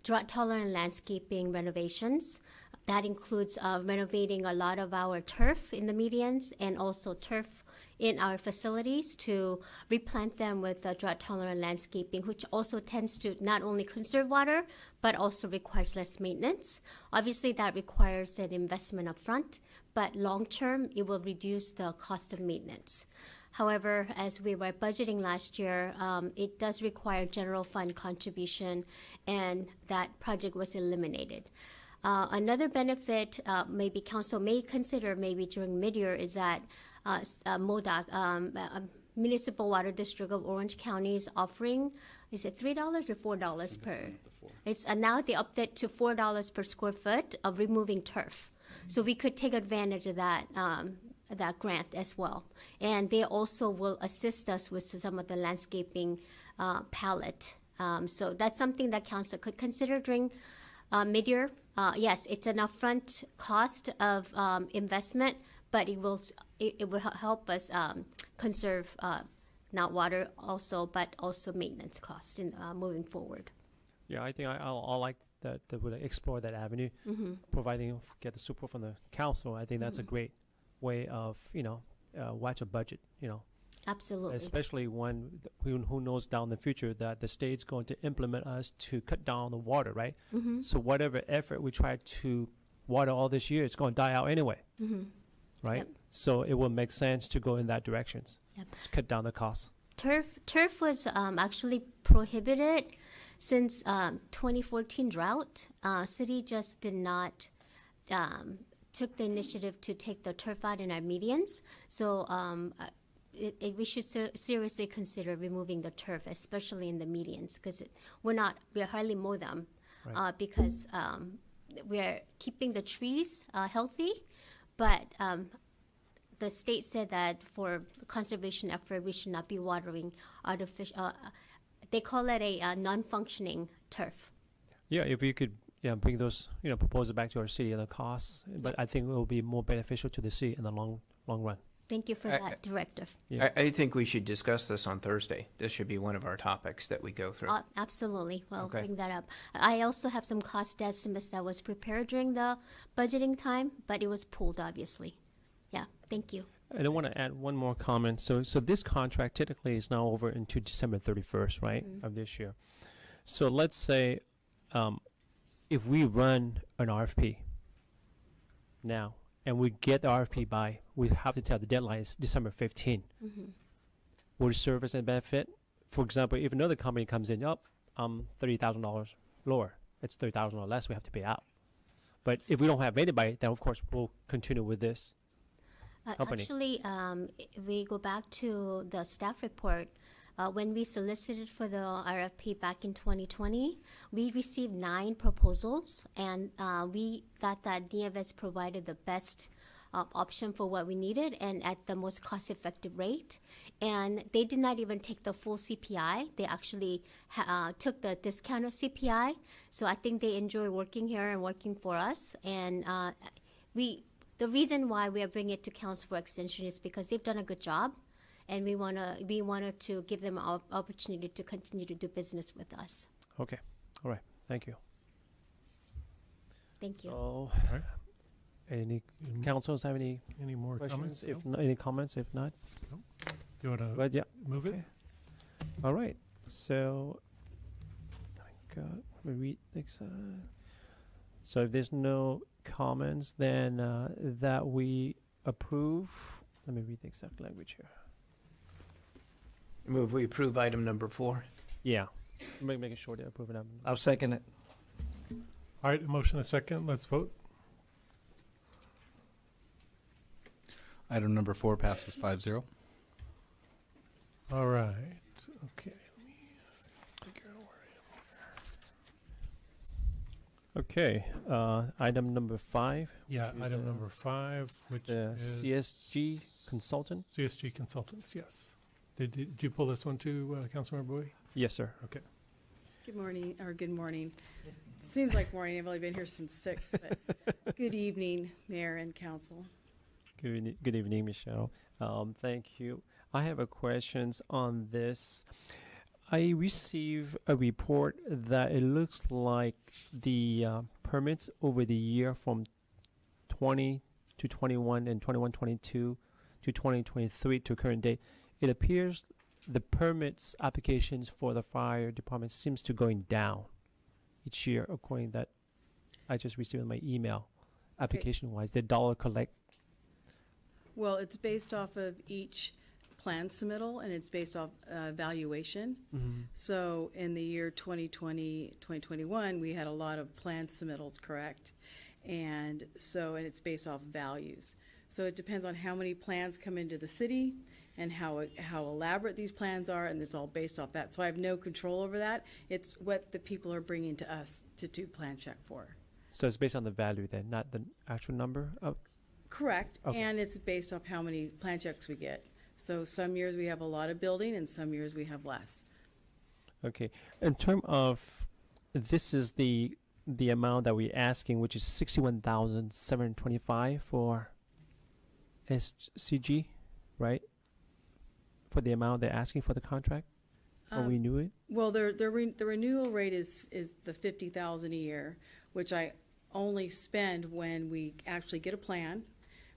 Speaker 17: drought-tolerant landscaping renovations. That includes renovating a lot of our turf in the medians and also turf in our facilities to replant them with drought-tolerant landscaping, which also tends to not only conserve water, but also requires less maintenance. Obviously, that requires an investment up front, but long-term, it will reduce the cost of maintenance. However, as we were budgeting last year, it does require general fund contribution, and that project was eliminated. Another benefit maybe council may consider maybe during mid-year is that MODOC, Municipal Water District of Orange County, is offering, is it $3 or $4 per? It's now they upped it to $4 per square foot of removing turf. So we could take advantage of that that grant as well. And they also will assist us with some of the landscaping palette. So that's something that council could consider during mid-year. Yes, it's an upfront cost of investment, but it will help us conserve not water also, but also maintenance cost in moving forward.
Speaker 7: Yeah, I think I'll like that would explore that avenue, providing get the support from the council. I think that's a great way of, watch a budget,
Speaker 17: Absolutely.
Speaker 7: especially when who knows down the future that the state's going to implement us to cut down the water, right?
Speaker 17: Mm-hmm.
Speaker 7: So whatever effort we try to water all this year, it's going to die out anyway,
Speaker 17: Mm-hmm.
Speaker 7: right?
Speaker 17: Yep.
Speaker 7: So it will make sense to go in that direction,
Speaker 17: Yep.
Speaker 7: to cut down the costs.
Speaker 17: Turf was actually prohibited since 2014 drought. City just did not took the initiative to take the turf out in our medians. So we should seriously consider removing the turf, especially in the medians, because we hardly mow them,
Speaker 7: Right.
Speaker 17: because we are keeping the trees healthy, but the state said that for conservation effort, we should not be watering artificial. They call it a non-functioning turf.
Speaker 7: Yeah, if you could bring those, proposals back to our city and the costs, but I think it will be more beneficial to the city in the long run.
Speaker 17: Thank you for that directive.
Speaker 7: Yeah.
Speaker 5: I think we should discuss this on Thursday. This should be one of our topics that we go through.
Speaker 17: Absolutely. Well,
Speaker 5: Okay.
Speaker 17: bring that up. I also have some cost estimates that was prepared during the budgeting time, but it was pulled, obviously. Yeah, thank you.
Speaker 7: And I want to add one more comment. So this contract typically is now over into December 31st, right, of this year. So let's say if we run an RFP now and we get the RFP by, we have to tell the deadline is December 15th.
Speaker 17: Mm-hmm.
Speaker 7: Will it serve as a benefit? For example, if another company comes in, $30,000 lower, it's $30,000 less we have to pay out. But if we don't have anybody, then of course we'll continue with this. Company.
Speaker 17: Actually, if we go back to the staff report, when we solicited for the RFP back in 2020, we received 9 proposals, and we thought that DFS provided the best option for what we needed and at the most cost-effective rate. And they did not even take the full CPI. They actually took the discounted CPI. So I think they enjoy working here and working for us. And the reason why we are bringing it to council for extension is because they've done a good job, and we wanted to give them an opportunity to continue to do business with us.
Speaker 7: Okay. All right. Thank you.
Speaker 17: Thank you.
Speaker 7: So, any councils have any
Speaker 1: more
Speaker 7: questions?
Speaker 1: comments?
Speaker 7: If not, any comments? If not,
Speaker 1: Do you want to
Speaker 7: but yeah,
Speaker 1: move it?
Speaker 7: all right. So, let me read next. So if there's no comments, then that we approve. Let me read the exact language here.
Speaker 5: Move we approve item number 4.
Speaker 7: Yeah, making sure they approve it.
Speaker 4: I'll second it.
Speaker 1: All right, a motion and a second. Let's vote.
Speaker 16: Item number 4 passes 5-0.
Speaker 1: All right. Okay. Let me figure out where I am.
Speaker 7: Okay, item number 5.
Speaker 1: Yeah,
Speaker 7: is,
Speaker 1: item number 5, which
Speaker 7: the
Speaker 1: is
Speaker 7: CSG consultant.
Speaker 1: CSG Consultants. Yes. Did you pull this one too, Councilmember Bowie?
Speaker 7: Yes, sir.
Speaker 1: Okay.
Speaker 18: Good morning, or good morning. Seems like morning. I've only been here since 6, but good evening, Mayor and Council.
Speaker 7: Good evening, Michelle. Thank you. I have a questions on this. I received a report that it looks like the permits over the year from 20 to 21 and 21-22 to 2023 to current date, it appears the permits applications for the fire department seems to going down each year, according that I just received in my email. Application-wise, the dollar collect.
Speaker 18: Well, it's based off of each plan submittal, and it's based off valuation.
Speaker 7: Mm-hmm.
Speaker 18: So in the year 2020, 2021, we had a lot of plan submittals, correct? And it's based off values. So it depends on how many plans come into the city and how elaborate these plans are, and it's all based off that. So I have no control over that. It's what the people are bringing to us to do plan check for.
Speaker 7: So it's based on the value then, not the actual number of.
Speaker 18: Correct,
Speaker 7: Okay.
Speaker 18: and it's based off how many plan checks we get. So some years we have a lot of building, and some years we have less.
Speaker 7: Okay. In terms of, this is the amount that we're asking, which is $61,725 for SCG, right? For the amount they're asking for the contract, or renew it.
Speaker 18: Well, the renewal rate is the $50,000 a year, which I only spend when we actually get a plan.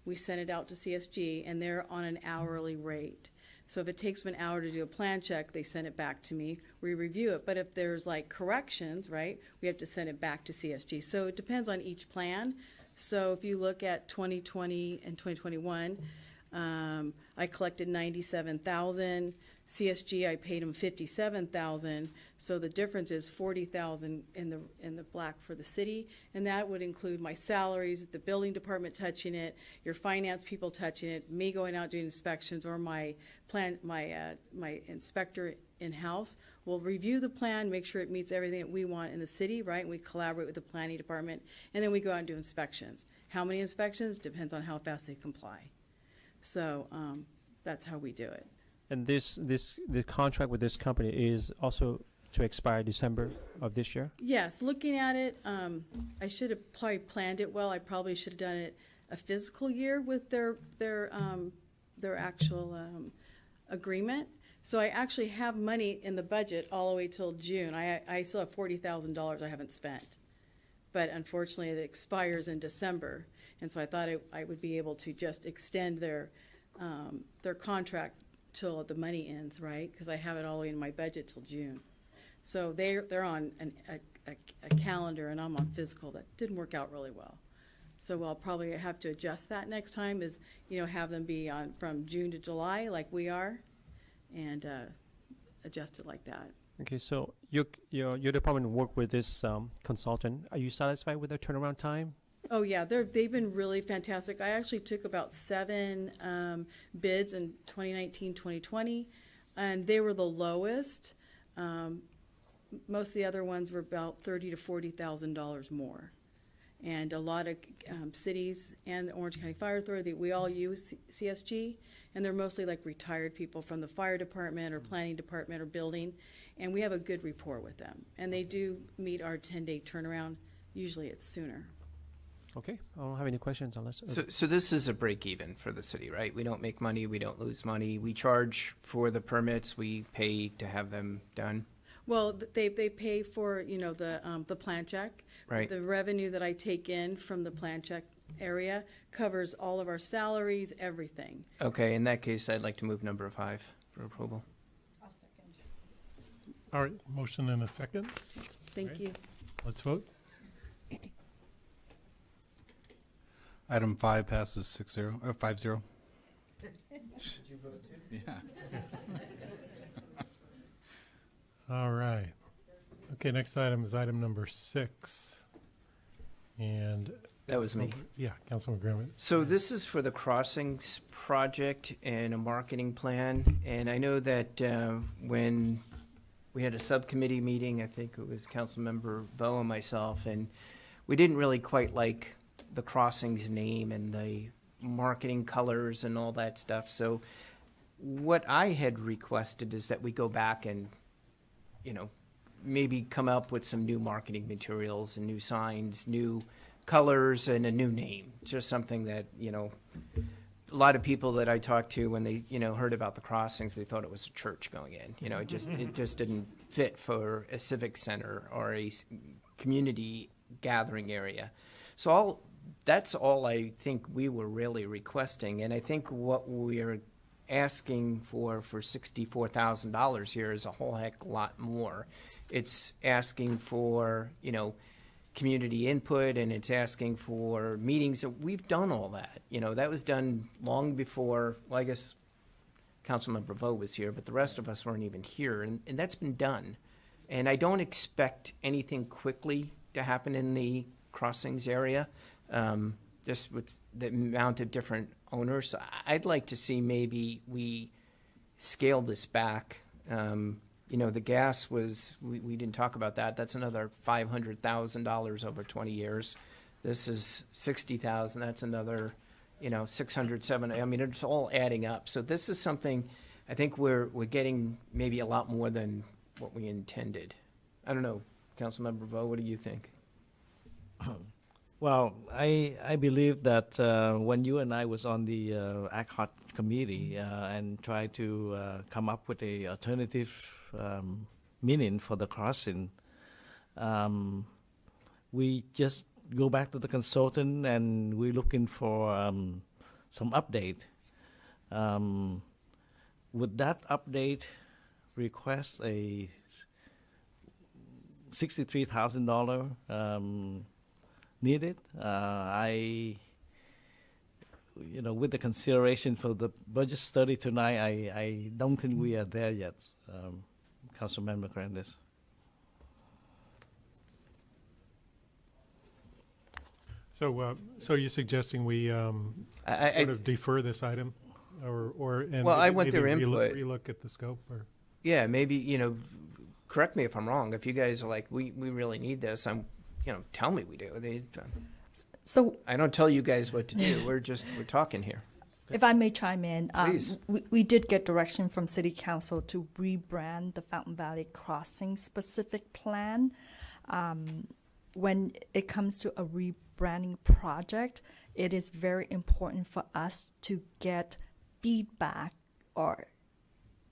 Speaker 18: we send it out to CSG, and they're on an hourly rate. So if it takes them an hour to do a plan check, they send it back to me. We review it. But if there's like corrections, right, we have to send it back to CSG. So it depends on each plan. So if you look at 2020 and 2021, I collected 97,000. CSG, I paid them 57,000. So the difference is 40,000 in the black for the city, and that would include my salaries, the building department touching it, your finance people touching it, me going out doing inspections, or my inspector in-house will review the plan, make sure it meets everything that we want in the city, right? And we collaborate with the planning department, and then we go out and do inspections. How many inspections depends on how fast they comply. So that's how we do it.
Speaker 7: And the contract with this company is also to expire December of this year?
Speaker 18: Yes, looking at it, I should have probably planned it well. I probably should have done it a fiscal year with their actual agreement. So I actually have money in the budget all the way till June. I still have $40,000 I haven't spent. But unfortunately, it expires in December. And so I thought I would be able to just extend their contract till the money ends, right? Because I have it all the way in my budget till June. So they're on a calendar, and I'm on fiscal. That didn't work out really well. So I'll probably have to adjust that next time, is, you know, have them be on from June to July like we are, and adjust it like that.
Speaker 7: Okay, so your department worked with this consultant. Are you satisfied with their turnaround time?
Speaker 18: Oh yeah, they've been really fantastic. I actually took about 7 bids in 2019, 2020, and they were the lowest. Most of the other ones were about $30,000 to $40,000 more. And a lot of cities and the Orange County Fire Authority, we all use CSG, and they're mostly like retired people from the fire department or planning department or building, and we have a good rapport with them. And they do meet our 10-day turnaround. Usually it's sooner.
Speaker 7: Okay, I don't have any questions unless...
Speaker 5: So this is a break even for the city, right? We don't make money, we don't lose money. We charge for the permits, we pay to have them done.
Speaker 18: Well, they pay for, you know, the plan check.
Speaker 5: Right.
Speaker 18: The revenue that I take in from the plan check area covers all of our salaries, everything.
Speaker 5: Okay, in that case, I'd like to move number 5 for approval.
Speaker 6: I'll second.
Speaker 1: All right, motion and a second.
Speaker 18: Thank you.
Speaker 1: Let's vote.
Speaker 16: Item 5 passes 6-0, 5-0.
Speaker 5: Did you vote too?
Speaker 16: Yeah.
Speaker 1: All right. Okay, next item is item number 6. And
Speaker 5: That was me.
Speaker 1: Yeah, Councilman Graham.
Speaker 5: So this is for the Crossings project and a marketing plan. And I know that when we had a subcommittee meeting, I think it was Councilmember Vo and myself, and we didn't really quite like the Crossings name and the marketing colors and all that stuff. So what I had requested is that we go back and, you know, maybe come up with some new marketing materials and new signs, new colors, and a new name. Just something that, you know, a lot of people that I talked to when they, you know, heard about the Crossings, they thought it was a church going in. You know, it just didn't fit for a civic center or a community gathering area. So that's all I think we were really requesting. And I think what we're asking for $64,000 here is a whole heck lot more. It's asking for, you know, community input, and it's asking for meetings. So we've done all that. You know, that was done long before, well, I guess Councilmember Vo was here, but the rest of us weren't even here, and that's been done. And I don't expect anything quickly to happen in the Crossings area, just with the amount of different owners. I'd like to see maybe we scale this back. You know, the gas was, we didn't talk about that. That's another $500,000 over 20 years. This is $60,000. That's another, you know, 600, 700. I mean, it's all adding up. So this is something I think we're getting maybe a lot more than what we intended. I don't know, Councilmember Vo, what do you think?
Speaker 4: Well, I believe that when you and I was on the ad hoc committee and tried to come up with a alternative meaning for the crossing, we just go back to the consultant and we're looking for some update. Would that update request a $63,000 needed? With the consideration for the budget study tonight, I don't think we are there yet, Councilmember Grandis.
Speaker 1: So you're suggesting we sort of defer this item, and
Speaker 5: well, I want
Speaker 1: maybe
Speaker 5: their input.
Speaker 1: relook at the scope, or
Speaker 5: Yeah, maybe, correct me if I'm wrong. If you guys are like, we really need this, tell me we do.
Speaker 13: So
Speaker 5: I don't tell you guys what to do. We're talking here.
Speaker 13: if I may chime in,
Speaker 5: Please.
Speaker 13: we did get direction from City Council to rebrand the Fountain Valley Crossing specific plan. When it comes to a rebranding project, it is very important for us to get feedback or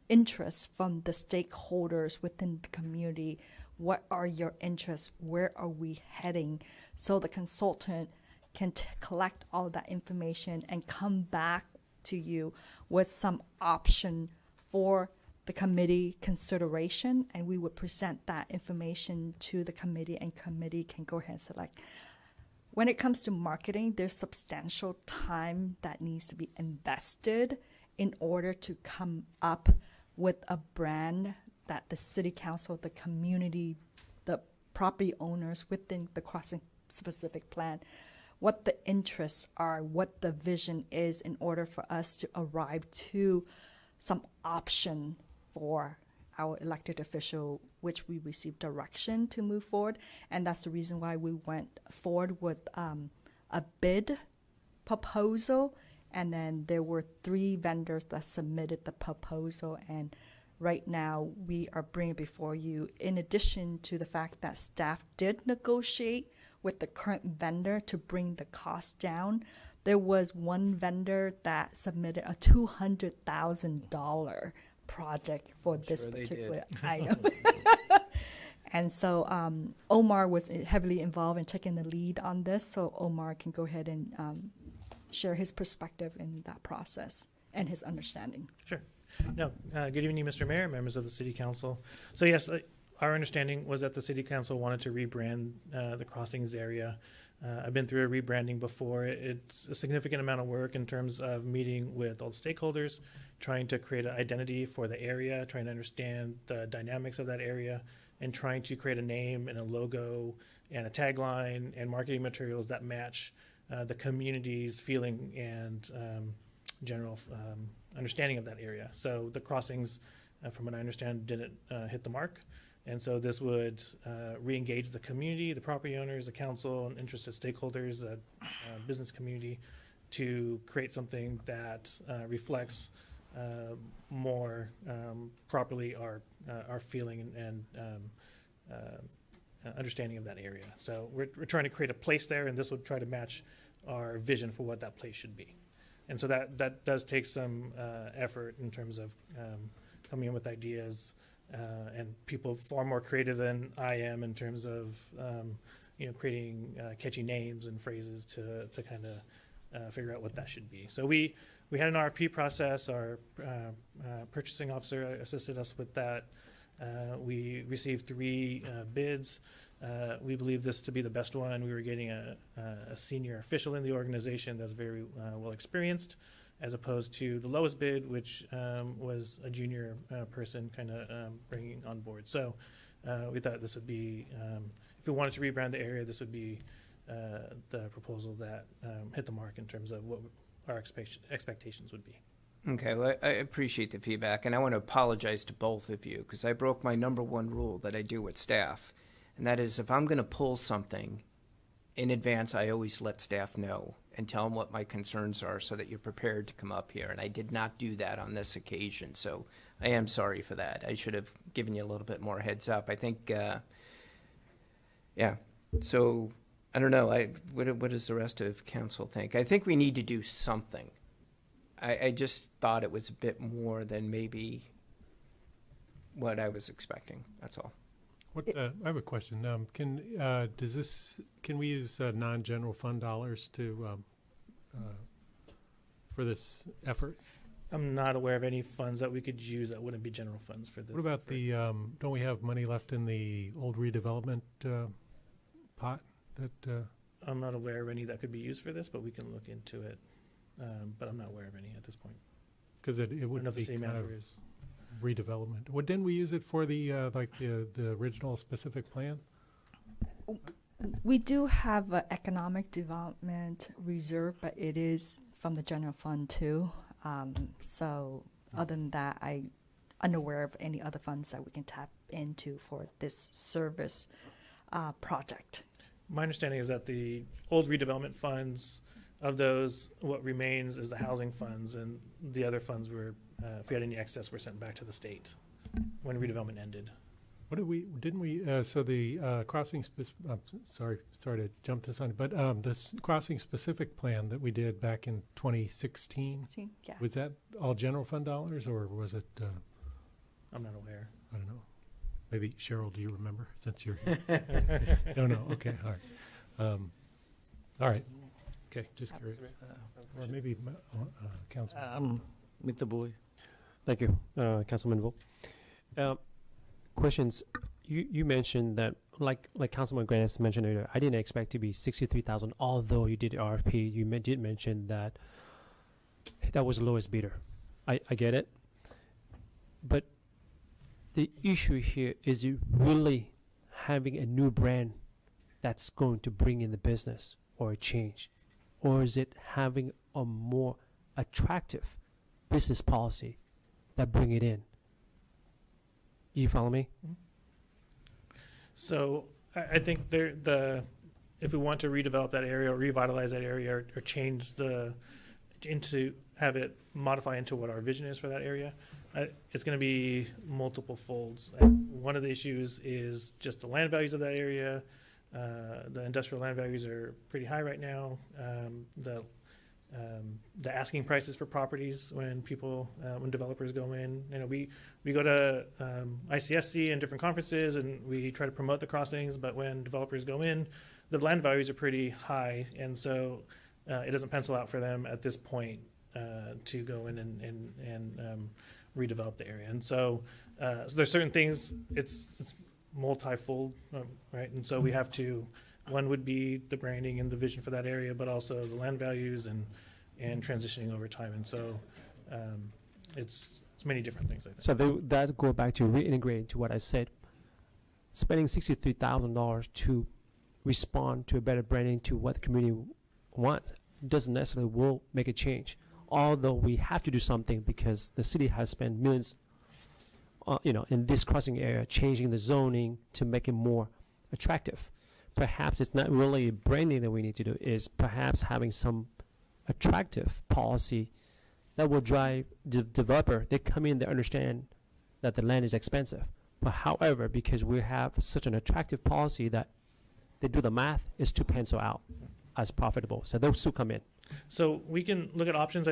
Speaker 13: interest from the stakeholders within the community. What are your interests? Where are we heading? So the consultant can collect all that information and come back to you with some option for the committee consideration, and we would present that information to the committee, and committee can go ahead and select. When it comes to marketing, there's substantial time that needs to be invested in order to come up with a brand that the city council, the community, the property owners within the crossing specific plan, what the interests are, what the vision is, in order for us to arrive to some option for our elected official, which we received direction to move forward. And that's the reason why we went forward with a bid proposal. And then there were 3 vendors that submitted the proposal. And right now we are bringing before you, in addition to the fact that staff did negotiate with the current vendor to bring the cost down, there was one vendor that submitted a $200,000 project for this particular item. And so Omar was heavily involved in taking the lead on this, so Omar can go ahead and share his perspective in that process and his understanding.
Speaker 19: Sure. No, good evening, Mr. Mayor, members of the City Council. So yes, our understanding was that the City Council wanted to rebrand the crossings area. I've been through a rebranding before. It's a significant amount of work in terms of meeting with all the stakeholders, trying to create an identity for the area, trying to understand the dynamics of that area, and trying to create a name and a logo and a tagline and marketing materials that match the community's feeling and general understanding of that area. So the crossings, from what I understand, didn't hit the mark. And so this would re-engage the community, the property owners, the council, and interested stakeholders, the business community, to create something that reflects more properly our feeling and understanding of that area. So we're trying to create a place there, and this would try to match our vision for what that place should be. And so that does take some effort in terms of coming in with ideas, and people far more creative than I am in terms of creating catchy names and phrases to kind of figure out what that should be. So we had an RFP process. Our purchasing officer assisted us with that. We received 3 bids. We believe this to be the best one. We were getting a senior official in the organization that's very well experienced, as opposed to the lowest bid, which was a junior person kind of bringing on board. So we thought this would be, if we wanted to rebrand the area, this would be the proposal that hit the mark in terms of what our expectations would be.
Speaker 5: Okay, well, I appreciate the feedback, and I want to apologize to both of you, because I broke my number 1 rule that I do with staff, and that is if I'm going to pull something in advance, I always let staff know and tell them what my concerns are so that you're prepared to come up here, and I did not do that on this occasion, so I am sorry for that. I should have given you a little bit more heads up. I think, yeah, so I don't know. What does the rest of council think? I think we need to do something. I just thought it was a bit more than maybe what I was expecting. That's all.
Speaker 1: I have a question. Can we use non-general fund dollars to for this effort?
Speaker 19: I'm not aware of any funds that we could use that wouldn't be general funds for this.
Speaker 1: What about the, don't we have money left in the old redevelopment pot that,
Speaker 19: I'm not aware of any that could be used for this, but we can look into it. But I'm not aware of any at this point.
Speaker 1: because it
Speaker 19: I don't know
Speaker 1: wouldn't
Speaker 19: if the
Speaker 1: be
Speaker 19: city
Speaker 1: kind of
Speaker 19: manager is.
Speaker 1: redevelopment. Well, didn't we use it for the, the original specific plan?
Speaker 13: We do have an economic development reserve, but it is from the general fund too. So other than that, I'm unaware of any other funds that we can tap into for this service project.
Speaker 19: My understanding is that the old redevelopment funds, of those, what remains is the housing funds, and the other funds were, if we had any excess, were sent back to the state when redevelopment ended.
Speaker 1: What did we, didn't we, so the crossing, sorry to jump this on, but this crossing specific plan that we did back in 2016,
Speaker 13: Yeah.
Speaker 1: was that all general fund dollars, or was it?
Speaker 19: I'm not aware.
Speaker 1: I don't know. Maybe Cheryl, do you remember, since you're here? No, okay, all right. All right, okay, just curious. Or maybe Councilman.
Speaker 4: Mr. Boy.
Speaker 7: Thank you, Councilman Volk. Questions. You mentioned that, like Councilman Grant mentioned earlier, I didn't expect to be 63,000. Although you did the RFP, you did mention that was the lowest bidder. I get it, but the issue here is it really having a new brand that's going to bring in the business or a change, or is it having a more attractive business policy that bring it in? You follow me?
Speaker 19: So I think if we want to redevelop that area or revitalize that area or change have it modify into what our vision is for that area, it's going to be multiple folds. One of the issues is just the land values of that area. The industrial land values are pretty high right now. The asking prices for properties when developers go in, we go to ICSC and different conferences and we try to promote the crossings, but when developers go in, the land values are pretty high, and so it doesn't pencil out for them at this point to go in and redevelop the area. And so there's certain things, it's multifold, right? And so we have to, one would be the branding and the vision for that area, but also the land values and transitioning over time. And so it's many different things, I think.
Speaker 7: So that go back to reintegrate to what I said. Spending $63,000 to respond to a better branding to what the community wants doesn't necessarily will make a change. Although we have to do something because the city has spent millions, in this crossing area, changing the zoning to make it more attractive. Perhaps it's not really branding that we need to do, is perhaps having some attractive policy that will drive the developer. They come in, they understand that the land is expensive. But however, because we have such an attractive policy that they do the math, is to pencil out as profitable. So those still come in.
Speaker 19: So we can look at options.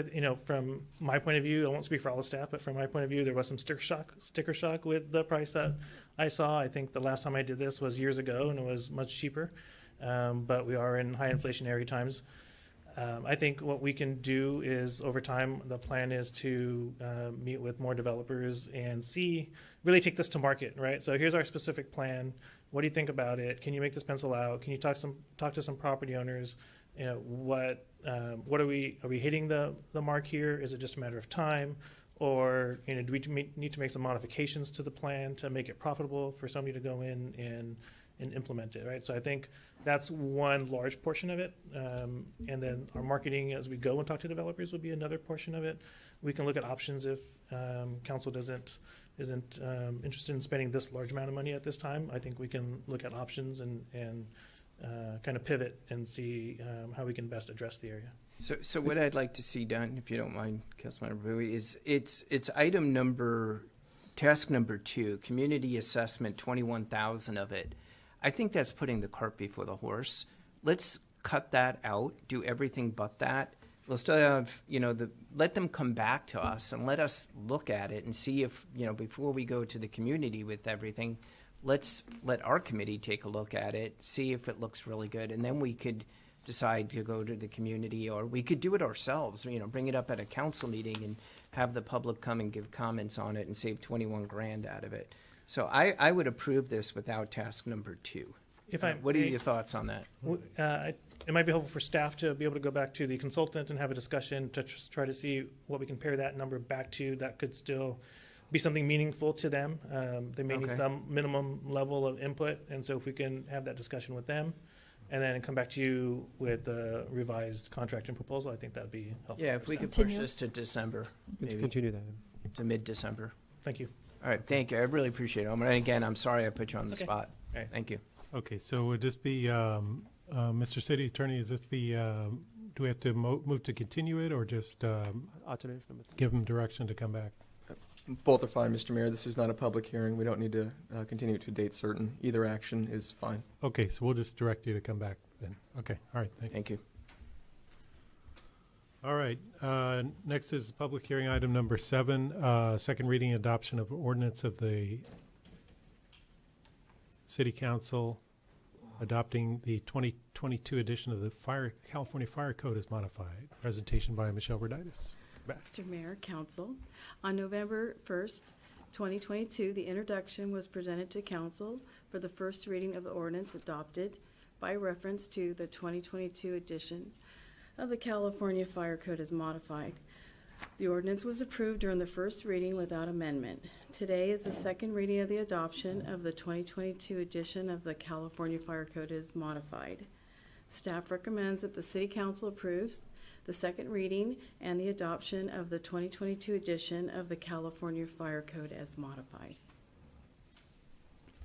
Speaker 19: From my point of view, I won't speak for all the staff, but from my point of view, there was some sticker shock with the price that I saw. I think the last time I did this was years ago, and it was much cheaper. But we are in high inflationary times. I think what we can do is, over time, the plan is to meet with more developers and really take this to market, right? So here's our specific plan. What do you think about it? Can you make this pencil out? Can you talk to some property owners? What are we hitting the mark here? Is it just a matter of time, or do we need to make some modifications to the plan to make it profitable for somebody to go in and implement it, right? So I think that's one large portion of it, and then our marketing as we go and talk to developers would be another portion of it. We can look at options if council isn't interested in spending this large amount of money at this time. I think we can look at options and kind of pivot and see how we can best address the area.
Speaker 5: So what I'd like to see done, if you don't mind, Councilmember Bowie, is it's task number 2, community assessment, 21,000 of it. I think that's putting the cart before the horse. Let's cut that out, do everything but that. We'll still have, let them come back to us and let us look at it and see if, before we go to the community with everything, let's let our committee take a look at it, see if it looks really good, and then we could decide to go to the community, or we could do it ourselves, bring it up at a council meeting and have the public come and give comments on it and save 21 grand out of it. So I would approve this without task number 2. What are your thoughts on that?
Speaker 19: It might be helpful for staff to be able to go back to the consultant and have a discussion to try to see what we can pair that number back to that could still be something meaningful to them. They may need some minimum level of input, and so if we can have that discussion with them and then come back to you with the revised contract and proposal, I think that would be helpful.
Speaker 5: Yeah, if we could push this to December, maybe
Speaker 7: Continue that.
Speaker 5: to mid-December.
Speaker 19: Thank you.
Speaker 5: All right, thank you. I really appreciate it. And again, I'm sorry I put you on the spot.
Speaker 19: All right.
Speaker 5: Thank you.
Speaker 1: Okay, so would this be, Mr. City Attorney, is this be, do we have to move to continue it or just
Speaker 7: Alternative number 3.
Speaker 1: give them direction to come back?
Speaker 20: Both are fine, Mr. Mayor. This is not a public hearing. We don't need to continue to a date certain. Either action is fine.
Speaker 1: Okay, so we'll just direct you to come back then. Okay, all right,
Speaker 5: Thank you.
Speaker 1: All right, next is public hearing item number 7, second reading adoption of ordinance of the City Council adopting the 2022 edition of the California Fire Code as modified. Presentation by Michelle Verditis.
Speaker 18: Mr. Mayor, Council, on November 1st, 2022, the introduction was presented to Council for the first reading of the ordinance adopted by reference to the 2022 edition of the California Fire Code as modified. The ordinance was approved during the first reading without amendment. Today is the second reading of the adoption of the 2022 edition of the California Fire Code as modified. Staff recommends that the City Council approves the second reading and the adoption of the 2022 edition of the California Fire Code as modified.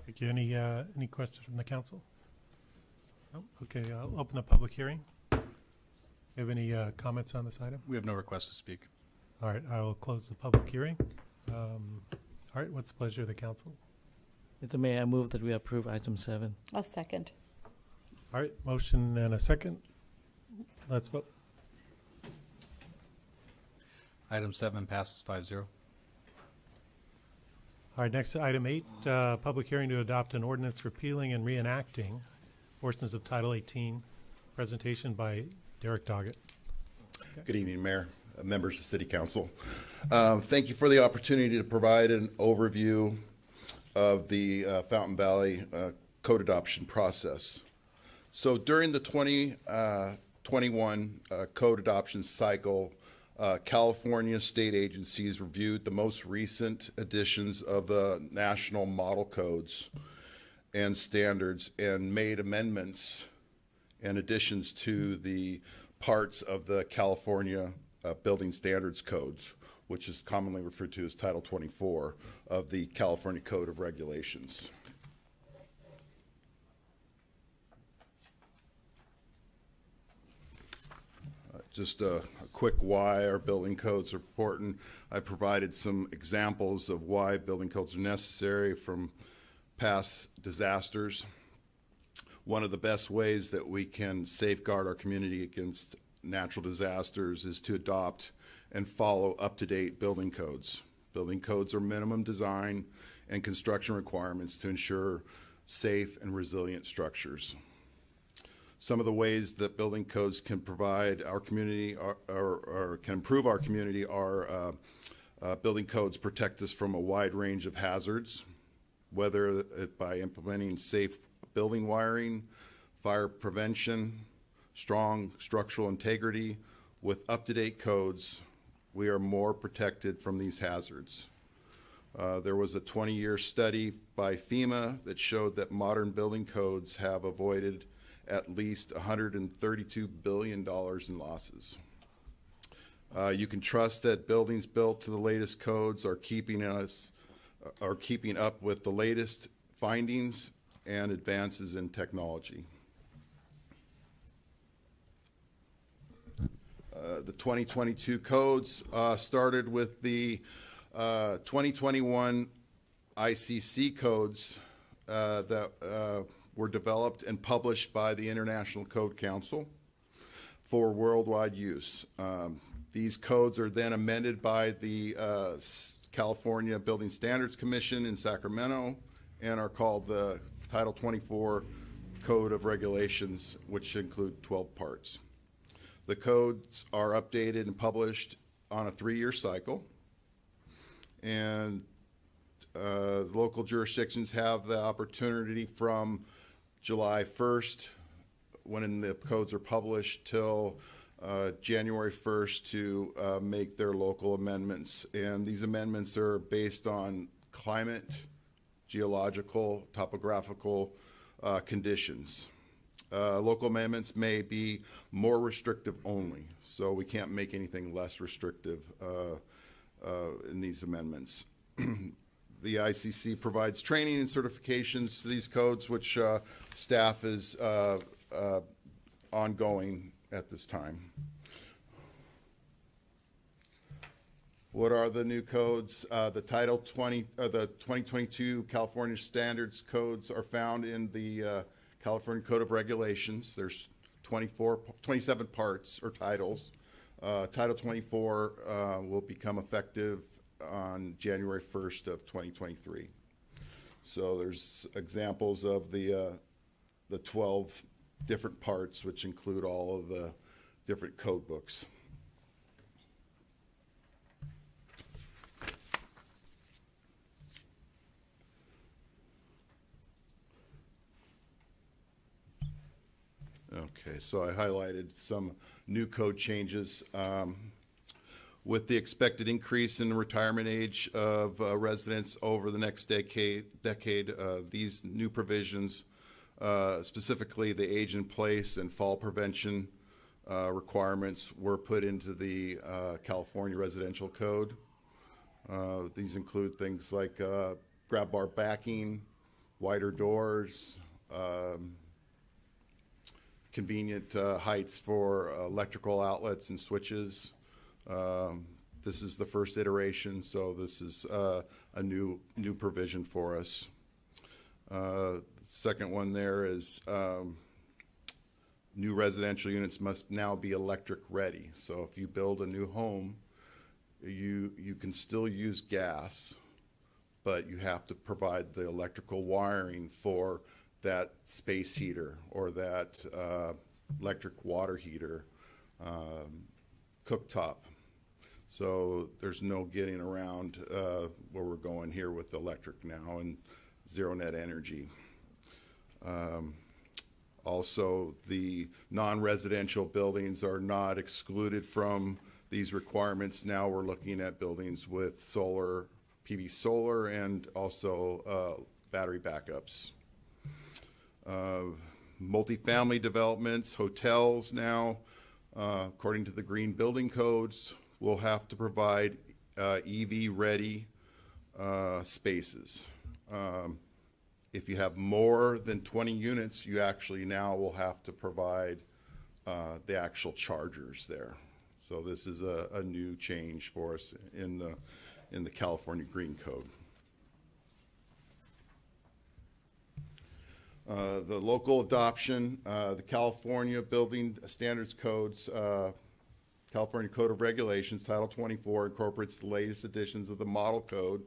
Speaker 1: Thank you. Any questions from the council? No? Okay, I'll open the public hearing. You have any comments on this item?
Speaker 16: We have no request to speak.
Speaker 1: All right, I will close the public hearing. All right, what's the pleasure of the council?
Speaker 4: Mr. Mayor, I move that we approve item 7.
Speaker 6: I'll second.
Speaker 1: All right, motion and a second. Let's vote.
Speaker 16: Item 7 passes 5-0.
Speaker 1: All right, next item 8, public hearing to adopt an ordinance repealing and reenacting portions of Title 18. Presentation by Derek Doggett. Okay.
Speaker 21: Good evening, Mayor, members of City Council. Thank you for the opportunity to provide an overview of the Fountain Valley code adoption process. So during the 2021 code adoption cycle, California state agencies reviewed the most recent editions of the national model codes and standards and made amendments and additions to the parts of the California building standards codes, which is commonly referred to as Title 24 of the California Code of Regulations. Just a quick why our building codes are important. I provided some examples of why building codes are necessary from past disasters. One of the best ways that we can safeguard our community against natural disasters is to adopt and follow up-to-date building codes. Building codes are minimum design and construction requirements to ensure safe and resilient structures. Some of the ways that building codes can provide our community or can improve our community are building codes protect us from a wide range of hazards, whether by implementing safe building wiring, fire prevention, strong structural integrity. With up-to-date codes, we are more protected from these hazards. There was a 20-year study by FEMA that showed that modern building codes have avoided at least $132 billion in losses. You can trust that buildings built to the latest codes are keeping up with the latest findings and advances in technology. The 2022 codes started with the 2021 ICC codes that were developed and published by the International Code Council for worldwide use. These codes are then amended by the California Building Standards Commission in Sacramento and are called the Title 24 Code of Regulations, which include 12 parts. The codes are updated and published on a 3-year cycle, and local jurisdictions have the opportunity from July 1st, when the codes are published, till January 1st to make their local amendments. And these amendments are based on climate, geological, topographical conditions. Local amendments may be more restrictive only, so we can't make anything less restrictive in these amendments. The ICC provides training and certifications to these codes, which staff is ongoing at this time. What are the new codes? The Title 20, the 2022 California Standards codes are found in the California Code of Regulations. There's 27 parts or titles. Title 24 will become effective on January 1st of 2023. So there's examples of the 12 different parts, which include all of the different code books. Okay, so I highlighted some new code changes. With the expected increase in the retirement age of residents over the next decade, these new provisions, specifically the age in place and fall prevention requirements, were put into the California Residential Code. These include things like grab bar backing, wider doors, convenient heights for electrical outlets and switches. This is the first iteration, so this is a new provision for us. Second one there is new residential units must now be electric ready. So if you build a new home, you can still use gas, but you have to provide the electrical wiring for that space heater or that electric water heater, cooktop. So there's no getting around where we're going here with electric now and zero net energy. Also, the non-residential buildings are not excluded from these requirements. Now we're looking at buildings with solar, PV solar, and also battery backups. Multifamily developments, hotels now, according to the green building codes, will have to provide EV-ready spaces. If you have more than 20 units, you actually now will have to provide the actual chargers there. So this is a new change for us in the California Green Code. The local adoption, the California Building Standards Codes, California Code of Regulations, Title 24 incorporates the latest editions of the Model Code,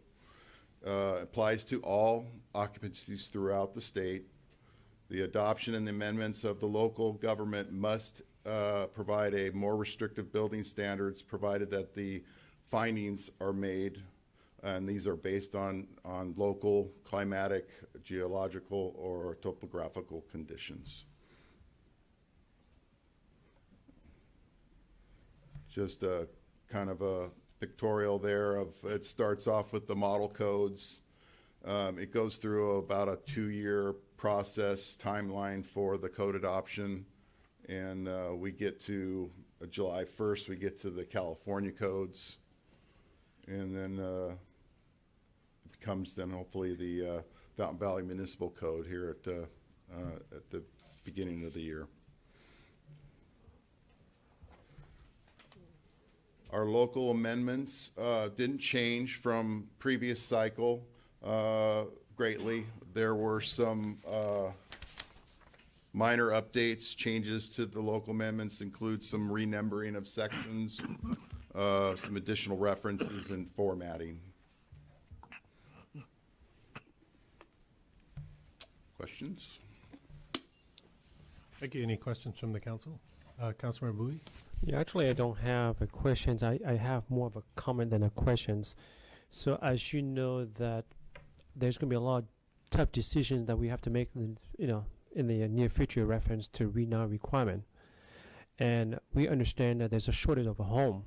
Speaker 21: applies to all occupancies throughout the state. The adoption and amendments of the local government must provide a more restrictive building standards, provided that the findings are made, and these are based on local climatic, geological, or topographical conditions. Just a kind of a pictorial there of, it starts off with the model codes. It goes through about a 2-year process timeline for the code adoption, and we get to July 1st, we get to the California codes, and then it becomes then hopefully the Fountain Valley Municipal Code here at the beginning of the year. Our local amendments didn't change from previous cycle greatly. There were some minor updates, changes to the local amendments, include some renumbering of sections, some additional references and formatting. Questions?
Speaker 1: Thank you. Any questions from the council? Councilmember Bowie?
Speaker 7: Yeah, actually, I don't have a questions. I have more of a comment than a questions. So as you know that there's going to be a lot of tough decisions that we have to make, in the near future reference to RENA requirement. And we understand that there's a shortage of a home.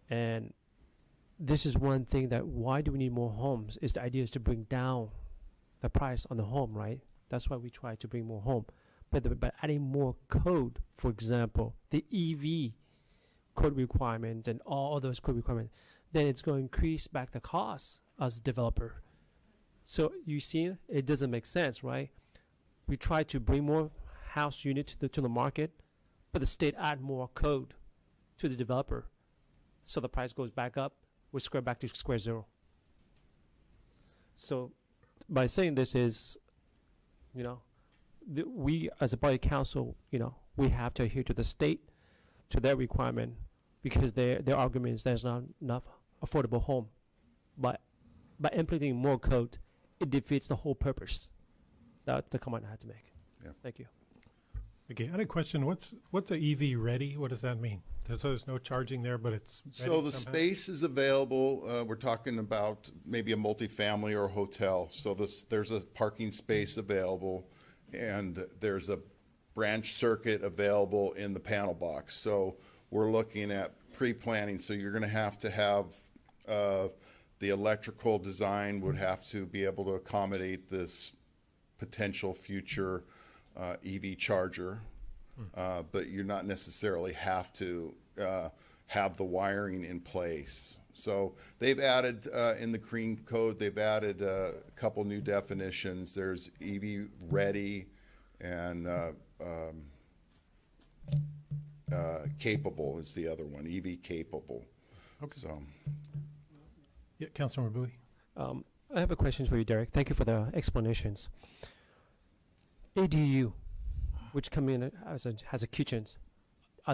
Speaker 7: And this is one thing that why do we need more homes? Is the idea is to bring down the price on the home, right? That's why we try to bring more home. But by adding more code, for example, the EV code requirement and all those code requirements, then it's going to increase back the cost as a developer. So you see, it doesn't make sense, right? We try to bring more house units to the market, but the state add more code to the developer. So the price goes back up, we square back to square zero. So by saying this is, we as a body council, we have to adhere to the state, to their requirement, because their argument is there's not enough affordable home. But by implementing more code, it defeats the whole purpose. That's the comment I had to make.
Speaker 21: Yeah.
Speaker 7: Thank you.
Speaker 1: Okay, I had a question. What's the EV ready? What does that mean? There's no charging there, but it's ready
Speaker 21: So the
Speaker 1: somehow?
Speaker 21: space is available. We're talking about maybe a multifamily or a hotel. So there's a parking space available, and there's a branch circuit available in the panel box. So we're looking at pre-planning. So you're going to have the electrical design would have to be able to accommodate this potential future EV charger. But you're not necessarily have to have the wiring in place. So they've added in the Green Code, they've added a couple new definitions. There's EV ready and capable is the other one, EV capable.
Speaker 1: Okay.
Speaker 21: So,
Speaker 1: yeah, Councilmember Bowie.
Speaker 7: I have a question for you, Derek. Thank you for the explanations. ADU, which come in has a kitchen,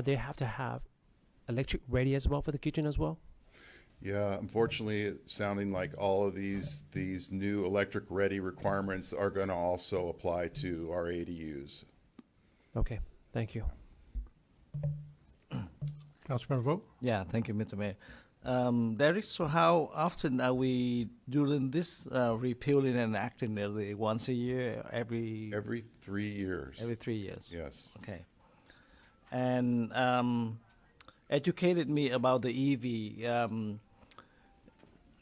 Speaker 7: they have to have electric ready as well for the kitchen as well?
Speaker 21: yeah, unfortunately, it's sounding like all of these new electric ready requirements are going to also apply to our ADUs.
Speaker 7: Okay, thank you.
Speaker 1: Councilmember Vogt?
Speaker 4: Yeah, thank you, Mr. Mayor. Derek, so how often are we doing this repealing and acting nearly once a year, every
Speaker 21: 3 years?
Speaker 4: Every 3 years.
Speaker 21: Yes.
Speaker 4: Okay. And educated me about the EV.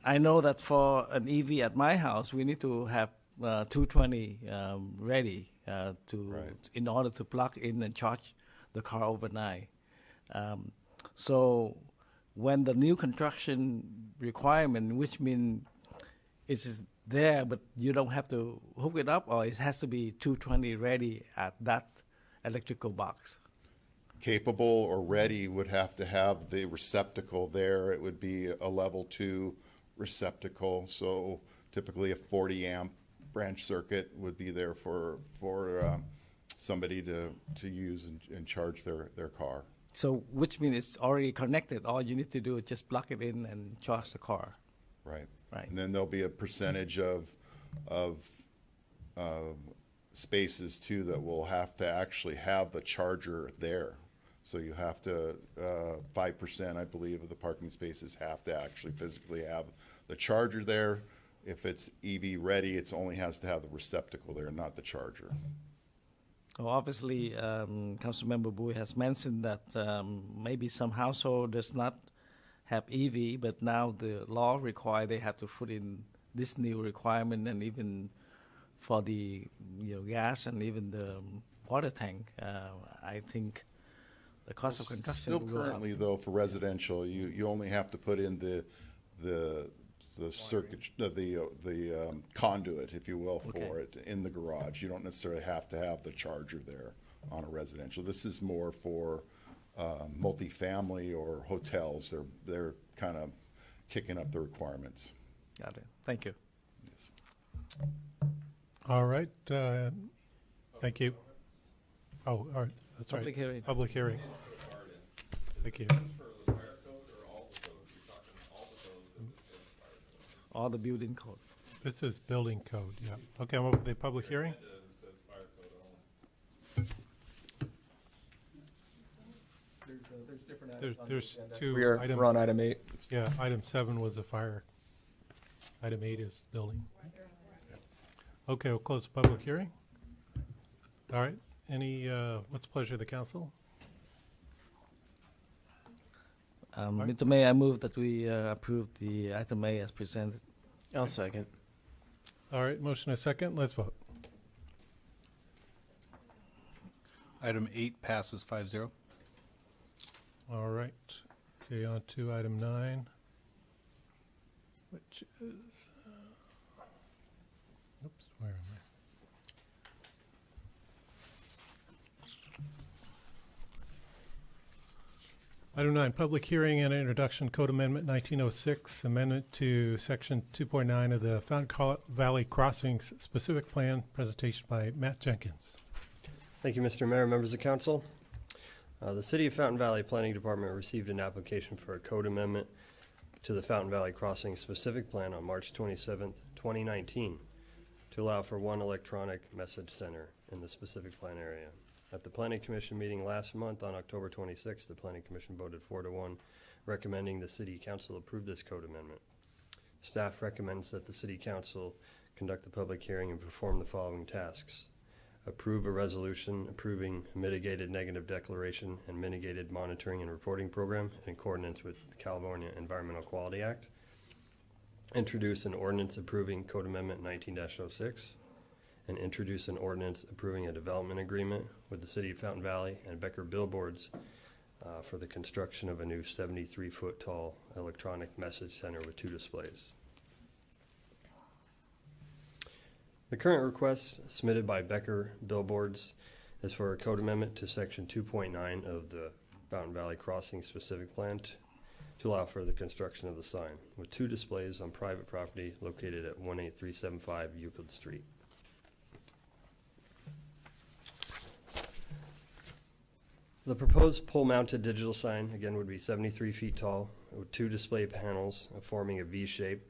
Speaker 4: I know that for an EV at my house, we need to have 220 ready in order to plug in and charge the car overnight. So when the new construction requirement, which means it's there, but you don't have to hook it up, or it has to be 220 ready at that electrical box?
Speaker 21: Capable or ready would have to have the receptacle there. It would be a level 2 receptacle. So typically a 40 amp branch circuit would be there for somebody to use and charge their car.
Speaker 4: So which means it's already connected. All you need to do is just plug it in and charge the car.
Speaker 21: Right.
Speaker 4: Right.
Speaker 21: And then there'll be a percentage of spaces too that will have to actually have the charger there. So you have to 5%, I believe, of the parking spaces have to actually physically have the charger there. If it's EV ready, it only has to have the receptacle there, not the charger.
Speaker 4: Well, obviously, Councilmember Bowie has mentioned that maybe some household does not have EV, but now the law require they have to put in this new requirement, and even for the gas and even the water tank. I think the cost of construction
Speaker 21: Still
Speaker 4: will go up.
Speaker 21: currently, though, for residential, you only have to put in the circuit, the conduit, if you will, for it in the garage. You don't necessarily have to have the charger there on a residential. This is more for multifamily or hotels. They're kind of kicking up the requirements.
Speaker 4: Got it. Thank you.
Speaker 21: Yes.
Speaker 1: All right. Thank you. Oh, all right. That's
Speaker 4: Public
Speaker 1: right.
Speaker 4: hearing.
Speaker 1: Public hearing. Thank you.
Speaker 4: All the building code.
Speaker 1: This is building code, yeah. Okay, I'm over the public hearing.
Speaker 20: There's different items
Speaker 1: There's,
Speaker 20: on the
Speaker 1: there's
Speaker 20: agenda.
Speaker 1: two.
Speaker 20: We're on item 8.
Speaker 1: Yeah, item 7 was the fire. Item 8 is building. Okay, we'll close the public hearing. All right, what's the pleasure of the council?
Speaker 4: Mr. Mayor, I move that we approve the item A as presented.
Speaker 5: I'll second.
Speaker 1: All right, motion a second, let's vote.
Speaker 16: Item 8 passes 5-0.
Speaker 1: All right, okay, on to item 9, which is, oops, where am I? Item 9, public hearing and introduction code amendment 1906, amendment to section 2.9 of the Fountain Valley Crossings specific plan, presentation by Matt Jenkins.
Speaker 3: Thank you, Mr. Mayor, members of council. The City of Fountain Valley Planning Department received an application for a code amendment to the Fountain Valley Crossing specific plan on March 27th, 2019 to allow for one electronic message center in the specific plan area. At the Planning Commission meeting last month on October 26th, the Planning Commission voted 4-1, recommending the City Council approve this code amendment. Staff recommends that the City Council conduct the public hearing and perform the following tasks. Approve a resolution approving a mitigated negative declaration and mitigated monitoring and reporting program in accordance with the California Environmental Quality Act. Introduce an ordinance approving Code Amendment 19-06. And introduce an ordinance approving a development agreement with the City of Fountain Valley and Becker Billboards for the construction of a new 73-foot tall electronic message center with 2 displays. The current request submitted by Becker Billboards is for a code amendment to section 2.9 of the Fountain Valley Crossing specific plan to allow for the construction of the sign with 2 displays on private property located at 18375 Euclid Street. The proposed pole-mounted digital sign, again, would be 73 feet tall with 2 display panels forming a V shape.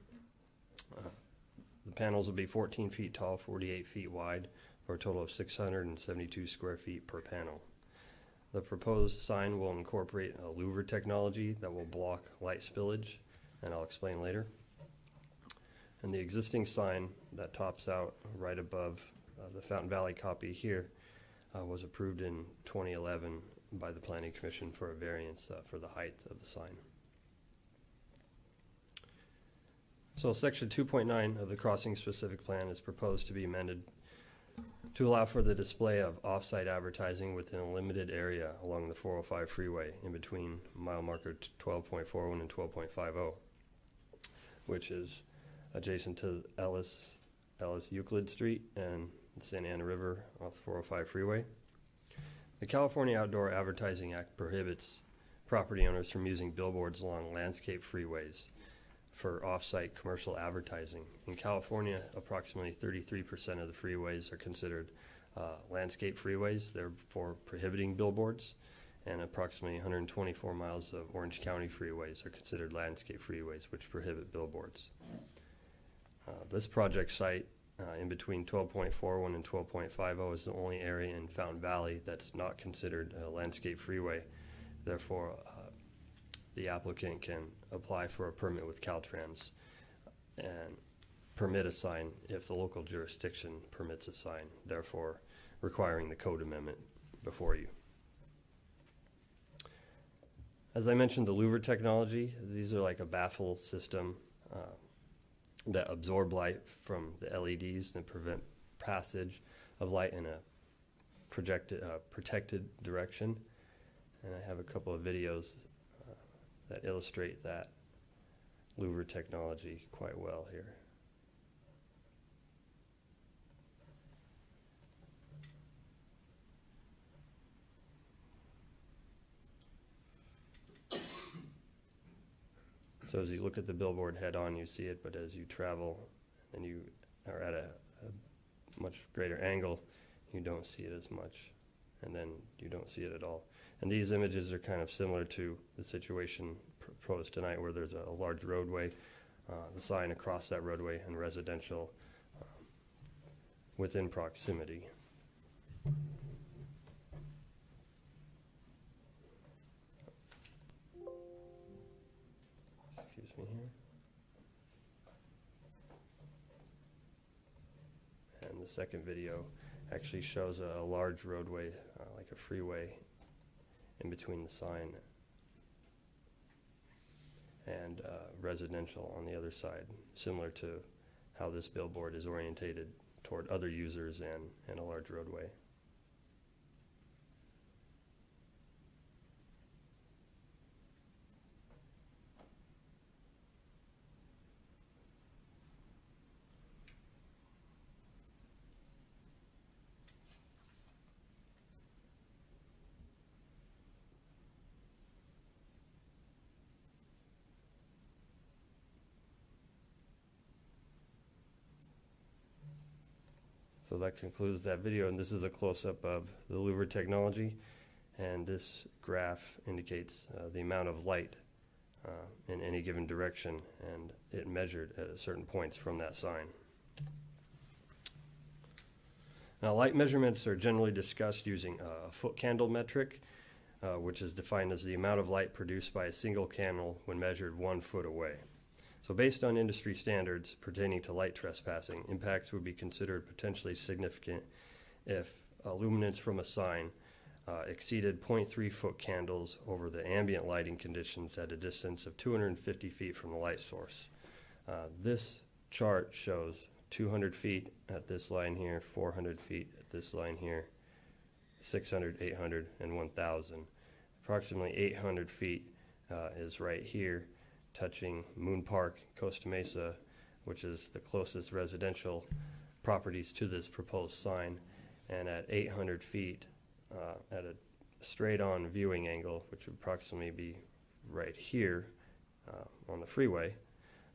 Speaker 3: The panels will be 14 feet tall, 48 feet wide, for a total of 672 square feet per panel. The proposed sign will incorporate a louver technology that will block light spillage, and I'll explain later. And the existing sign that tops out right above the Fountain Valley copy here was approved in 2011 by the Planning Commission for a variance for the height of the sign. So section 2.9 of the crossing specific plan is proposed to be amended to allow for the display of off-site advertising within a limited area along the 405 freeway in between mile marker 12.41 and 12.50, which is adjacent to Ellis Euclid Street and the Santa Ana River off the 405 freeway. The California Outdoor Advertising Act prohibits property owners from using billboards along landscape freeways for off-site commercial advertising. In California, approximately 33% of the freeways are considered landscape freeways, therefore prohibiting billboards, and approximately 124 miles of Orange County freeways are considered landscape freeways, which prohibit billboards. This project site in between 12.41 and 12.50 is the only area in Fountain Valley that's not considered a landscape freeway. Therefore, the applicant can apply for a permit with Caltrans and permit a sign if the local jurisdiction permits a sign, therefore requiring the code amendment before you. As I mentioned, the louver technology, these are like a baffle system that absorb light from the LEDs and prevent passage of light in a protected direction. And I have a couple of videos that illustrate that louver technology quite well here. So as you look at the billboard head on, you see it, but as you travel and you are at a much greater angle, you don't see it as much, and then you don't see it at all. And these images are kind of similar to the situation proposed tonight where there's a large roadway, the sign across that roadway, and residential within proximity. second video actually shows a large roadway, like a freeway, in between the sign and residential on the other side, similar to how this billboard is orientated toward other users and a large roadway. So that concludes that video, and this is a close-up of the louver technology, and this graph indicates the amount of light in any given direction, and it measured at certain points from that sign. Now, light measurements are generally discussed using a foot candle metric, which is defined as the amount of light produced by a single candle when measured 1 foot away. So based on industry standards pertaining to light trespassing, impacts would be considered potentially significant if luminance from a sign exceeded 0.3 foot candles over the ambient lighting conditions at a distance of 250 feet from the light source. This chart shows 200 feet at this line here, 400 feet at this line here, 600, 800, and 1,000. Approximately 800 feet is right here, touching Moon Park, Costa Mesa, which is the closest residential properties to this proposed sign. And at 800 feet, at a straight-on viewing angle, which would approximately be right here on the freeway,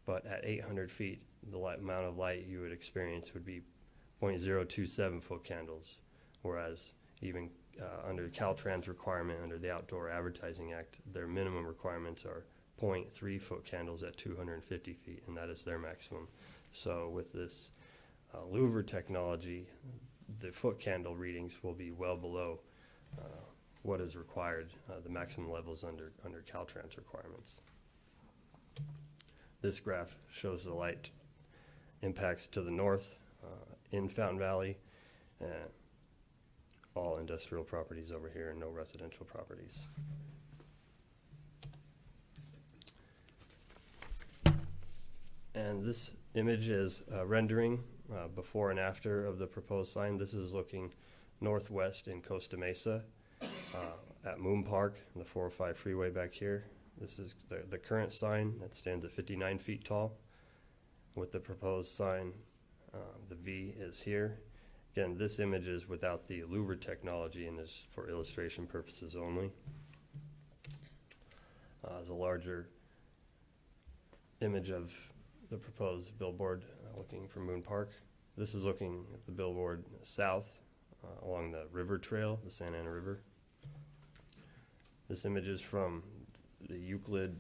Speaker 3: but at 800 feet, the amount of light you would experience would be 0.027 foot candles, whereas even under Caltrans requirement, under the Outdoor Advertising Act, their minimum requirements are 0.3 foot candles at 250 feet, and that is their maximum. So with this louver technology, the foot candle readings will be well below what is required, the maximum levels under Caltrans requirements. This graph shows the light impacts to the north in Fountain Valley, all industrial properties over here and no residential properties. And this image is rendering before and after of the proposed sign. This is looking northwest in Costa Mesa at Moon Park and the 405 freeway back here. This is the current sign that stands at 59 feet tall. With the proposed sign, the V is here. Again, this image is without the louver technology and is for illustration purposes only. There's a larger image of the proposed billboard looking from Moon Park. This is looking at the billboard south along the river trail, the Santa Ana River. This image is from the Euclid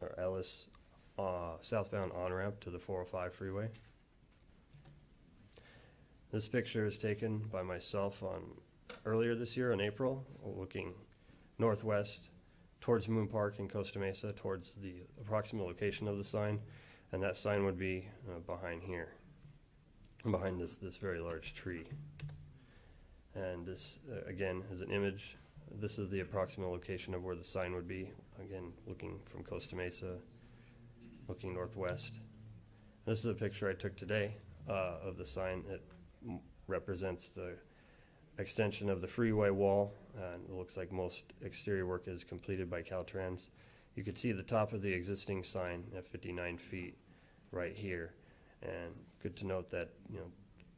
Speaker 3: or Ellis southbound on-ramp to the 405 freeway. This picture is taken by myself earlier this year in April, looking northwest towards Moon Park in Costa Mesa, towards the approximate location of the sign, and that sign would be behind here, behind this very large tree. And this, again, is an image. This is the approximate location of where the sign would be, again, looking from Costa Mesa, looking northwest. This is a picture I took today of the sign. It represents the extension of the freeway wall, and it looks like most exterior work is completed by Caltrans. You could see the top of the existing sign at 59 feet right here, and good to note that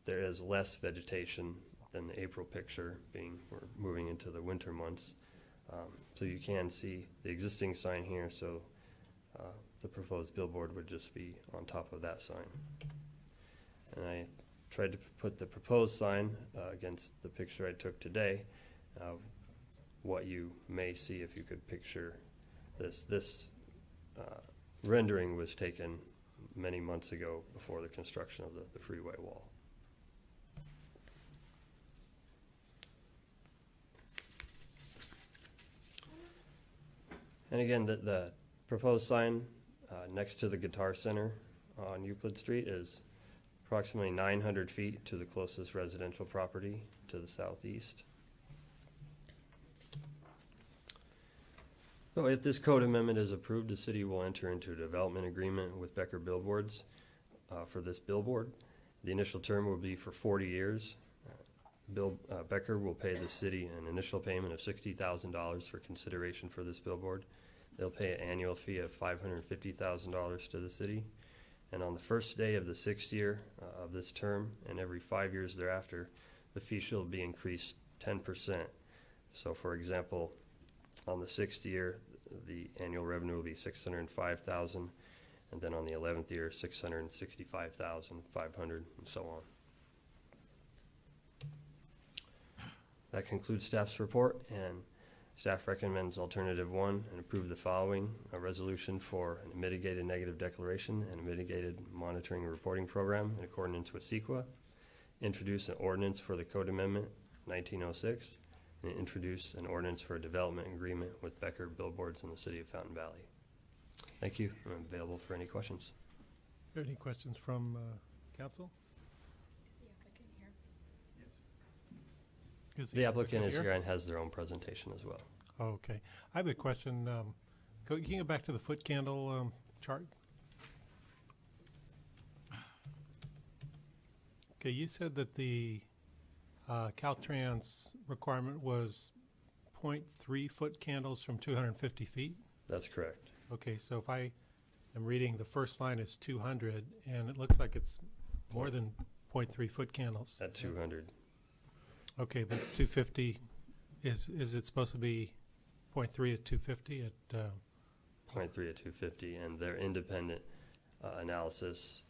Speaker 3: there is less vegetation than the April picture, being we're moving into the winter months. So you can see the existing sign here, so the proposed billboard would just be on top of that sign. And I tried to put the proposed sign against the picture I took today, what you may see if you could picture this. This rendering was taken many months ago before the construction of the freeway wall. And again, the proposed sign next to the Guitar Center on Euclid Street is approximately 900 feet to the closest residential property to the southeast. So if this code amendment is approved, the city will enter into a development agreement with Becker Billboards for this billboard. The initial term will be for 40 years. Becker will pay the city an initial payment of $60,000 for consideration for this billboard. They'll pay an annual fee of $550,000 to the city. And on the first day of the 6th year of this term, and every 5 years thereafter, the fee shall be increased 10%. So for example, on the 6th year, the annual revenue will be $605,000, and then on the 11th year, $665,500, and so on. That concludes staff's report, and staff recommends alternative 1 and approve the following: a resolution for a mitigated negative declaration and a mitigated monitoring and reporting program in accordance with CEQA, introduce an ordinance for the code amendment 1906, and introduce an ordinance for a development agreement with Becker Billboards in the city of Fountain Valley. Thank you. I'm available for any questions.
Speaker 1: Are there any questions from council?
Speaker 3: The applicant is here and has their own presentation as well.
Speaker 1: Oh, okay. I have a question. Can you go back to the foot candle chart? Okay, you said that the Caltrans requirement was 0.3 foot candles from 250 feet?
Speaker 3: That's correct.
Speaker 1: Okay, so if I am reading the first line is 200, and it looks like it's more than 0.3 foot candles.
Speaker 3: At 200.
Speaker 1: Okay, but 250, is it supposed to be 0.3 at 250 at?
Speaker 3: 0.3 at 250, and their independent analysis,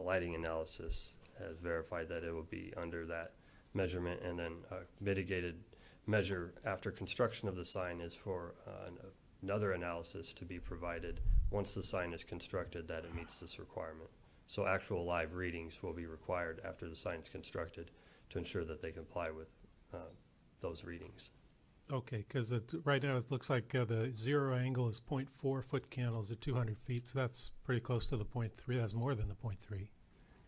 Speaker 3: lighting analysis, has verified that it will be under that measurement, and then a mitigated measure after construction of the sign is for another analysis to be provided once the sign is constructed that it meets this requirement. So actual live readings will be required after the sign is constructed to ensure that they comply with those readings.
Speaker 1: Okay, because right now it looks like the zero angle is 0.4 foot candles at 200 feet, so that's pretty close to the 0.3. That's more than the 0.3.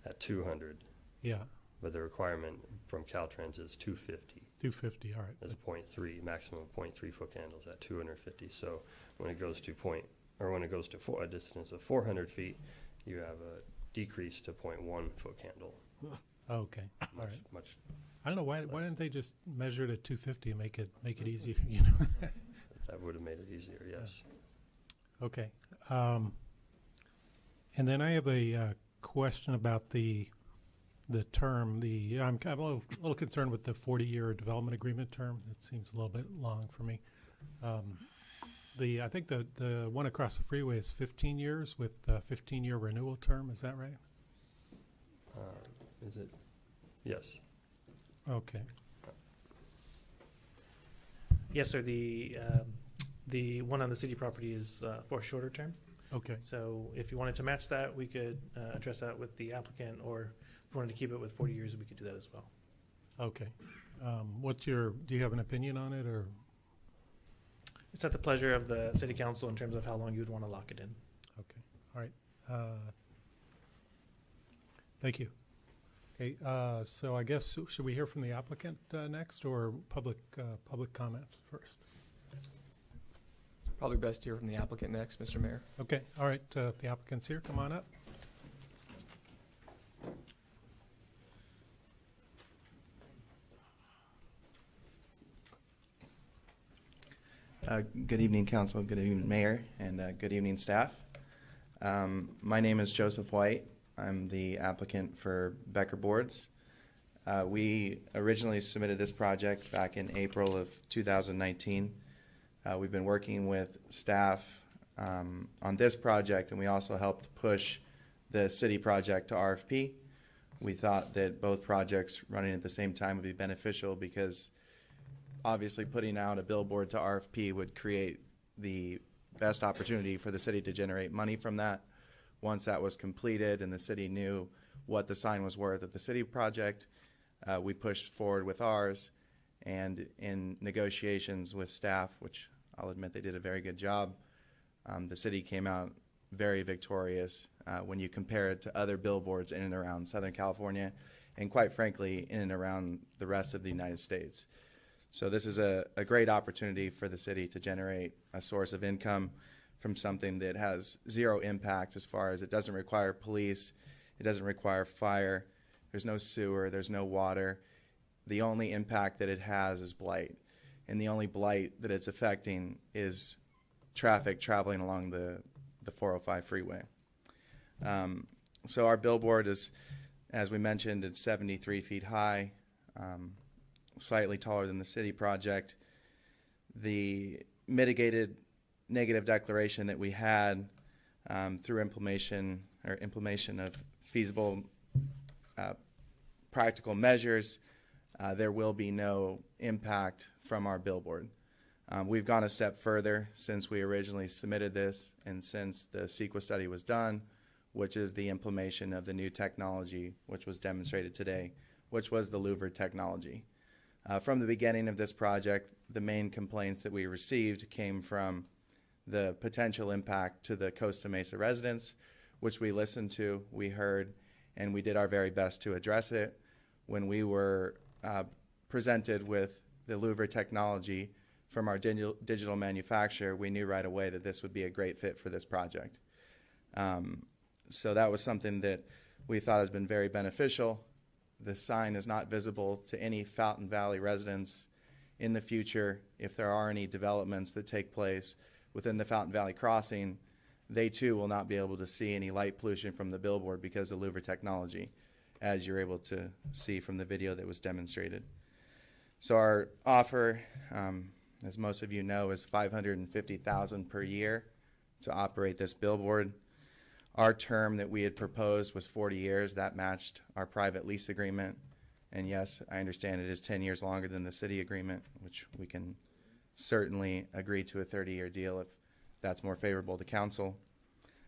Speaker 3: At 200.
Speaker 1: Yeah.
Speaker 3: But the requirement from Caltrans is 250.
Speaker 1: 250, all right.
Speaker 3: As a 0.3, maximum of 0.3 foot candles at 250. So when it goes to a distance of 400 feet, you have a decrease to 0.1 foot candle.
Speaker 1: Okay, all right.
Speaker 3: Much.
Speaker 1: I don't know why didn't they just measure it at 250 and make it easier? You know.
Speaker 3: That would have made it easier. Yes.
Speaker 1: Okay. And then I have a question about the term. I'm a little concerned with the 40-year development agreement term. It seems a little bit long for me. I think the one across the freeway is 15 years with a 15-year renewal term. Is that right?
Speaker 3: Is it? Yes.
Speaker 1: Okay.
Speaker 19: Yes, sir. The one on the city property is for a shorter term.
Speaker 1: Okay.
Speaker 19: So if you wanted to match that, we could address that with the applicant, or if you wanted to keep it with 40 years, we could do that as well.
Speaker 1: Okay. Do you have an opinion on it, or?
Speaker 19: It's at the pleasure of the city council in terms of how long you would want to lock it in.
Speaker 1: Okay. All right. Thank you. Okay, so I guess, should we hear from the applicant next, or public comment first?
Speaker 20: Probably best to hear from the applicant next, Mr. Mayor.
Speaker 1: Okay, all right, the applicant's here. Come on up.
Speaker 2: Good evening, council. Good evening, mayor, and good evening, staff. My name is Joseph White. I'm the applicant for Becker Boards. We originally submitted this project back in April of 2019. We've been working with staff on this project, and we also helped push the city project to RFP. We thought that both projects running at the same time would be beneficial because obviously putting out a billboard to RFP would create the best opportunity for the city to generate money from that. Once that was completed and the city knew what the sign was worth at the city project, we pushed forward with ours, and in negotiations with staff, which I'll admit they did a very good job, the city came out very victorious when you compare it to other billboards in and around Southern California, and quite frankly, in and around the rest of the United States. So this is a great opportunity for the city to generate a source of income from something that has zero impact as far as it doesn't require police, it doesn't require fire, there's no sewer, there's no water. The only impact that it has is blight. And the only blight that it's affecting is traffic traveling along the 405 freeway. So our billboard is, as we mentioned, it's 73 feet high, slightly taller than the city project. The mitigated negative declaration that we had through implementation of feasible practical measures, there will be no impact from our billboard. We've gone a step further since we originally submitted this and since the CEQA study was done, which is the implementation of the new technology, which was demonstrated today, which was the louvered technology. From the beginning of this project, the main complaints that we received came from the potential impact to the Costa Mesa residents, which we listened to, we heard, and we did our very best to address it. When we were presented with the louvered technology from our digital manufacturer, we knew right away that this would be a great fit for this project. So that was something that we thought has been very beneficial. The sign is not visible to any Fountain Valley residents in the future. If there are any developments that take place within the Fountain Valley crossing, they too will not be able to see any light pollution from the billboard because of louvered technology, as you're able to see from the video that was demonstrated. So our offer, as most of you know, is $550,000 per year to operate this billboard. Our term that we had proposed was 40 years. That matched our private lease agreement. And yes, I understand it is 10 years longer than the city agreement, which we can certainly agree to a 30-year deal if that's more favorable to council.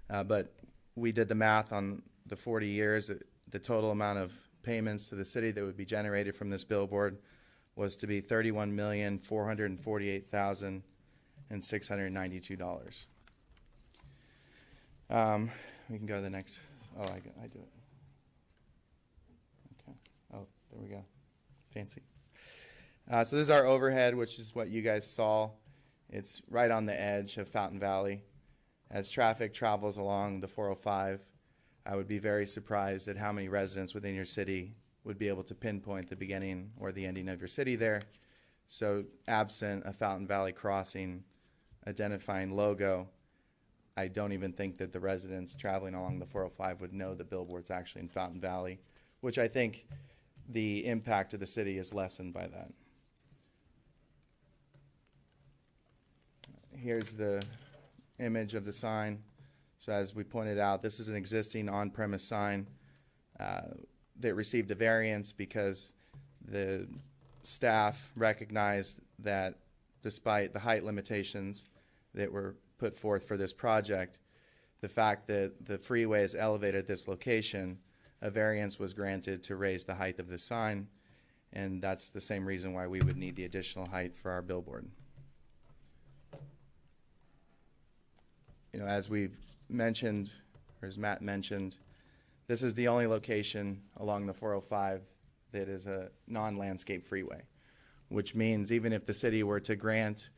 Speaker 2: But we did the math on the 40 years. The total amount of payments to the city that would be generated from this billboard was to be $31,448,692. We can go to the next. Oh, I do it. Okay. Oh, there we go. Fancy. So this is our overhead, which is what you guys saw. It's right on the edge of Fountain Valley. As traffic travels along the 405, I would be very surprised at how many residents within your city would be able to pinpoint the beginning or the ending of your city there. So absent a Fountain Valley crossing identifying logo, I don't even think that the residents traveling along the 405 would know the billboard's actually in Fountain Valley, which I think the impact of the city is lessened by that. Here's the image of the sign. So as we pointed out, this is an existing on-premise sign that received a variance because the staff recognized that despite the height limitations that were put forth for this project, the fact that the freeway is elevated at this location, a variance was granted to raise the height of the sign, and that's the same reason why we would need the additional height for our billboard. You know, as we've mentioned, or as Matt mentioned, this is the only location along the 405 that is a non-landscape freeway, which means even if the city were to grant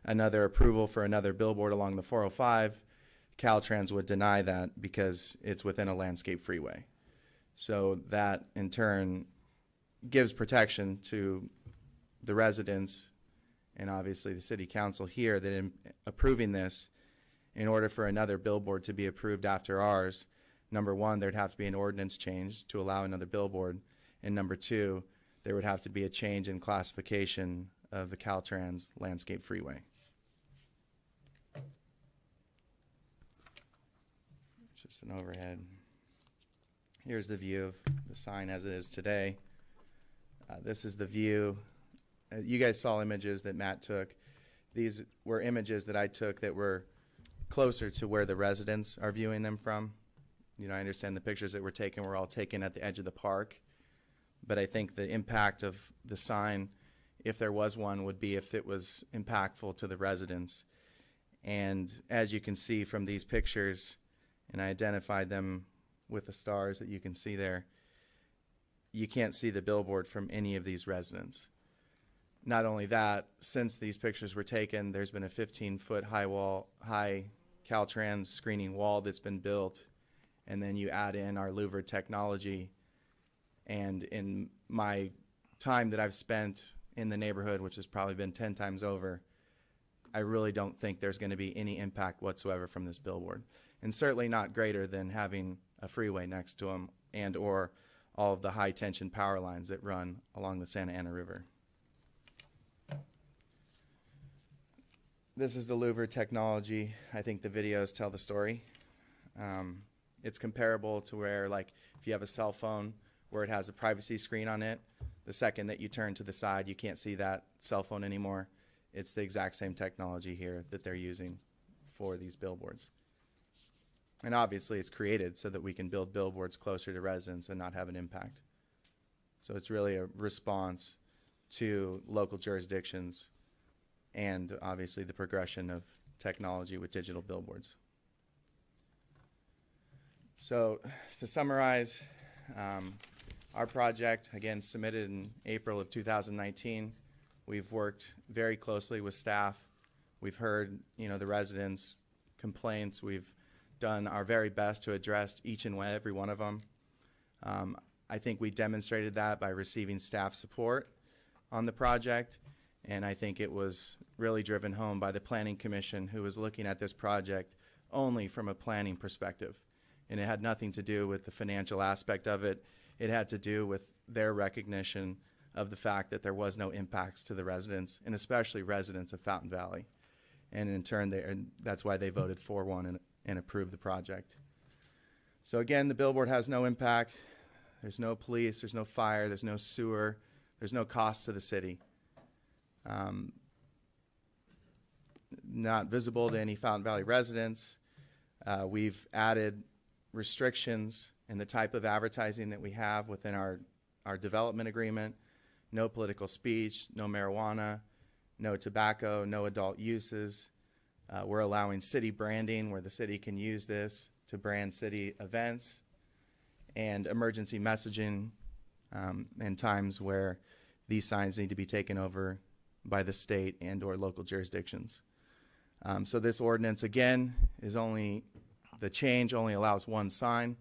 Speaker 2: another approval for another billboard along the 405, Caltrans would deny that because it's within a landscape freeway. So that in turn gives protection to the residents and obviously the city council here that in approving this, in order for another billboard to be approved after ours, number one, there'd have to be an ordinance change to allow another billboard, and number two, there would have to be a change in classification of the Caltrans landscape freeway. Just an overhead. Here's the view of the sign as it is today. This is the view. You guys saw images that Matt took. These were images that I took that were closer to where the residents are viewing them from. You know, I understand the pictures that were taken were all taken at the edge of the park, but I think the impact of the sign, if there was one, would be if it was impactful to the residents. And as you can see from these pictures, and I identified them with the stars that you can see there. You can't see the billboard from any of these residents. Not only that, since these pictures were taken, there's been a 15-foot high Caltrans screening wall that's been built, and then you add in our louvered technology. And in my time that I've spent in the neighborhood, which has probably been 10 times over, I really don't think there's going to be any impact whatsoever from this billboard, and certainly not greater than having a freeway next to them and or all of the high tension power lines that run along the Santa Ana River. This is the louvered technology. I think the videos tell the story. It's comparable to where, like, if you have a cell phone where it has a privacy screen on it, the second that you turn to the side, you can't see that cell phone anymore. It's the exact same technology here that they're using for these billboards. And obviously it's created so that we can build billboards closer to residents and not have an impact. So it's really a response to local jurisdictions and obviously the progression of technology with digital billboards. So to summarize, our project, again, submitted in April of 2019. We've worked very closely with staff. We've heard, the residents' complaints. We've done our very best to address each and every one of them. I think we demonstrated that by receiving staff support on the project, and I think it was really driven home by the Planning Commission, who was looking at this project only from a planning perspective. And it had nothing to do with the financial aspect of it. It had to do with their recognition of the fact that there was no impacts to the residents, and especially residents of Fountain Valley. And in turn, that's why they voted 4-1 and approved the project. So again, the billboard has no impact. There's no police, there's no fire, there's no sewer, there's no cost to the city. Not visible to any Fountain Valley residents. We've added restrictions in the type of advertising that we have within our development agreement. No political speech, no marijuana, no tobacco, no adult uses. We're allowing city branding where the city can use this to brand city events, and emergency messaging in times where these signs need to be taken over by the state and or local jurisdictions. So this ordinance, again, the change only allows one sign.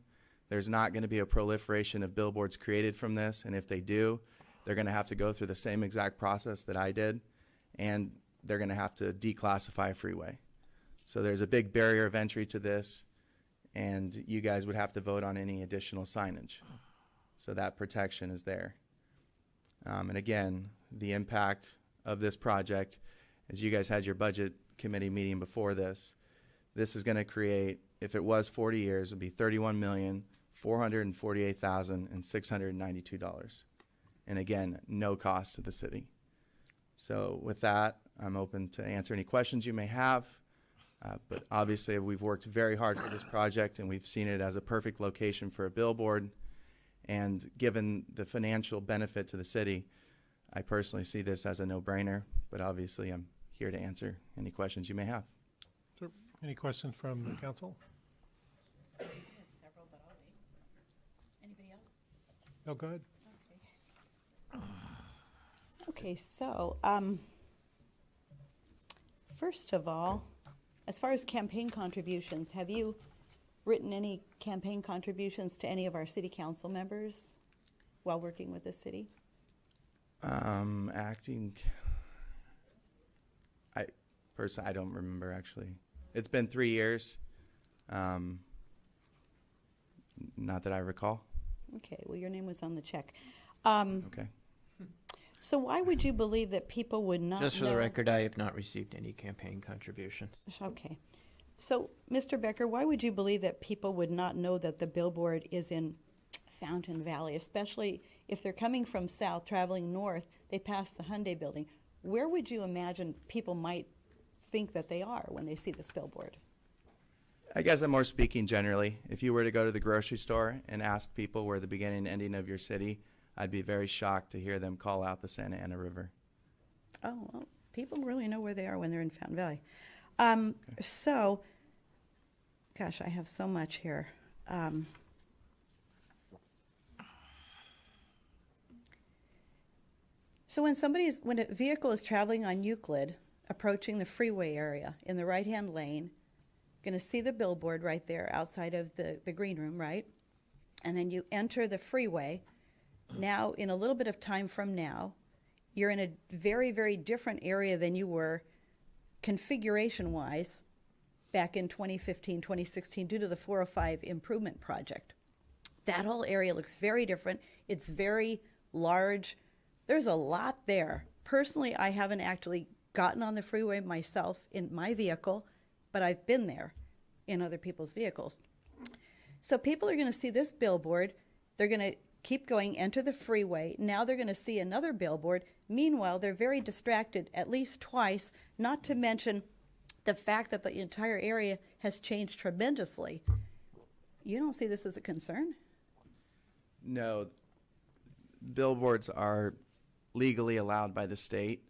Speaker 2: There's not going to be a proliferation of billboards created from this, and if they do, they're going to have to go through the same exact process that I did, and they're going to have to declassify a freeway. So there's a big barrier of entry to this, and you guys would have to vote on any additional signage. So that protection is there. And again, the impact of this project, as you guys had your budget committee meeting before this is going to create, if it was 40 years, it would be $31,448,692. And again, no cost to the city. So with that, I'm open to answer any questions you may have. But obviously, we've worked very hard for this project, and we've seen it as a perfect location for a billboard. And given the financial benefit to the city, I personally see this as a no-brainer. But obviously, I'm here to answer any questions you may have.
Speaker 1: Sure. Any questions from the council?
Speaker 6: I have several, but I'll wait. Anybody else?
Speaker 1: Oh, go ahead.
Speaker 6: Okay, so first of all, as far as campaign contributions, have you written any campaign contributions to any of our city council members while working with the city?
Speaker 2: I don't remember, actually. It's been 3 years. Not that I recall.
Speaker 6: Okay, well, your name was on the check.
Speaker 2: Okay.
Speaker 6: So why would you believe that people would not
Speaker 5: Just for
Speaker 6: know?
Speaker 5: the record, I have not received any campaign contributions.
Speaker 6: Okay. So, Mr. Becker, why would you believe that people would not know that the billboard is in Fountain Valley, especially if they're coming from south, traveling north, they pass the Hyundai building? Where would you imagine people might think that they are when they see this billboard?
Speaker 2: I guess I'm more speaking generally. If you were to go to the grocery store and ask people where the beginning and ending of your city, I'd be very shocked to hear them call out the Santa Ana River.
Speaker 6: Oh, well, people really know where they are when they're in Fountain Valley. So, Gosh, I have so much here. So when a vehicle is traveling on Euclid, approaching the freeway area in the right-hand lane, going to see the billboard right there outside of the green room, right? And then you enter the freeway. Now, in a little bit of time from now, you're in a very, very different area than you were configuration-wise back in 2015, 2016 due to the 405 improvement project. That whole area looks very different. It's very large. There's a lot there. Personally, I haven't actually gotten on the freeway myself in my vehicle, but I've been there in other people's vehicles. So people are going to see this billboard. They're going to keep going, enter the freeway. Now they're going to see another billboard. Meanwhile, they're very distracted at least twice, not to mention the fact that the entire area has changed tremendously. You don't see this as a concern?
Speaker 2: No. Billboards are legally allowed by the state,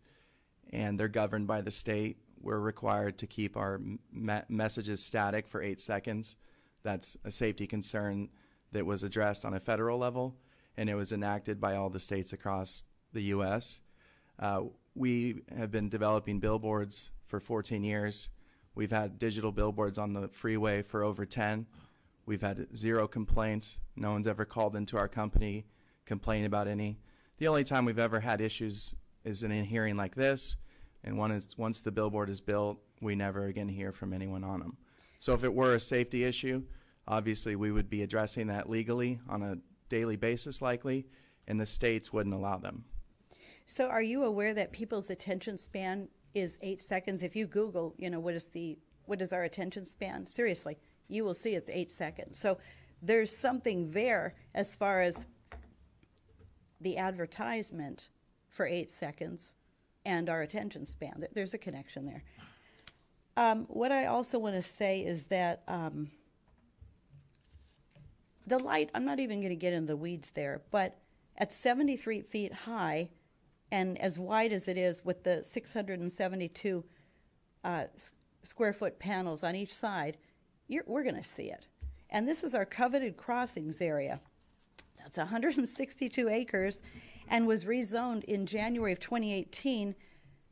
Speaker 2: and they're governed by the state. We're required to keep our messages static for 8 seconds. That's a safety concern that was addressed on a federal level, and it was enacted by all the states across the U.S. We have been developing billboards for 14 years. We've had digital billboards on the freeway for over 10. We've had 0 complaints. No one's ever called into our company complaining about any. The only time we've ever had issues is in a hearing like this, and once the billboard is built, we never again hear from anyone on them. So if it were a safety issue, obviously we would be addressing that legally on a daily basis likely, and the states wouldn't allow them.
Speaker 6: So are you aware that people's attention span is 8 seconds? If you Google, what is our attention span? Seriously, you will see it's 8 seconds. So there's something there as far as the advertisement for 8 seconds and our attention span. There's a connection there. What I also want to say is that the light, I'm not even going to get into the weeds there, but at 73 feet high and as wide as it is with the 672 square foot panels on each side, we're going to see it. And this is our coveted crossings area. That's 162 acres and was rezoned in January of 2018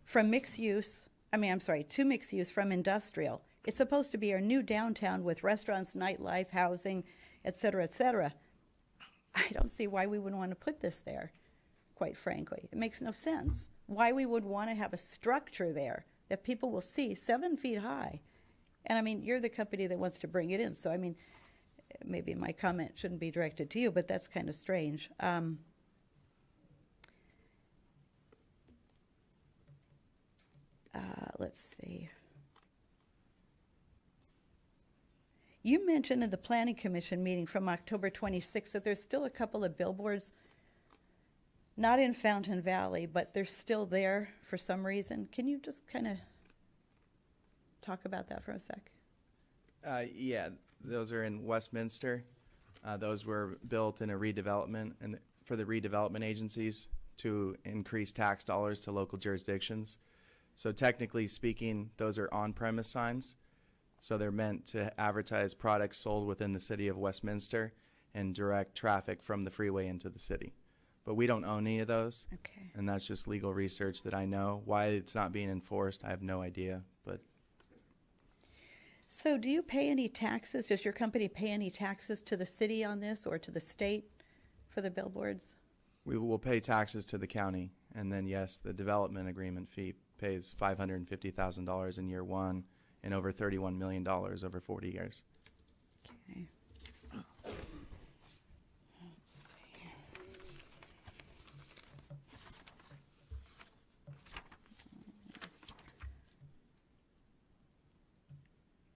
Speaker 6: from mixed use, to mixed use from industrial. It's supposed to be our new downtown with restaurants, nightlife, housing, et cetera, et cetera. I don't see why we wouldn't want to put this there, quite frankly. It makes no sense. Why we would want to have a structure there that people will see 7 feet high. And you're the company that wants to bring it in, so maybe my comment shouldn't be directed to you, but that's kind of strange. Let's see. You mentioned in the Planning Commission meeting from October 26th that there's still a couple of billboards, not in Fountain Valley, but they're still there for some reason. Can you just kind of talk about that for a sec?
Speaker 2: Yeah, those are in Westminster. Those were built in a redevelopment and for the redevelopment agencies to increase tax dollars to local jurisdictions. So technically speaking, those are on-premise signs. So they're meant to advertise products sold within the city of Westminster and direct traffic from the freeway into the city. But we don't own any of those.
Speaker 6: Okay.
Speaker 2: And that's just legal research that I know. Why it's not being enforced, I have no idea. But
Speaker 6: so do you pay any taxes? Does your company pay any taxes to the city on this or to the state for the billboards?
Speaker 2: we will pay taxes to the county. And then, yes, the development agreement fee pays $550,000 in year one and over $31 million over 40 years.
Speaker 6: Okay. Let's see.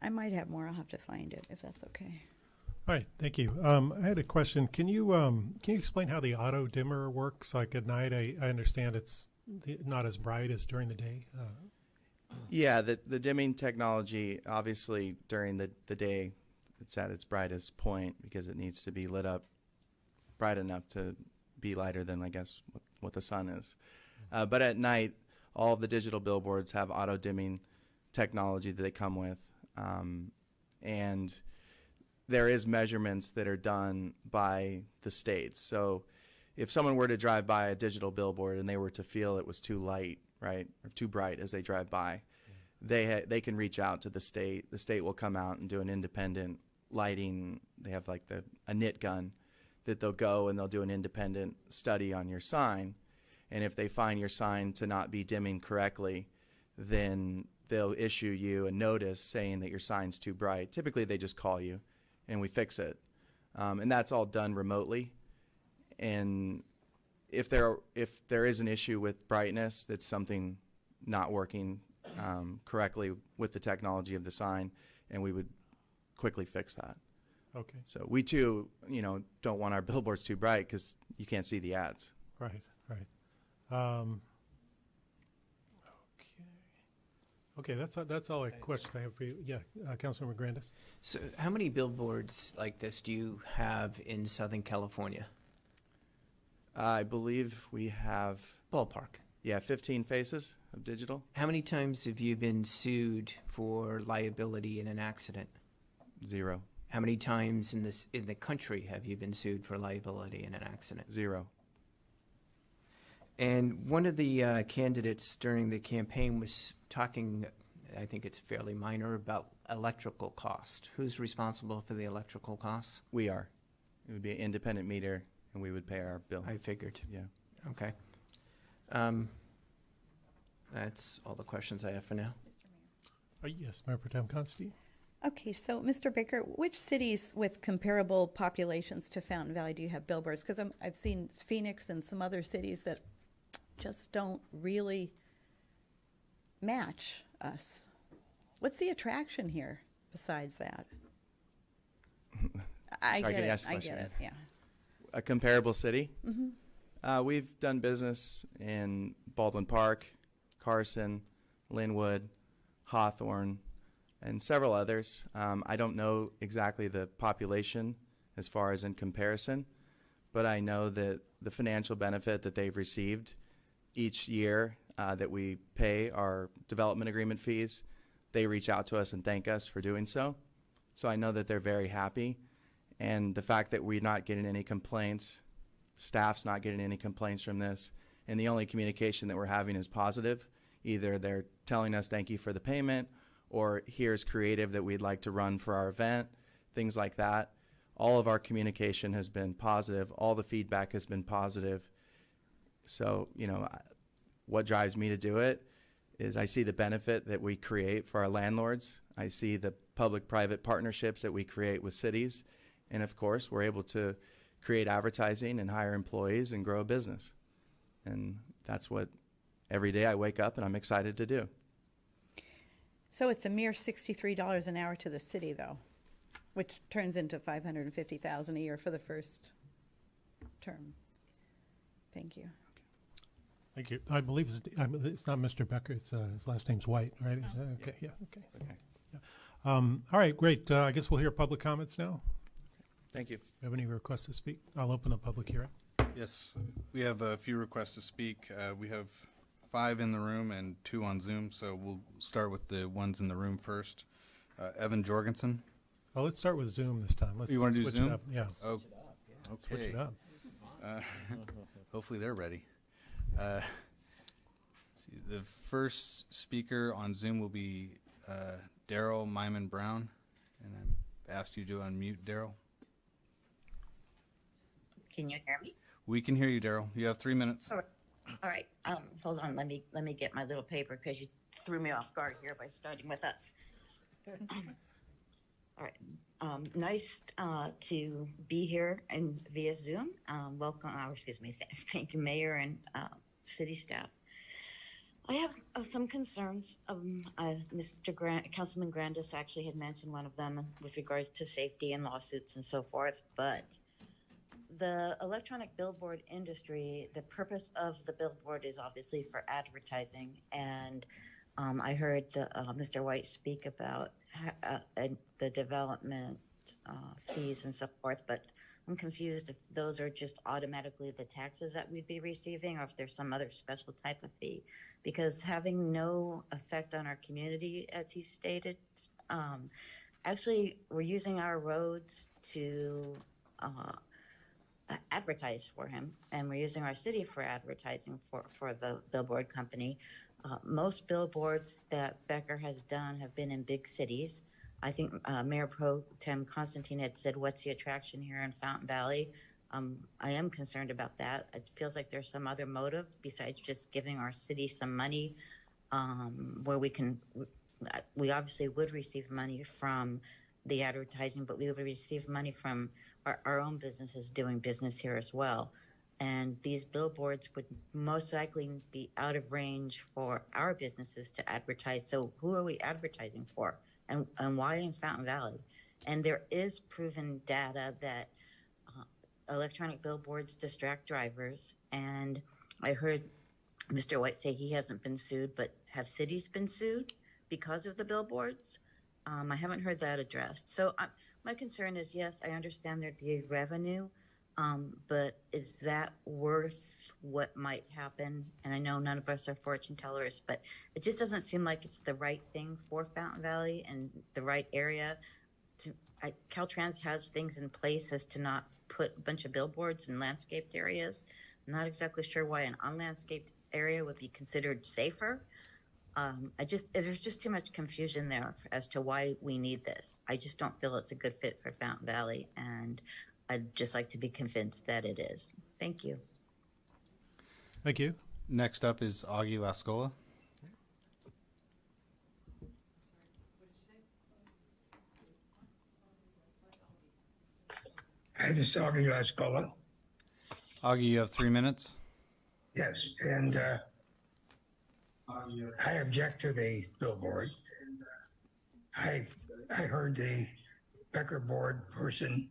Speaker 6: I might have more. I'll have to find it if that's okay.
Speaker 1: All right, thank you. I had a question. Can you explain how the auto dimmer works? Like at night, I understand it's not as bright as during the day.
Speaker 2: Yeah, the dimming technology, obviously during the day, it's at its brightest point because it needs to be lit up bright enough to be lighter than, I guess, what the sun is. But at night, all of the digital billboards have auto dimming technology that they come with. And there is measurements that are done by the states. So if someone were to drive by a digital billboard and they were to feel it was too light, right, or too bright as they drive by, they can reach out to the state. The state will come out and do an independent lighting. They have like a knit gun that they'll go and they'll do an independent study on your sign. And if they find your sign to not be dimming correctly, then they'll issue you a notice saying that your sign's too bright. Typically, they just call you and we fix it. And that's all done remotely. And if there is an issue with brightness, that's something not working correctly with the technology of the sign, and we would quickly fix that.
Speaker 1: Okay.
Speaker 2: So we too, don't want our billboards too bright because you can't see the ads.
Speaker 1: Right, right. Okay, that's all the questions I have for you. Yeah, Councilmember Grandis.
Speaker 5: So how many billboards like this do you have in Southern California?
Speaker 2: I believe we have...
Speaker 5: Ballpark.
Speaker 2: Yeah, 15 faces of digital.
Speaker 5: How many times have you been sued for liability in an accident?
Speaker 2: 0.
Speaker 5: How many times in the country have you been sued for liability in an accident?
Speaker 2: 0.
Speaker 5: And one of the candidates during the campaign was talking, I think it's fairly minor, about electrical cost. Who's responsible for the electrical costs?
Speaker 2: We are. It would be an independent meter, and we would pay our bill.
Speaker 5: I figured.
Speaker 2: Yeah.
Speaker 5: Okay. That's all the questions I have for now.
Speaker 1: Yes, Mayor Pro Tem Constantine.
Speaker 6: Okay, so Mr. Baker, which cities with comparable populations to Fountain Valley do you have billboards? Because I've seen Phoenix and some other cities that just don't really match us. What's the attraction here besides that? I get it, yeah.
Speaker 2: A comparable city?
Speaker 6: Mm-hmm.
Speaker 2: We've done business in Baldwin Park, Carson, Linwood, Hawthorne, and several others. I don't know exactly the population as far as in comparison, but I know that the financial benefit that they've received each year that we pay our development agreement fees, they reach out to us and thank us for doing so. So I know that they're very happy. And the fact that we're not getting any complaints, staff's not getting any complaints from this, and the only communication that we're having is positive. Either they're telling us thank you for the payment, or here's creative that we'd like to run for our event, things like that. All of our communication has been positive. All the feedback has been positive. So, what drives me to do it is I see the benefit that we create for our landlords. I see the public-private partnerships that we create with cities. And, of course, we're able to create advertising and hire employees and grow a business. And that's what every day I wake up and I'm excited to do.
Speaker 6: So it's a mere $63 an hour to the city, though, which turns into $550,000 a year for the first term. Thank you.
Speaker 1: Thank you. I believe it's not Mr. Becker. It's his last name's White, right? Is that okay? Yeah. Okay. Yeah. All right. Great. I guess we'll hear public comments now.
Speaker 2: Thank you.
Speaker 1: Do you have any requests to speak? I'll open the public hearing.
Speaker 16: Yes, we have a few requests to speak. We have 5 in the room and 2 on Zoom, so we'll start with the ones in the room first. Evan Jorgensen.
Speaker 1: Well, let's start with Zoom this time. Let's
Speaker 16: You want to do
Speaker 1: switch
Speaker 16: Zoom?
Speaker 1: it up. Yeah.
Speaker 16: Oh, okay.
Speaker 1: Switch it up.
Speaker 16: Hopefully they're ready. See, the first speaker on Zoom will be Daryl Myman Brown, and I asked you to unmute Daryl.
Speaker 12: Can you hear me?
Speaker 16: We can hear you, Daryl. You have 3 minutes.
Speaker 12: All right. Hold on. Let me get my little paper because you threw me off guard here by starting with us. All right. Nice to be here and via Zoom. Welcome. Thank you, Mayor and city staff. I have some concerns. Councilman Grandis actually had mentioned one of them with regards to safety and lawsuits and so forth, but the electronic billboard industry, the purpose of the billboard is obviously for advertising. And I heard Mr. White speak about the development fees and so forth, but I'm confused if those are just automatically the taxes that we'd be receiving or if there's some other special type of fee. Because having no effect on our community, as he stated, actually, we're using our roads to advertise for him, and we're using our city for advertising for the billboard company. Most billboards that Becker has done have been in big cities. I think Mayor Pro Tem Constantine had said, what's the attraction here in Fountain Valley? I am concerned about that. It feels like there's some other motive besides just giving our city some money, where we obviously would receive money from the advertising, but we would receive money from our own businesses doing business here as well. And these billboards would most likely be out of range for our businesses to advertise. So who are we advertising for? And why in Fountain Valley? And there is proven data that electronic billboards distract drivers. And I heard Mr. White say he hasn't been sued, but have cities been sued because of the billboards? I haven't heard that addressed. So my concern is, yes, I understand there'd be revenue, but is that worth what might happen? And I know none of us are fortune tellers, but it just doesn't seem like it's the right thing for Fountain Valley and the right area. Caltrans has things in place as to not put a bunch of billboards in landscaped areas. I'm not exactly sure why an unlandscaped area would be considered safer. There's just too much confusion there as to why we need this. I just don't feel it's a good fit for Fountain Valley, and I'd just like to be convinced that it is. Thank you.
Speaker 1: Thank you.
Speaker 16: Next up is Augie Lascola.
Speaker 8: Hi, this is Augie Lascola.
Speaker 16: Augie, you have 3 minutes.
Speaker 8: Yes, and I object to the billboard. I heard the Becker board person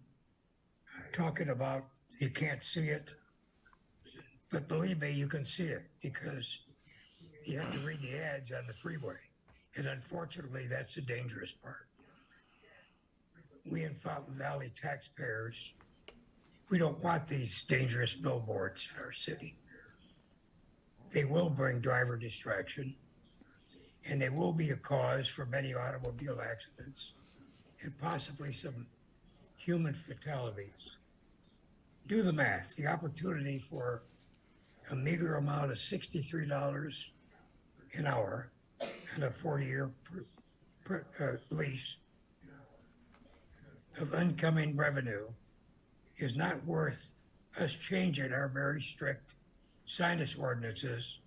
Speaker 8: talking about you can't see it, but believe me, you can see it because you have to read the ads on the freeway, and unfortunately, that's the dangerous part. We in Fountain Valley taxpayers, we don't want these dangerous billboards in our city. They will bring driver distraction, and they will be a cause for many automobile accidents and possibly some human fatalities. Do the math. The opportunity for a meager amount of $63 an hour and a 40-year lease of incoming revenue is not worth us changing our very strict signage ordinances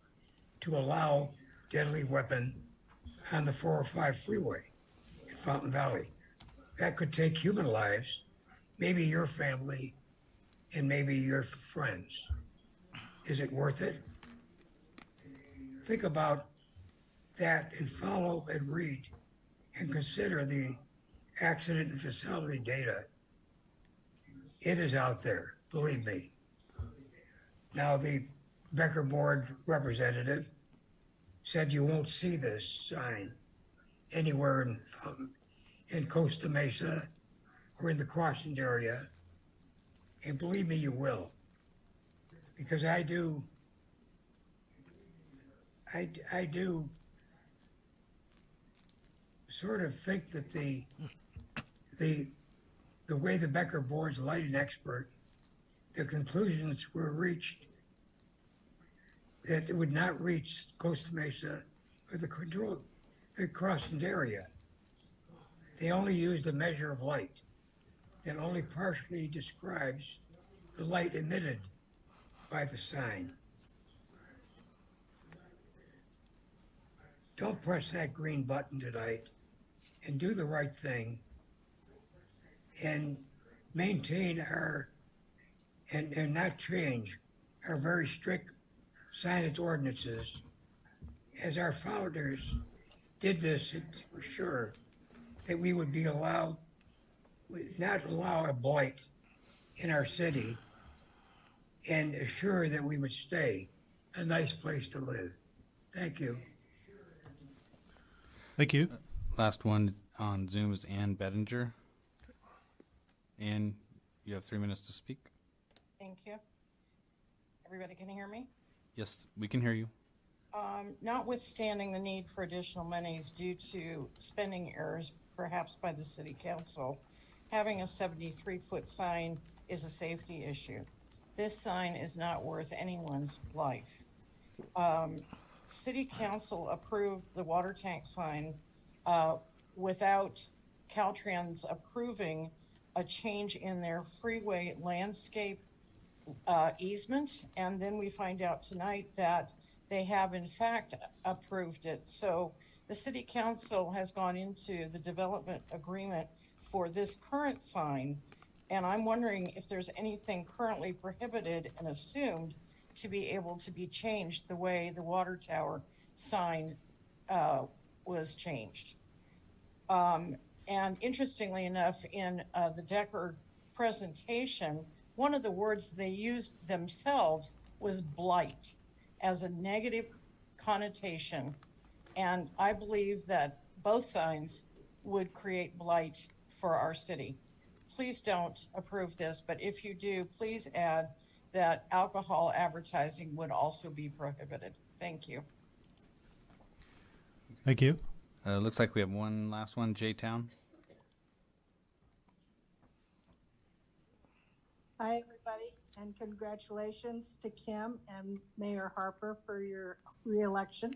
Speaker 8: to allow deadly weapon on the 405 freeway in Fountain Valley. That could take human lives, maybe your family, and maybe your friends. Is it worth it? Think about that and follow and read and consider the accident and fatality data. It is out there, believe me. Now, the Becker board representative said you won't see this sign anywhere in Costa Mesa or in the Crossing area. And believe me, you will. Because I do sort of think that the way the Becker board's lighting expert, the conclusions were reached that it would not reach Costa Mesa or the Crossing area. They only used a measure of light that only partially describes the light emitted by the sign. Don't press that green button tonight and do the right thing and maintain and not change our very strict signage ordinances, as our founders did this for sure, that we would be not allow a blight in our city and assure that we would stay a nice place to live. Thank you.
Speaker 1: Thank you.
Speaker 16: Last one on Zoom is Ann Bettinger. Ann, you have 3 minutes to speak.
Speaker 22: Thank you. Everybody can hear me?
Speaker 16: Yes, we can hear you.
Speaker 22: Notwithstanding the need for additional monies due to spending errors perhaps by the city council, having a 73-foot sign is a safety issue. This sign is not worth anyone's life. City council approved the water tank sign without Caltrans approving a change in their freeway landscape easement, and then we find out tonight that they have in fact approved it. So the city council has gone into the development agreement for this current sign, and I'm wondering if there's anything currently prohibited and assumed to be able to be changed the way the water tower sign was changed. And interestingly enough, in the Becker presentation, one of the words they used themselves was blight as a negative connotation. And I believe that both signs would create blight for our city. Please don't approve this, but if you do, please add that alcohol advertising would also be prohibited. Thank you.
Speaker 1: Thank you.
Speaker 16: Looks like we have one last one, J-Town.
Speaker 9: Hi, everybody, and congratulations to Kim and Mayor Harper for your reelection.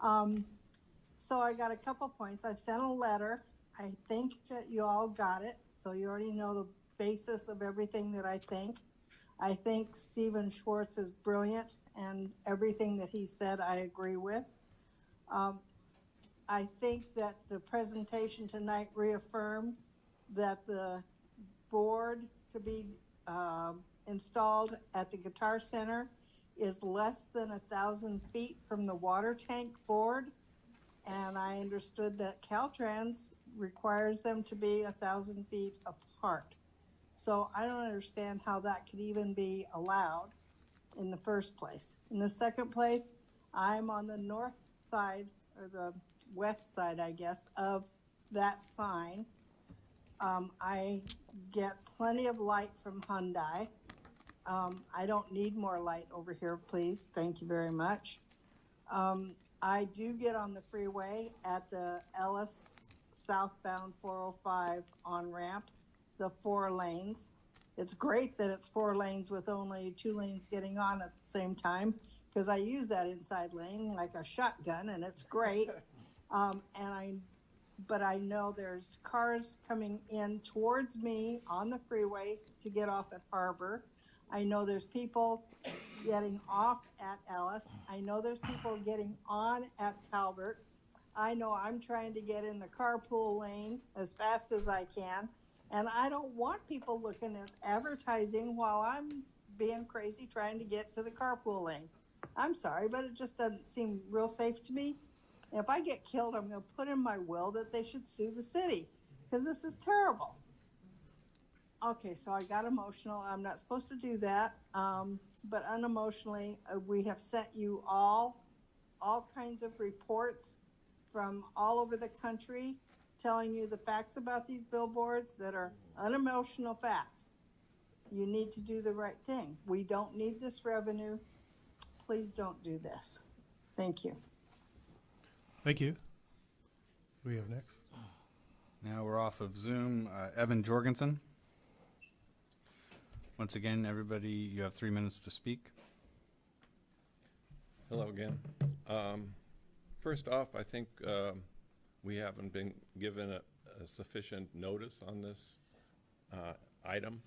Speaker 9: So I got a couple points. I sent a letter. I think that you all got it, so you already know the basis of everything that I think. I think Stephen Schwartz is brilliant, and everything that he said I agree with. I think that the presentation tonight reaffirmed that the board to be installed at the Guitar Center is less than 1,000 feet from the water tank board. And I understood that Caltrans requires them to be 1,000 feet apart. So I don't understand how that could even be allowed in the first place. In the second place, I'm on the north side, or the west side, I guess, of that sign. I get plenty of light from Hyundai. I don't need more light over here, please. Thank you very much. I do get on the freeway at the Ellis southbound 405 on-ramp, the 4 lanes. It's great that it's 4 lanes with only 2 lanes getting on at the same time, because I use that inside lane like a shotgun, and it's great. But I know there's cars coming in towards me on the freeway to get off at Harbor. I know there's people getting off at Ellis. I know there's people getting on at Talbot. I know I'm trying to get in the carpool lane as fast as I can. And I don't want people looking at advertising while I'm being crazy trying to get to the carpool lane. I'm sorry, but it just doesn't seem real safe to me. If I get killed, I'm going to put in my will that they should sue the city, because this is terrible. Okay, so I got emotional. I'm not supposed to do that, but unemotionally, we have sent you all kinds of reports from all over the country telling you the facts about these billboards that are unemotional facts. You need to do the right thing. We don't need this revenue. Please don't do this. Thank you.
Speaker 1: Thank you. Who do we have next?
Speaker 16: Now we're off of Zoom. Evan Jorgensen. Once again, everybody, you have 3 minutes to speak.
Speaker 11: Hello again. First off, I think we haven't been given a sufficient notice on this item.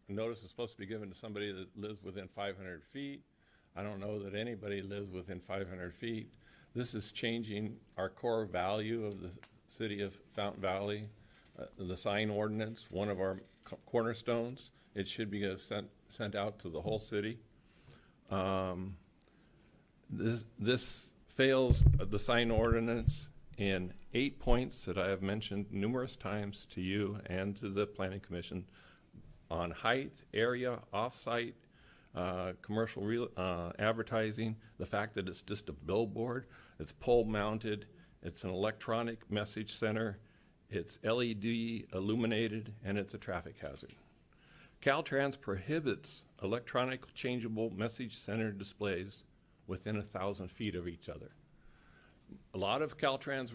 Speaker 11: Notice is supposed to be given to somebody that lives within 500 feet. I don't know that anybody lives within 500 feet. This is changing our core value of the city of Fountain Valley, the sign ordinance, one of our cornerstones. It should be sent out to the whole city. This fails the sign ordinance in 8 points that I have mentioned numerous times to you and to the Planning Commission on height, area, off-site, commercial advertising, the fact that it's just a billboard, it's pole mounted, it's an electronic message center, it's LED illuminated, and it's a traffic hazard. Caltrans prohibits electronic changeable message center displays within 1,000 feet of each other. A lot of Caltrans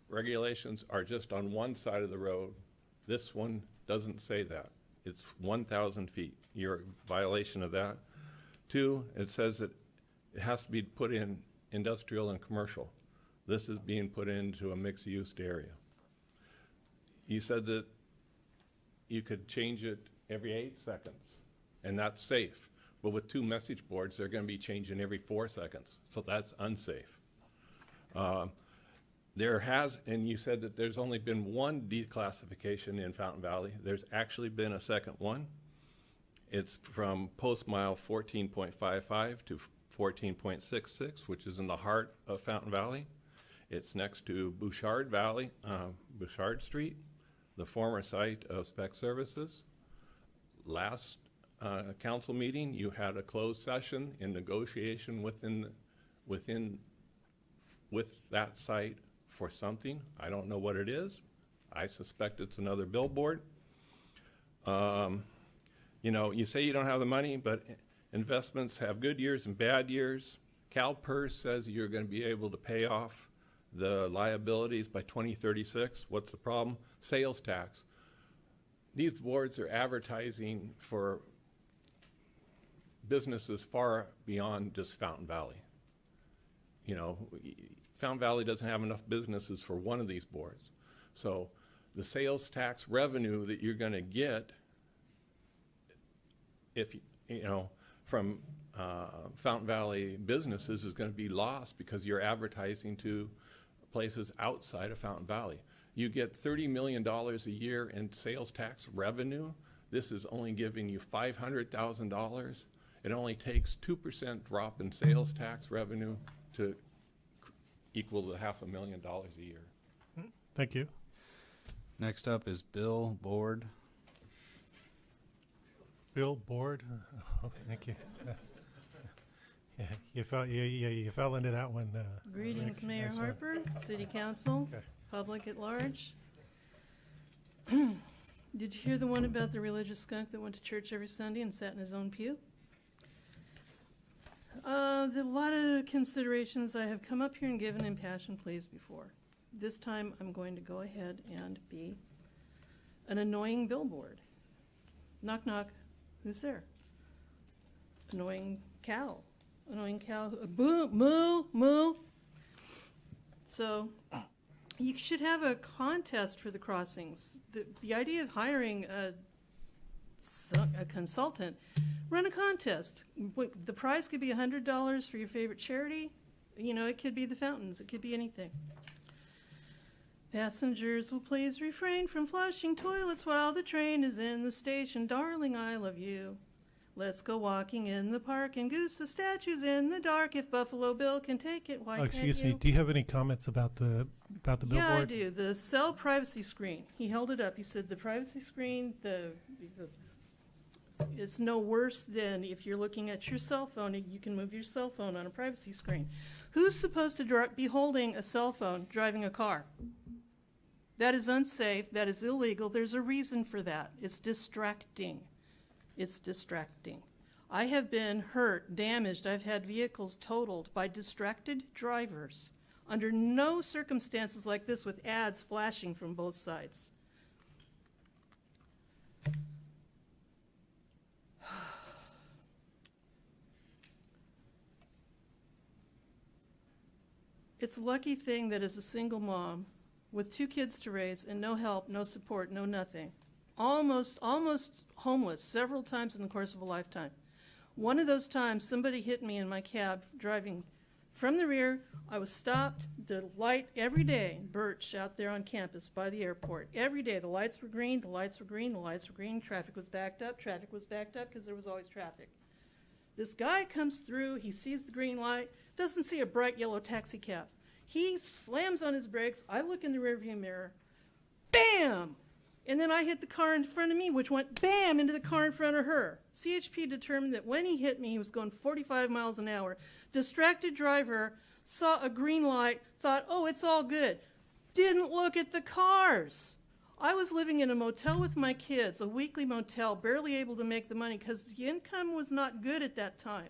Speaker 11: regulations are just on one side of the road. This one doesn't say that. It's 1,000 feet. You're in violation of that. 2, it says that it has to be put in industrial and commercial. This is being put into a mixed-use area. You said that you could change it every 8 seconds, and that's safe. But with 2 message boards, they're going to be changing every 4 seconds, so that's unsafe. And you said that there's only been 1 declassification in Fountain Valley. There's actually been a second one. It's from post mile 14.55 to 14.66, which is in the heart of Fountain Valley. It's next to Bouchard Street, the former site of Spec Services. Last council meeting, you had a closed session in negotiation with that site for something. I don't know what it is. I suspect it's another billboard. You know, you say you don't have the money, but investments have good years and bad years. CalPERS says you're going to be able to pay off the liabilities by 2036. What's the problem? Sales tax. These boards are advertising for businesses far beyond just Fountain Valley. You know, Fountain Valley doesn't have enough businesses for one of these boards. So the sales tax revenue that you're going to get, if you know, from Fountain Valley businesses is going to be lost because you're advertising to places outside of Fountain Valley. You get $30 million a year in sales tax revenue. This is only giving you $500,000. It only takes 2% drop in sales tax revenue to equal the $500,000 a year.
Speaker 1: Thank you.
Speaker 16: Next up is Bill Board.
Speaker 1: Bill Board. Oh, thank you. Yeah, you fell into that one.
Speaker 14: Greetings, Mayor
Speaker 1: nice
Speaker 14: Harper,
Speaker 1: one.
Speaker 14: City Council,
Speaker 1: Okay.
Speaker 14: public at large. Did you hear the one about the religious skunk that went to church every Sunday and sat in his own pew? A lot of considerations. I have come up here and given impassioned pleas before. This time I'm going to go ahead and be an annoying billboard. Knock, knock. Who's there? Annoying cow. Annoying cow. Boo, moo, moo. So you should have a contest for the crossings. The idea of hiring a consultant, run a contest. The prize could be $100 for your favorite charity. You know, it could be the fountains. It could be anything. Passengers will please refrain from flushing toilets while the train is in the station. Darling, I love you. Let's go walking in the park and goose the statues in the dark. If Buffalo Bill can take it, why can't you?
Speaker 1: Excuse me, do you have any comments about the billboard?
Speaker 14: Yeah, I do. The cell privacy screen. He held it up. He said the privacy screen, it's no worse than if you're looking at your cell phone. You can move your cell phone on a privacy screen. Who's supposed to be holding a cell phone driving a car? That is unsafe. That is illegal. There's a reason for that. It's distracting. It's distracting. I have been hurt, damaged. I've had vehicles totaled by distracted drivers under no circumstances like this with ads flashing from both sides. It's a lucky thing that as a single mom with 2 kids to raise and no help, no support, no nothing, almost homeless several times in the course of a lifetime. One of those times, somebody hit me in my cab driving from the rear. I was stopped. The light every day, Birch out there on campus by the airport. Every day, the lights were green, the lights were green, the lights were green. Traffic was backed up because there was always traffic. This guy comes through. He sees the green light, doesn't see a bright yellow taxi cab. He slams on his brakes. I look in the rearview mirror. Bam! And then I hit the car in front of me, which went bam into the car in front of her. CHP determined that when he hit me, he was going 45 miles an hour. Distracted driver saw a green light, thought, oh, it's all good. Didn't look at the cars. I was living in a motel with my kids, a weekly motel, barely able to make the money because the income was not good at that time.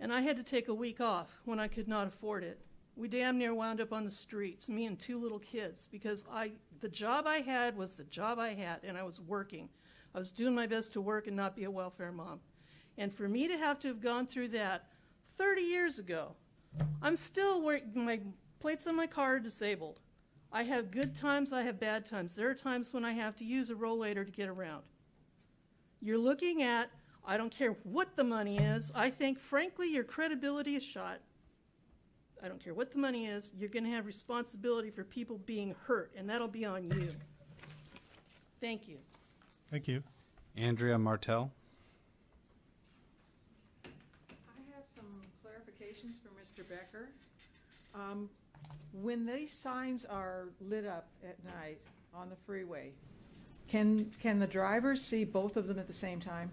Speaker 14: And I had to take a week off when I could not afford it. we damn near wound up on the streets, me and 2 little kids, because the job I had was the job I had, and I was working. I was doing my best to work and not be a welfare mom. And for me to have gone through that 30 years ago, I'm still wearing, my plates on my car are disabled. I have good times, I have bad times. There are times when I have to use a rollator to get around. You're looking at, I don't care what the money is, I think, frankly, your credibility is shot. I don't care what the money is, you're going to have responsibility for people being hurt, and that'll be on you. Thank you.
Speaker 1: Thank you.
Speaker 16: Andrea Martell.
Speaker 10: I have some clarifications for Mr. Becker. When these signs are lit up at night on the freeway, can the drivers see both of them at the same time?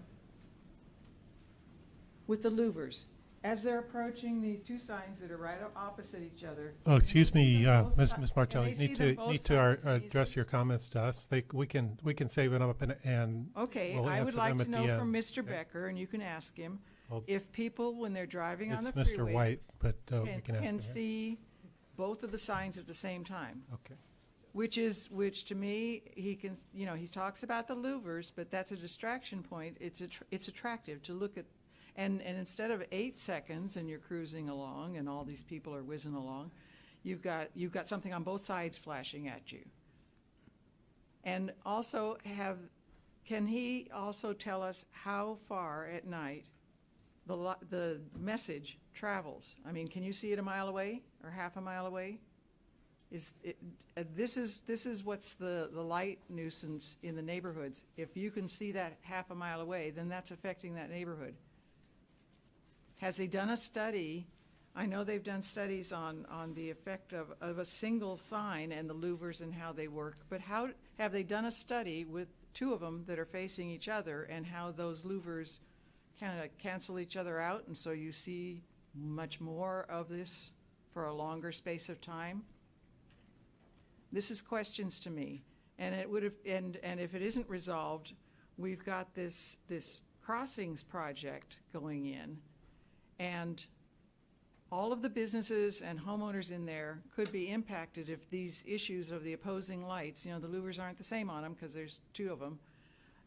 Speaker 10: With the louvers, as they're approaching these 2 signs that are right opposite each other.
Speaker 1: Oh, excuse me, Ms.
Speaker 10: Can
Speaker 1: Martelli,
Speaker 10: they
Speaker 1: you
Speaker 10: see
Speaker 1: need
Speaker 10: them both
Speaker 1: to
Speaker 10: simultaneously?
Speaker 1: address your comments to us. We can save it up and
Speaker 10: Okay,
Speaker 1: we'll
Speaker 10: I would
Speaker 1: answer
Speaker 10: like
Speaker 1: them
Speaker 10: to
Speaker 1: at the
Speaker 10: know
Speaker 1: end.
Speaker 10: from Mr.
Speaker 1: Okay.
Speaker 10: Becker, and you can ask him,
Speaker 1: Well,
Speaker 10: if people, when they're driving on
Speaker 1: It's
Speaker 10: the
Speaker 1: Mr.
Speaker 10: freeway.
Speaker 1: White, but we can ask him.
Speaker 10: see both of the signs at the same time.
Speaker 1: Okay.
Speaker 10: Which to me, he can, he talks about the louvers, but that's a distraction point. It's attractive to look at, and instead of 8 seconds and you're cruising along and all these people are whizzing along, you've got something on both sides flashing at you. And also can he also tell us how far at night the message travels? I mean, can you see it a mile away or half a mile away? This is what's the light nuisance in the neighborhoods. If you can see that half a mile away, then that's affecting that neighborhood. Has he done a study? I know they've done studies on the effect of a single sign and the louvers and how they work, but how have they done a study with 2 of them that are facing each other and how those louvers kind of cancel each other out, and so you see much more of this for a longer space of time? This is questions to me, and it would have, and if it isn't resolved, we've got this crossings project going in, and all of the businesses and homeowners in there could be impacted if these issues of the opposing lights, the louvers aren't the same on them because there's 2 of them.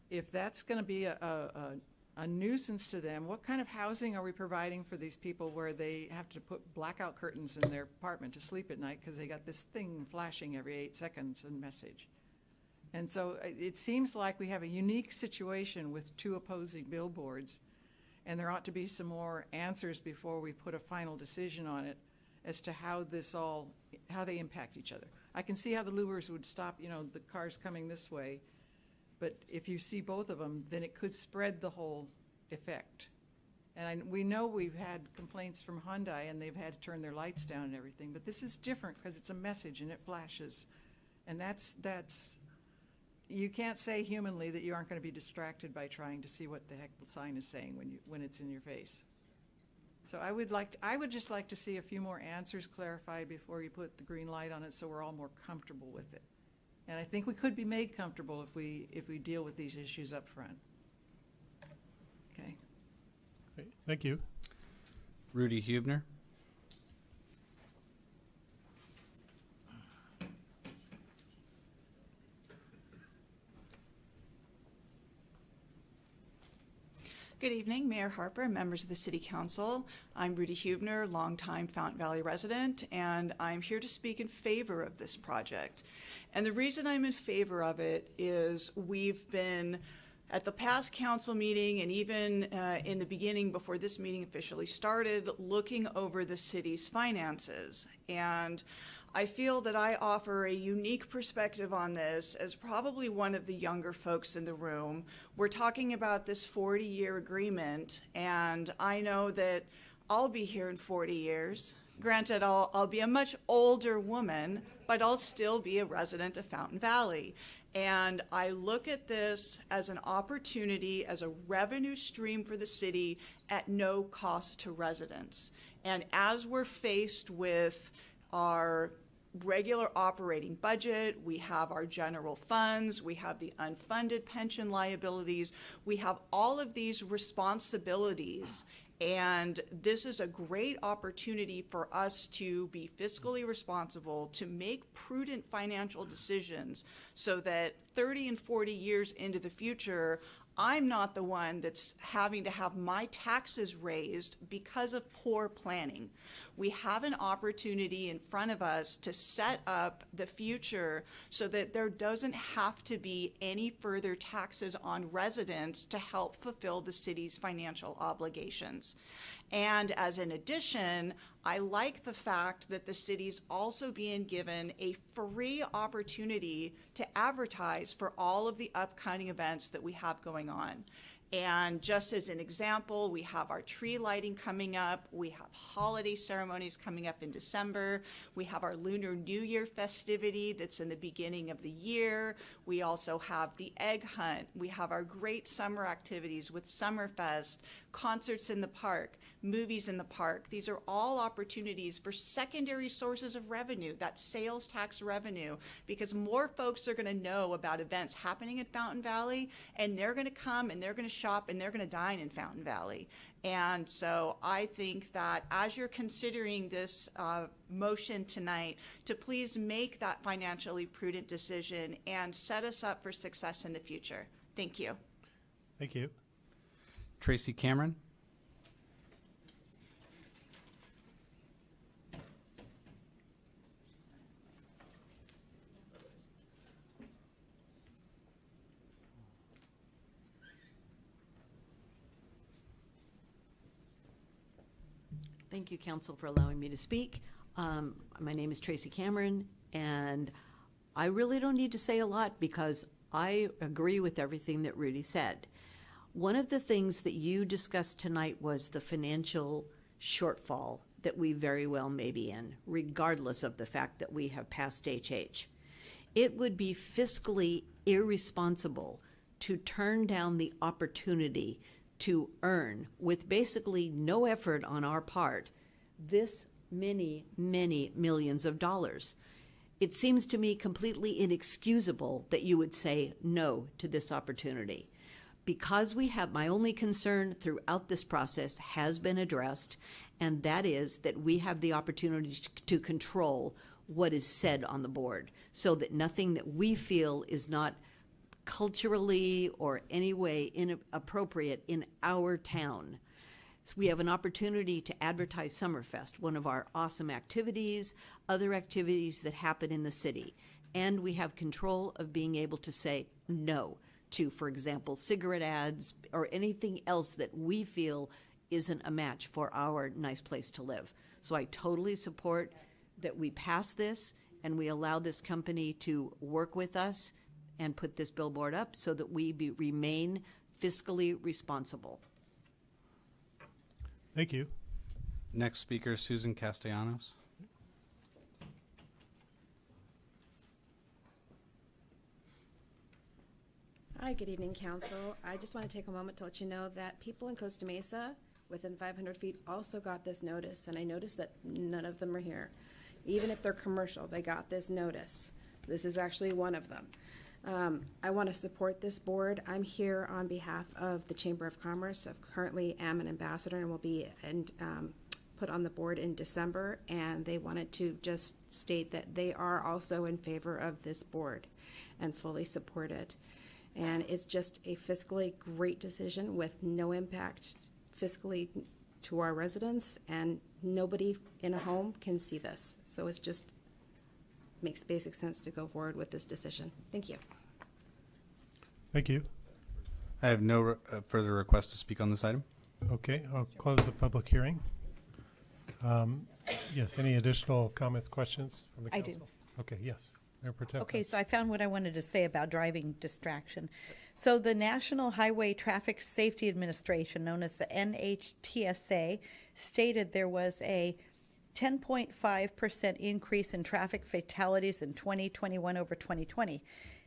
Speaker 10: If that's going to be a nuisance to them, what kind of housing are we providing for these people where they have to put blackout curtains in their apartment to sleep at night because they got this thing flashing every 8 seconds and message? And so it seems like we have a unique situation with 2 opposing billboards, and there ought to be some more answers before we put a final decision on it as to how they impact each other. I can see how the louvers would stop, the cars coming this way, but if you see both of them, then it could spread the whole effect. And we know we've had complaints from Hyundai, and they've had to turn their lights down and everything, but this is different because it's a message and it flashes. And that's you can't say humanly that you aren't going to be distracted by trying to see what the heck the sign is saying when it's in your face. So I would just like to see a few more answers clarified before you put the green light on it, so we're all more comfortable with it. And I think we could be made comfortable if we deal with these issues up front. Okay.
Speaker 1: Great. Thank you.
Speaker 16: Rudy Hubner.
Speaker 15: Good evening, Mayor Harper and members of the City Council. I'm Rudy Hubner, longtime Fountain Valley resident, and I'm here to speak in favor of this project. And the reason I'm in favor of it is we've been at the past council meeting and even in the beginning before this meeting officially started, looking over the city's finances. And I feel that I offer a unique perspective on this as probably one of the younger folks in the room. We're talking about this 40-year agreement, and I know that I'll be here in 40 years. Granted, I'll be a much older woman, but I'll still be a resident of Fountain Valley. And I look at this as an opportunity, as a revenue stream for the city at no cost to residents. And as we're faced with our regular operating budget, we have our general funds, we have the unfunded pension liabilities, we have all of these responsibilities, And this is a great opportunity for us to be fiscally responsible, to make prudent financial decisions so that 30 and 40 years into the future, I'm not the one that's having to have my taxes raised because of poor planning. We have an opportunity in front of us to set up the future so that there doesn't have to be any further taxes on residents to help fulfill the city's financial obligations. And as an addition, I like the fact that the city's also being given a free opportunity to advertise for all of the upcoming events that we have going on. And just as an example, we have our tree lighting coming up. We have holiday ceremonies coming up in December. We have our Lunar New Year festivity that's in the beginning of the year. We also have the egg hunt. We have our great summer activities with Summerfest, concerts in the park, movies in the park. These are all opportunities for secondary sources of revenue, that's sales tax revenue, because more folks are going to know about events happening at Fountain Valley, and they're going to come and they're going to shop and they're going to dine in Fountain Valley. And so I think that as you're considering this motion tonight, to please make that financially prudent decision and set us up for success in the future. Thank you.
Speaker 1: Thank you.
Speaker 13: Tracy Cameron.
Speaker 17: Thank you, Council, for allowing me to speak. My name is Tracy Cameron, and I really don't need to say a lot because I agree with everything that Rudy said. One of the things that you discussed tonight was the financial shortfall that we very well may be in, regardless of the fact that we have passed HH. It would be fiscally irresponsible to turn down the opportunity to earn, with basically no effort on our part, this many, many millions of dollars. It seems to me completely inexcusable that you would say no to this opportunity. Because we have, my only concern throughout this process has been addressed, and that is that we have the opportunity to control what is said on the board, so that nothing that we feel is not culturally or any way inappropriate in our town. So we have an opportunity to advertise Summerfest, one of our awesome activities, other activities that happen in the city. And we have control of being able to say no to, for example, cigarette ads or anything else that we feel isn't a match for our nice place to live. So I totally support that we pass this and we allow this company to work with us and put this billboard up so that we remain fiscally responsible.
Speaker 1: Thank you.
Speaker 13: Next speaker, Susan Castellanos.
Speaker 23: Hi, good evening, Council. I just want to take a moment to let you know that people in Costa Mesa within 500 feet also got this notice, and I noticed that none of them are here. Even if they're commercial, they got this notice. This is actually one of them. I want to support this board. I'm here on behalf of the Chamber of Commerce. I currently am an ambassador and will be put on the board in December, and they wanted to just state that they are also in favor of this board and fully support it. And it's just a fiscally great decision with no impact fiscally to our residents, and nobody in a home can see this. So it's just makes basic sense to go forward with this decision. Thank you.
Speaker 1: Thank you.
Speaker 13: I have no further requests to speak on this item.
Speaker 1: Okay, I'll close the public hearing. Yes, any additional comments, questions from the
Speaker 6: I
Speaker 1: council?
Speaker 6: do.
Speaker 1: Okay, yes. Mayor Pro Tem.
Speaker 6: Okay, so I found what I wanted to say about driving distraction. So the National Highway Traffic Safety Administration, known as the NHTSA, stated there was a 10.5% increase in traffic fatalities in 2021 over 2020.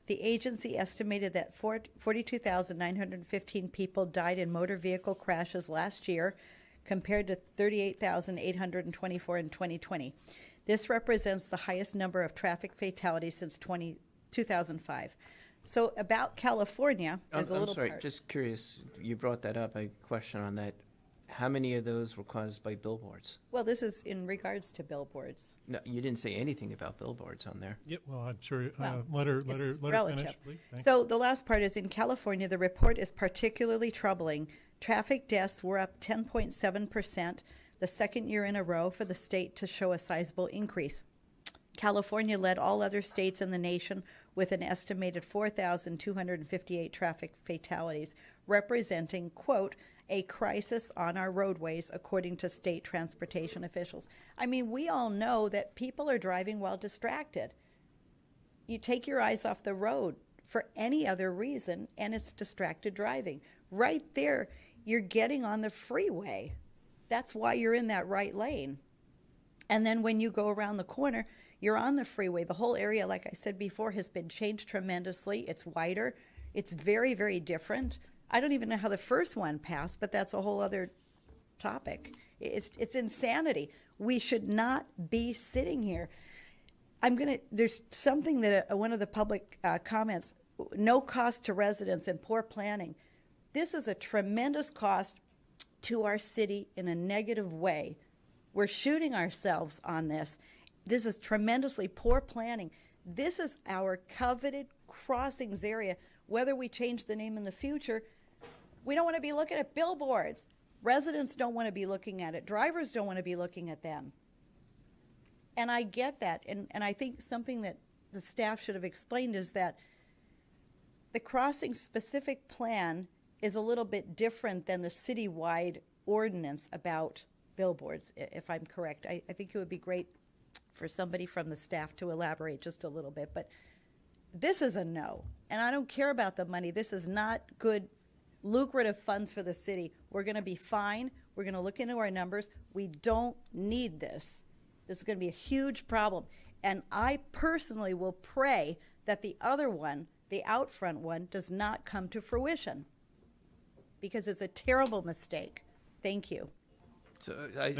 Speaker 6: The agency estimated that 42,915 people died in motor vehicle crashes last year, compared to 38,824 in 2020. This represents the highest number of traffic fatalities since 2005. So about California, there's a little
Speaker 5: I'm sorry,
Speaker 6: part.
Speaker 5: just curious, you brought that up, a question on that. how many of those were caused by billboards?
Speaker 6: Well, this is in regards to billboards.
Speaker 5: No, you didn't say anything about billboards on there.
Speaker 1: Yep, well, I'm sure,
Speaker 6: Well,
Speaker 1: let her
Speaker 6: it's
Speaker 1: finish,
Speaker 6: relative.
Speaker 1: please. Thanks.
Speaker 6: So the last part is, in California, the report is particularly troubling. Traffic deaths were up 10.7%, the second year in a row for the state to show a sizable increase. California led all other states in the nation with an estimated 4,258 traffic fatalities, representing, quote, a crisis on our roadways, according to state transportation officials. I mean, we all know that people are driving while distracted. You take your eyes off the road for any other reason, and it's distracted driving. Right there, you're getting on the freeway. That's why you're in that right lane. And then when you go around the corner, you're on the freeway. The whole area, like I said before, has been changed tremendously. It's wider. It's very, very different. I don't even know how the first one passed, but that's a whole other topic. It's insanity. We should not be sitting here. There's something that one of the public comments, no cost to residents and poor planning. This is a tremendous cost to our city in a negative way. We're shooting ourselves on this. This is tremendously poor planning. This is our coveted crossings area. Whether we change the name in the future, we don't want to be looking at billboards. Residents don't want to be looking at it. Drivers don't want to be looking at them. And I get that. And I think something that the staff should have explained is that the crossing specific plan is a little bit different than the citywide ordinance about billboards, if I'm correct. I think it would be great for somebody from the staff to elaborate just a little bit. But this is a no. And I don't care about the money. This is not good, lucrative funds for the city. We're going to be fine. We're going to look into our numbers. We don't need this. This is going to be a huge problem. And I personally will pray that the other one, the out front one, does not come to fruition, because it's a terrible mistake. Thank you.
Speaker 5: So I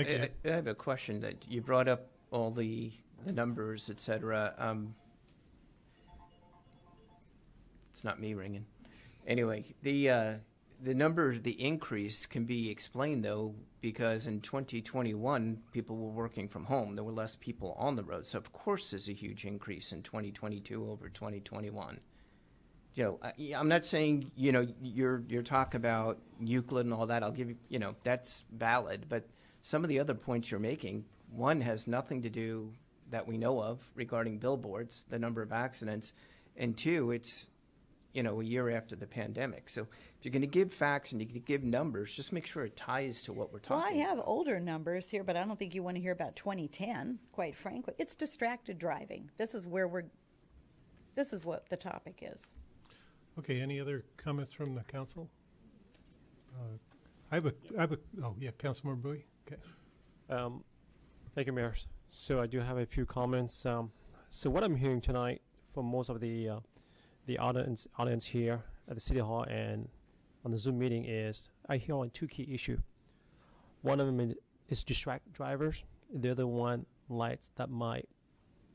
Speaker 5: have a question that you brought up all the numbers, et cetera. It's not me ringing. Anyway, the number, the increase can be explained, though, because in 2021, people were working from home. There were less people on the road. So, of course, there's a huge increase in 2022 over 2021. You know, I'm not saying, you know, your talk about Euclid and all that, I'll give you, you know, that's valid. But some of the other points you're making, one has nothing to do that we know of regarding billboards, the number of accidents. And two, it's, you know, a year after the pandemic. So if you're going to give facts and you can give numbers, just make sure it ties to what we're talking about.
Speaker 6: Well, I have older numbers here, but I don't think you want to hear about 2010, quite frankly. It's distracted driving. This is what the topic is.
Speaker 1: Okay, any other comments from the council? Councilmember Bowie. Okay.
Speaker 7: Thank you, Mayor. So I do have a few comments. So what I'm hearing tonight from most of the audience here at the City Hall and on the Zoom meeting is I hear on two key issues. One of them is distract drivers. The other one, lights that might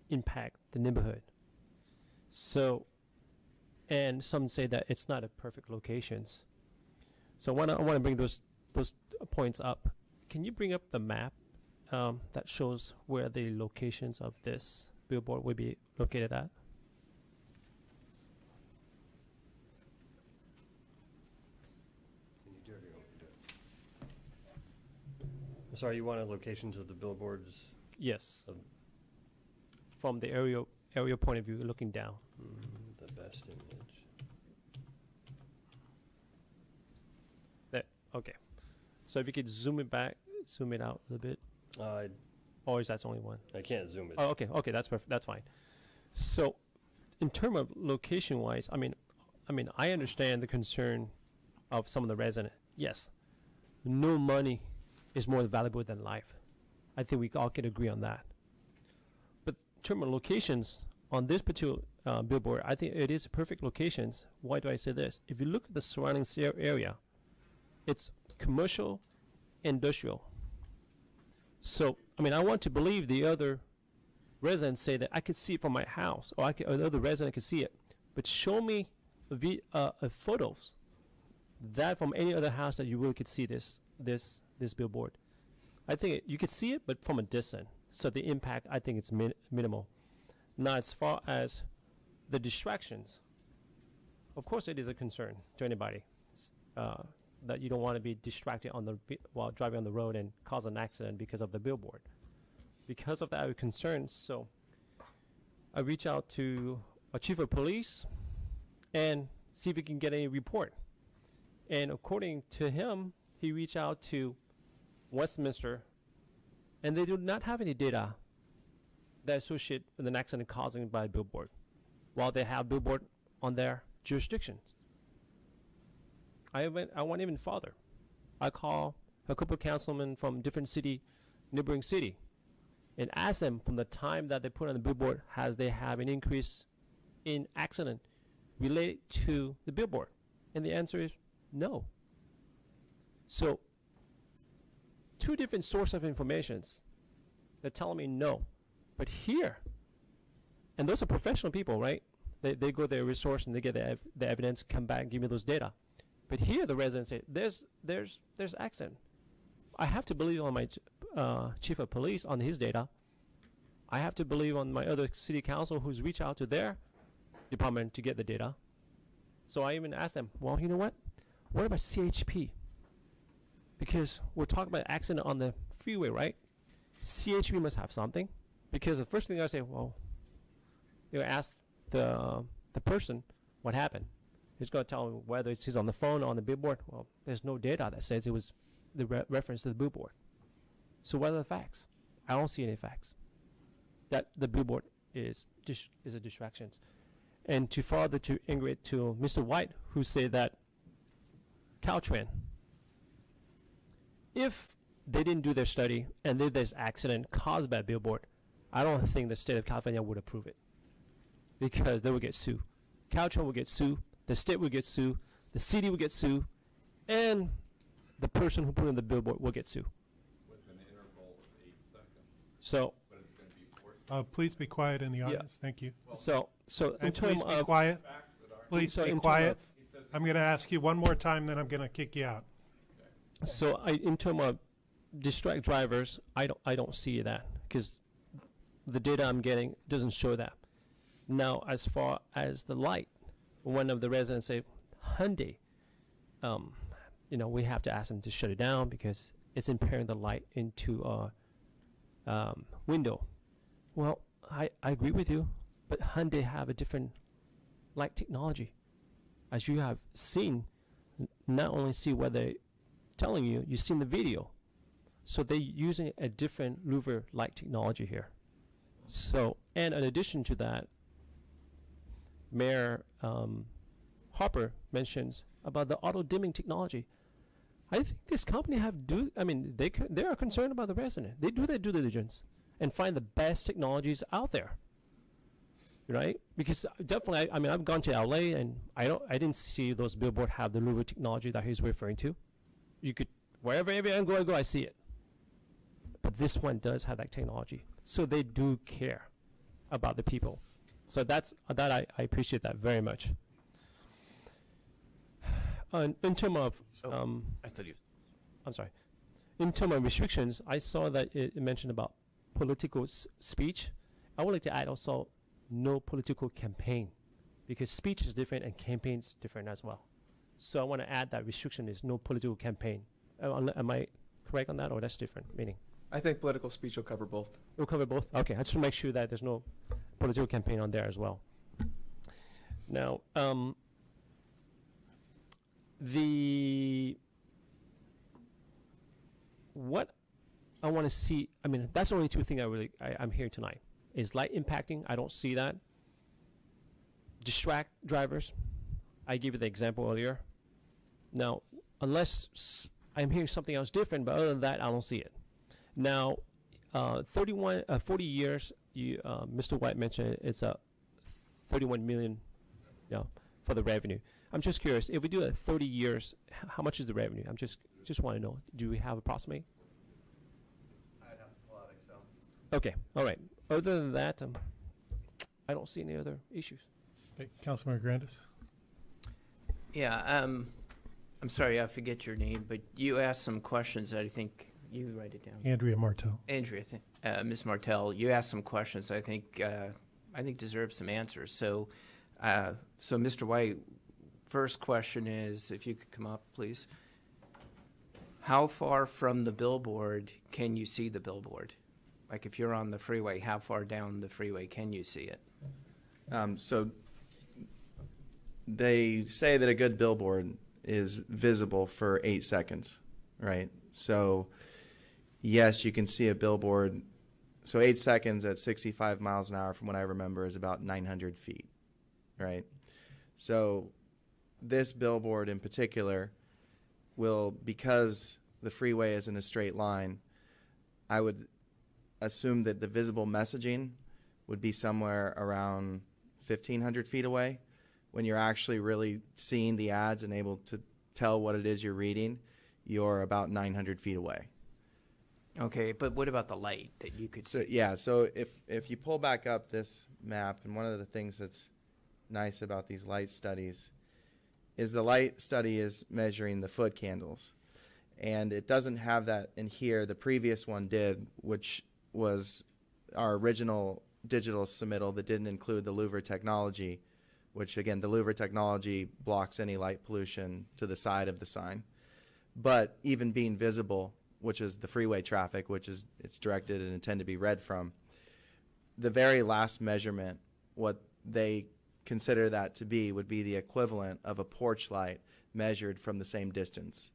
Speaker 7: impact the neighborhood. So, and some say that it's not a perfect locations. So I want to bring those points up. Can you bring up the map that shows where the locations of this billboard will be located at?
Speaker 3: Sorry, you wanted locations of the billboards?
Speaker 7: Yes. From the aerial point of view, looking down.
Speaker 3: The best image.
Speaker 7: Okay. So if you could zoom it out a little bit. Or is that only one?
Speaker 3: I can't zoom it.
Speaker 7: Oh, okay. Okay, that's perfect. That's fine. So, in terms of location-wise, I mean, I understand the concern of some of the residents. Yes, no money is more valuable than life. I think we all can agree on that. But in terms of locations on this particular billboard, I think it is perfect locations. Why do I say this? If you look at the surrounding area, it's commercial, industrial. So, I mean, I want to believe the other residents say that I could see it from my house, or another resident could see it. But show me photos that from any other house that you really could see this this billboard. I think you could see it, but from a distance. So the impact, I think it's minimal. Now, as far as the distractions, of course, it is a concern to anybody that you don't want to be distracted while driving on the road and cause an accident because of the billboard. Because of that, I'm concerned. So I reach out to a chief of police and see if we can get any report. And according to him, he reached out to Westminster, and they do not have any data that associate with an accident causing by a billboard, while they have billboard on their jurisdictions. I went even farther. I call a couple of councilmen from different neighboring city, and ask them from the time that they put on the billboard, has they have an increase in accident related to the billboard? And the answer is no. So, two different sources of informations. They're telling me no. But here, and those are professional people, right? They go their resource and they get the evidence, come back and give me those data. But here the residents say, there's accident. I have to believe on my chief of police on his data. I have to believe on my other city council who's reached out to their department to get the data. So I even asked them, well, you know what? What about CHP? Because we're talking about accident on the freeway, right? CHP must have something. Because the first thing I say, well, ask the person what happened. He's going to tell me whether he's on the phone or on the billboard. Well, there's no data that says it was the reference to the billboard. So what are the facts? I don't see any facts that the billboard is a distraction. And to further to Ingrid, to Mr. White, who said that Caltrans, if they didn't do their study and if there's accident caused by a billboard, I don't think the state of California would approve it, because they would get sued. Caltrans would get sued, the state would get sued, the city would get sued, and the person who put in the billboard will get sued.
Speaker 11: With an interval of 8 seconds.
Speaker 7: So,
Speaker 11: but it's going to be 4 seconds.
Speaker 1: Please be quiet in the audience. Thank you.
Speaker 7: So in
Speaker 1: And
Speaker 7: terms
Speaker 1: please be
Speaker 7: of
Speaker 1: quiet. Please
Speaker 7: so
Speaker 1: be
Speaker 7: in
Speaker 1: quiet.
Speaker 7: term
Speaker 1: I'm going to ask you one more time, then I'm going to kick you out.
Speaker 7: So in terms of distract drivers, I don't see that, because the data I'm getting doesn't show that. Now, as far as the light, one of the residents say, Hyundai, we have to ask them to shut it down because it's impairing the light into our window. Well, I agree with you, but Hyundai have a different light technology. As you have seen, not only see what they're telling you, you've seen the video. So they're using a different louver light technology here. So, and in addition to that, Mayor Harper mentions about the auto dimming technology. I think this company they are concerned about the resident. They do their due diligence and find the best technologies out there, right? Because definitely, I've gone to LA and I didn't see those billboards have the louver technology that he's referring to. You could, wherever I go, I see it. But this one does have that technology. So they do care about the people. So I appreciate that very much. In terms of, I'm sorry. In terms of restrictions, I saw that it mentioned about political speech. I would like to add also no political campaign, because speech is different and campaign is different as well. So I want to add that restriction is no political campaign. Am I correct on that, or that's different meaning?
Speaker 20: I think political speech will cover both.
Speaker 7: It will cover both? Okay, I just want to make sure that there's no political campaign on there as well. Now, what I want to see, that's the only two things I'm hearing tonight. Is light impacting? I don't see that. Distract drivers. I gave you the example earlier. Now, unless I'm hearing something else different, but other than that, I don't see it. Now, 40 years, Mr. White mentioned it's a 31 million for the revenue. I'm just curious, if we do it 30 years, how much is the revenue? I'm just want to know. Do we have approximate?
Speaker 2: I'd have to pull out Excel.
Speaker 7: Okay, all right. Other than that, I don't see any other issues.
Speaker 1: Okay, Councilmember Grandis.
Speaker 5: Yeah, I'm sorry, I forget your name, but you asked some questions that I think you write it down.
Speaker 1: Andrea Martel.
Speaker 5: Andrea, Ms. Martel, you asked some questions I think deserve some answers. So, Mr. White, first question is, if you could come up, please. How far from the billboard can you see the billboard? Like if you're on the freeway, how far down the freeway can you see it?
Speaker 2: So they say that a good billboard is visible for 8 seconds, right? So yes, you can see a billboard. So 8 seconds at 65 miles an hour, from what I remember, is about 900 feet, right? So this billboard in particular will, because the freeway is in a straight line, I would assume that the visible messaging would be somewhere around 1,500 feet away. When you're actually really seeing the ads and able to tell what it is you're reading, you're about 900 feet away.
Speaker 5: Okay, but what about the light that you could see?
Speaker 2: So, yeah, so if you pull back up this map, and one of the things that's nice about these light studies is the light study is measuring the foot candles. And it doesn't have that in here. The previous one did, which was our original digital submittal that didn't include the louver technology, which, again, the louver technology blocks any light pollution to the side of the sign. But even being visible, which is the freeway traffic, which is it's directed and intended to be read from, the very last measurement, what they consider that to be, would be the equivalent of a porch light measured from the same distance.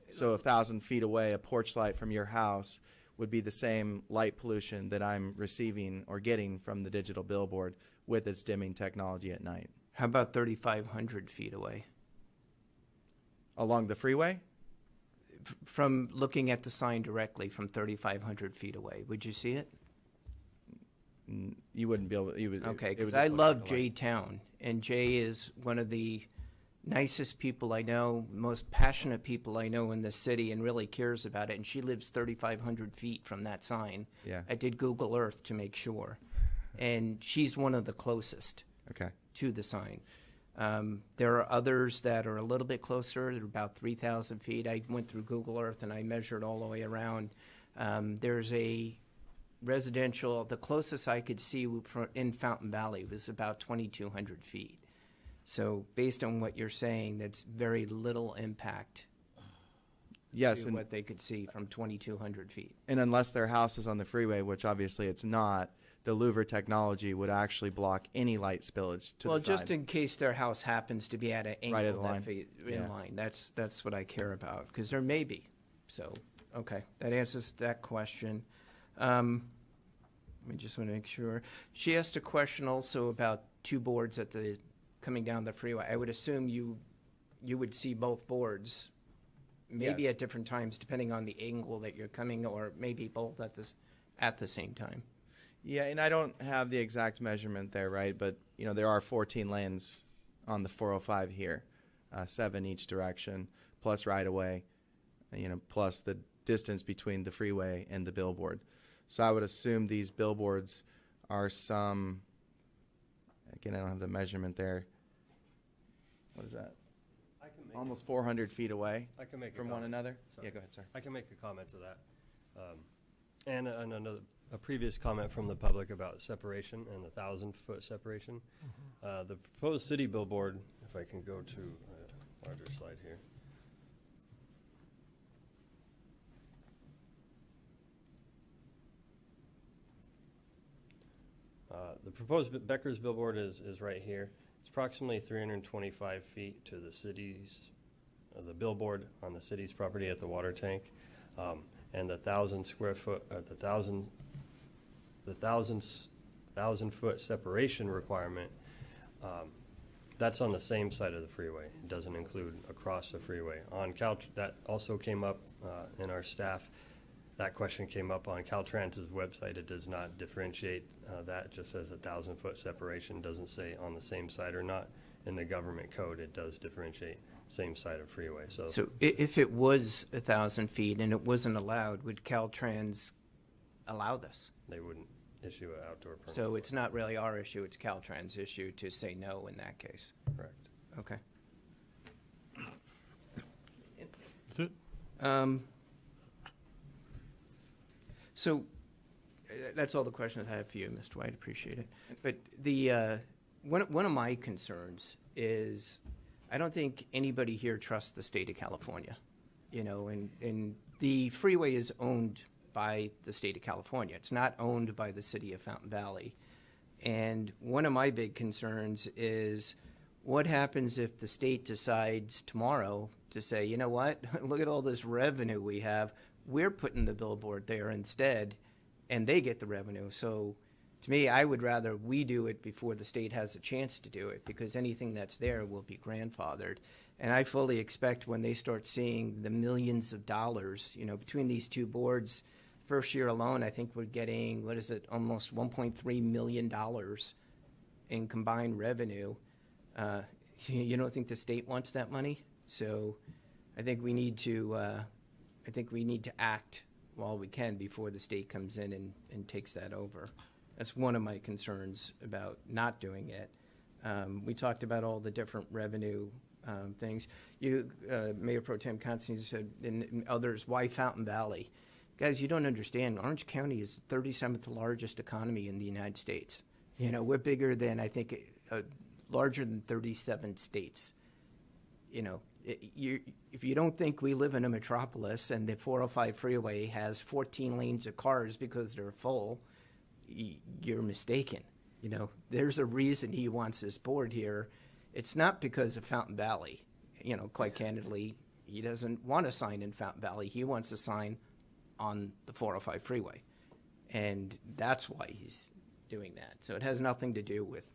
Speaker 2: So 1,000 feet away, a porch light from your house would be the same light pollution that I'm receiving or getting from the digital billboard with its dimming technology at night.
Speaker 5: How about 3,500 feet away?
Speaker 2: Along the freeway?
Speaker 5: From looking at the sign directly from 3,500 feet away, would you see it?
Speaker 2: You wouldn't be able. You would.
Speaker 5: Okay,
Speaker 2: because
Speaker 5: because I love Jay Town, and Jay is one of the nicest people I know, most passionate people I know in this city, and really cares about it. And she lives 3,500 feet from that sign.
Speaker 2: Yeah.
Speaker 5: I did Google Earth to make sure, and she's one of the closest.
Speaker 2: Okay.
Speaker 5: To the sign. There are others that are a little bit closer. They're about 3,000 feet. I went through Google Earth and I measured all the way around. There's a residential, the closest I could see in Fountain Valley was about 2,200 feet. So based on what you're saying, that's very little impact.
Speaker 2: Yes,
Speaker 5: to
Speaker 2: and
Speaker 5: what they could see from 2,200 feet.
Speaker 2: And unless their house is on the freeway, which obviously it's not, the louver technology would actually block any light spillage to
Speaker 5: well,
Speaker 2: the side.
Speaker 5: just in case their house happens to be at an angle
Speaker 2: Right at the
Speaker 5: that
Speaker 2: line.
Speaker 5: in line. That's what I care about, because there may be. So, okay, that answers that question. Let me just want to make sure. She asked a question also about two boards coming down the freeway. I would assume you would see both boards, maybe at different times, depending on the angle that you're coming, or maybe both at the same time.
Speaker 2: Yeah, and I don't have the exact measurement there, right? But, there are 14 lanes on the 405 here, 7 each direction, plus right-of-way, plus the distance between the freeway and the billboard. So I would assume these billboards are again, I don't have the measurement there. What is that? Almost 400 feet away from one another?
Speaker 3: Sorry.
Speaker 2: Yeah, go ahead, sir.
Speaker 3: I can make a comment to that. And a previous comment from the public about separation and the 1,000-foot separation. The proposed city billboard, if I can go to a larger slide here. The proposed Becker's billboard is right here. It's approximately 325 feet to the billboard on the city's property at the water tank. And the 1,000 square foot, the 1,000 foot separation requirement, that's on the same side of the freeway. It doesn't include across the freeway. That also came up in our staff. That question came up on Caltrans's website. It does not differentiate that. It just says 1,000 foot separation. Doesn't say on the same side or not. In the government code, it does differentiate same side of freeway. So
Speaker 5: if it was 1,000 feet and it wasn't allowed, would Caltrans allow this?
Speaker 3: They wouldn't issue an outdoor permit.
Speaker 5: So it's not really our issue, it's Caltrans' issue to say no in that case?
Speaker 3: Correct.
Speaker 5: Okay. So that's all the questions I have for you, Mr. White. Appreciate it. But the one of my concerns is I don't think anybody here trusts the state of California. You know, and the freeway is owned by the state of California. It's not owned by the city of Fountain Valley. And one of my big concerns is what happens if the state decides tomorrow to say, you know what, look at all this revenue we have. We're putting the billboard there instead, and they get the revenue. So to me, I would rather we do it before the state has a chance to do it, because anything that's there will be grandfathered. And I fully expect when they start seeing the millions of dollars, you know, between these two boards, first year alone, I think we're getting, what is it, almost $1.3 million in combined revenue. You don't think the state wants that money? So I think we need to act while we can before the state comes in and takes that over. That's one of my concerns about not doing it. We talked about all the different revenue things. Mayor Pro Tem Constantine said, and others, why Fountain Valley? Guys, you don't understand. Orange County is the 37th largest economy in the United States. You know, we're bigger than, I think, larger than 37 states. You know, if you don't think we live in a metropolis and the 405 freeway has 14 lanes of cars because they're full, you're mistaken. You know, there's a reason he wants this board here. It's not because of Fountain Valley. You know, quite candidly, he doesn't want a sign in Fountain Valley. He wants a sign on the 405 freeway. And that's why he's doing that. So it has nothing to do with,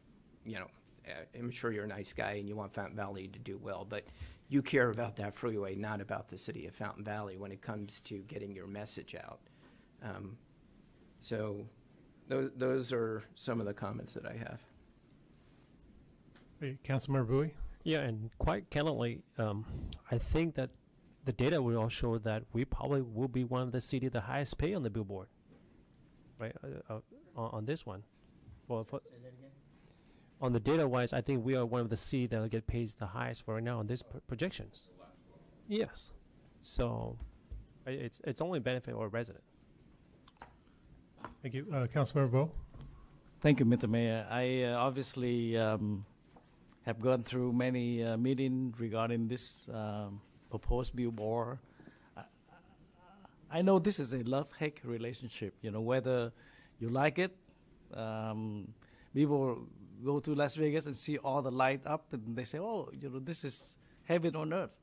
Speaker 5: you know, I'm sure you're a nice guy and you want Fountain Valley to do well, but you care about that freeway, not about the city of Fountain Valley when it comes to getting your message out. So those are some of the comments that I have.
Speaker 1: Hey, Councilmember Bowie?
Speaker 7: Yeah, and quite candidly, I think that the data will all show that we probably will be one of the cities the highest pay on the billboard, right? On this one. Well, say that again? On the data-wise, I think we are one of the cities that will get paid the highest for right now on these projections. Yes. So it's only benefit our resident.
Speaker 1: Thank you. Councilmember Vo?
Speaker 4: Thank you, Mr. Mayor. I obviously have gone through many meetings regarding this proposed billboard. I know this is a love-hate relationship, you know, whether you like it. People go to Las Vegas and see all the light up, and they say, oh, you know, this is heaven on earth.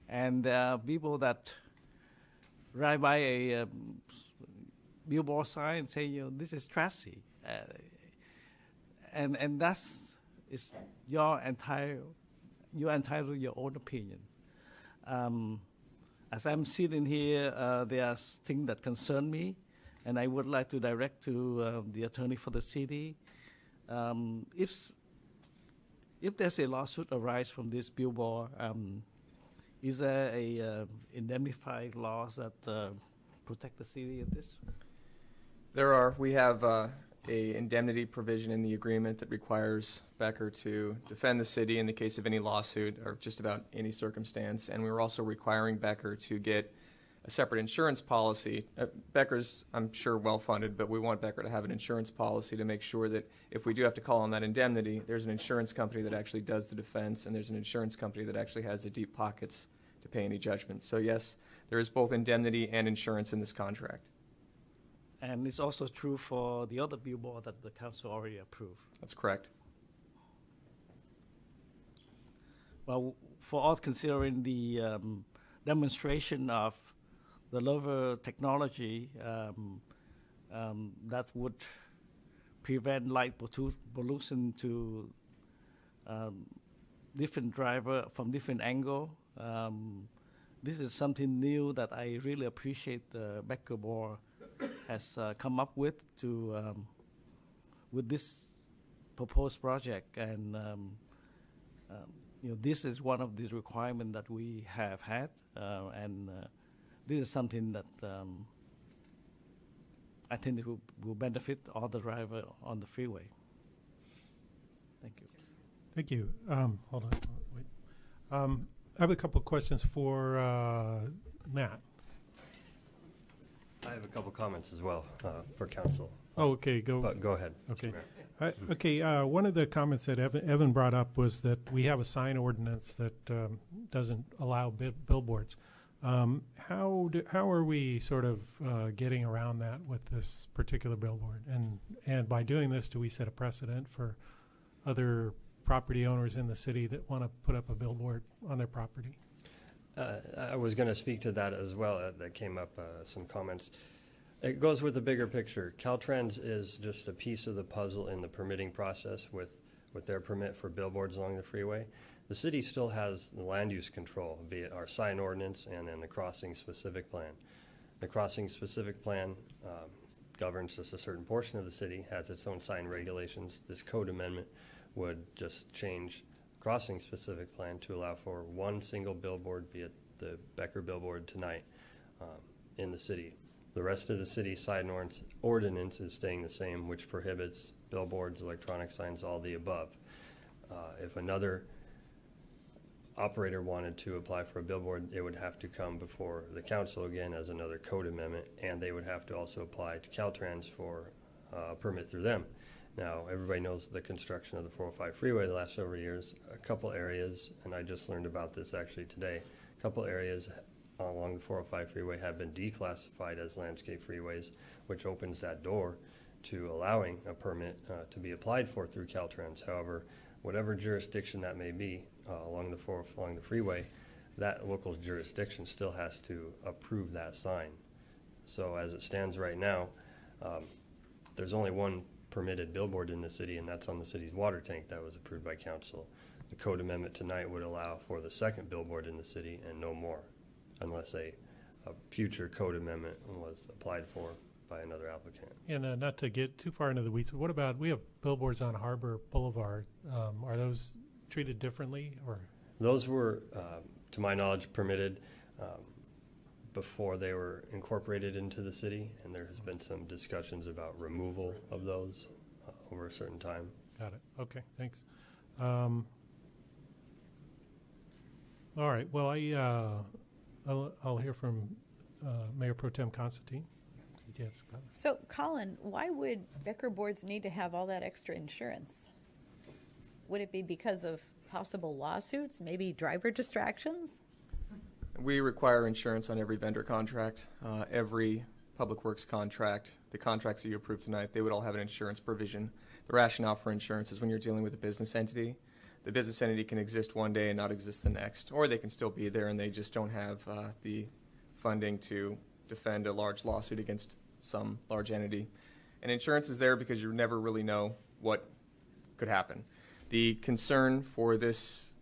Speaker 4: And people that ride by a billboard sign and say, you know, this is trashy. And that's is you're entitled to your own opinion. As I'm sitting here, there are things that concern me, and I would like to direct to the attorney for the city. If there's a lawsuit arise from this billboard, is there a indemnified laws that protect the city in this?
Speaker 20: There are. We have a indemnity provision in the agreement that requires Becker to defend the city in the case of any lawsuit or just about any circumstance, and we were also requiring Becker to get a separate insurance policy. Becker's, I'm sure, well-funded, but we want Becker to have an insurance policy to make sure that if we do have to call on that indemnity, there's an insurance company that actually does the defense, and there's an insurance company that actually has the deep pockets to pay any judgment. So yes, there is both indemnity and insurance in this contract.
Speaker 4: And it's also true for the other billboard that the council already approved.
Speaker 20: That's correct.
Speaker 4: Well, for all considering the demonstration of the lower technology that would prevent light pollution to different driver from different angle. This is something new that I really appreciate the Becker board has come up with this proposed project, and you know, this is one of these requirements that we have had, and this is something that I think it will benefit all the drivers on the freeway. Thank you.
Speaker 1: Thank you. Hold on. Wait. I have a couple of questions for Matt?
Speaker 3: I have a couple comments as well for council.
Speaker 1: Oh, okay, go.
Speaker 3: But go ahead.
Speaker 1: Okay. One of the comments that Evan brought up was that we have a sign ordinance that doesn't allow billboards. How are we sort of getting around that with this particular billboard? And by doing this, do we set a precedent for other property owners in the city that want to put up a billboard on their property?
Speaker 3: I was going to speak to that as well. That came up, some comments. It goes with the bigger picture. Caltrans is just a piece of the puzzle in the permitting process with their permit for billboards along the freeway. The city still has the land use control, be it our sign ordinance and then the crossing specific plan. The crossing specific plan governs just a certain portion of the city, has its own sign regulations. This code amendment would just change crossing specific plan to allow for one single billboard, be it the Becker billboard tonight, in the city. The rest of the city sign ordinance is staying the same, which prohibits billboards, electronic signs, all the above. If another operator wanted to apply for a billboard, it would have to come before the council again as another code amendment, and they would have to also apply to Caltrans for a permit through them. Now, everybody knows the construction of the 405 freeway the last several years. A couple areas, and I just learned about this actually today, a couple areas along the 405 freeway have been declassified as landscape freeways, which opens that door to allowing a permit to be applied for through Caltrans. However, whatever jurisdiction that may be along the freeway, that local jurisdiction still has to approve that sign. So as it stands right now, there's only one permitted billboard in the city, and that's on the city's water tank that was approved by council. The code amendment tonight would allow for the second billboard in the city and no more, unless a future code amendment was applied for by another applicant.
Speaker 1: And not to get too far into the weeds, what about, we have billboards on Harbor Boulevard. Are those treated differently, or?
Speaker 3: Those were, to my knowledge, permitted before they were incorporated into the city, and there has been some discussions about removal of those over a certain time.
Speaker 1: Got it. Okay, thanks. All right. Well, I'll hear from Mayor Pro Tem Constantine. Yes.
Speaker 6: So, Colin, why would Becker boards need to have all that extra insurance? Would it be because of possible lawsuits, maybe driver distractions?
Speaker 20: We require insurance on every vendor contract, every public works contract. The contracts that you approve tonight, they would all have an insurance provision. The rationale for insurance is when you're dealing with a business entity, the business entity can exist one day and not exist the next, or they can still be there and they just don't have the funding to defend a large lawsuit against some large entity. And insurance is there because you never really know what could happen. The concern for this,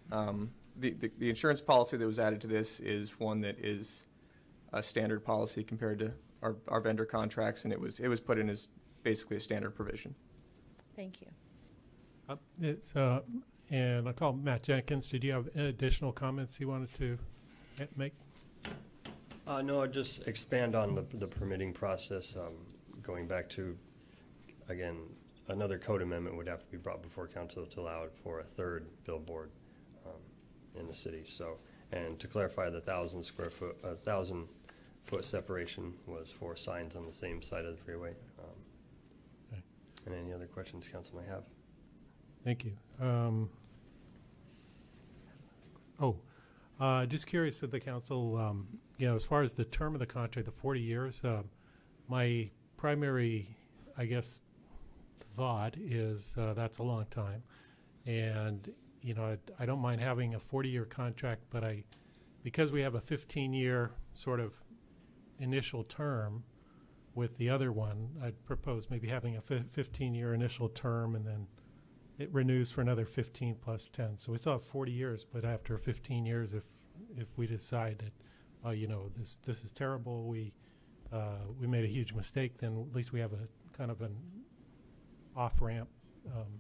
Speaker 20: the insurance policy that was added to this is one that is a standard policy compared to our vendor contracts, and it was put in as basically a standard provision.
Speaker 6: Thank you.
Speaker 1: And I'll call Matt Jenkins. Did you have additional comments you wanted to make?
Speaker 3: No, I'd just expand on the permitting process. Going back to, again, another code amendment would have to be brought before council to allow for a third billboard in the city. So, and to clarify, the 1,000-foot separation was for signs on the same side of the freeway.
Speaker 1: Okay.
Speaker 3: And any other questions council may have?
Speaker 1: Thank you. Just curious of the council, as far as the term of the contract, the 40 years, my primary, I guess, thought is that's a long time. And, I don't mind having a 40-year contract, but because we have a 15-year sort of initial term with the other one, I'd propose maybe having a 15-year initial term and then it renews for another 15 plus 10. So we still have 40 years, but after 15 years, if we decide that, this is terrible, we made a huge mistake, then at least we have a kind of an off-ramp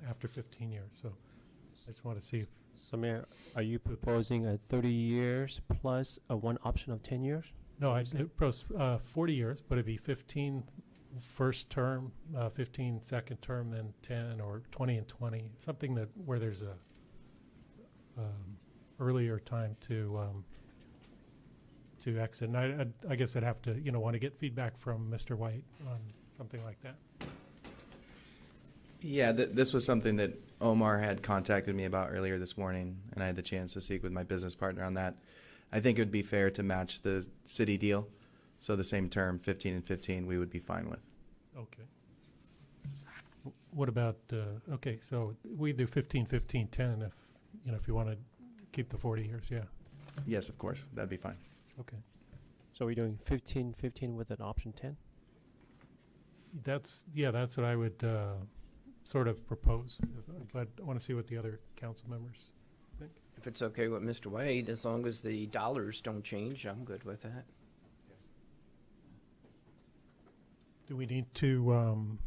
Speaker 1: after 15 years. So I just want to see.
Speaker 7: So, Mayor, are you proposing a 30 years plus one option of 10 years?
Speaker 1: No, I propose 40 years, but it'd be 15 first term, 15 second term, then 10 or 20 and 20, something where there's a earlier time to to exit. And I guess I'd have to, want to get feedback from Mr. White on something like that.
Speaker 2: Yeah, this was something that Omar had contacted me about earlier this morning, and I had the chance to speak with my business partner on that. I think it would be fair to match the city deal, so the same term, 15 and 15, we would be fine with.
Speaker 1: Okay. What about, okay, so we do 15, 15, 10 if you want to keep the 40 years, yeah.
Speaker 2: Yes, of course, that'd be fine.
Speaker 1: Okay.
Speaker 7: So we're doing 15, 15 with an option 10?
Speaker 1: That's what I would sort of propose, but I want to see what the other council members think.
Speaker 5: If it's okay with Mr. Wade, as long as the dollars don't change, I'm good with that.
Speaker 1: Do we need to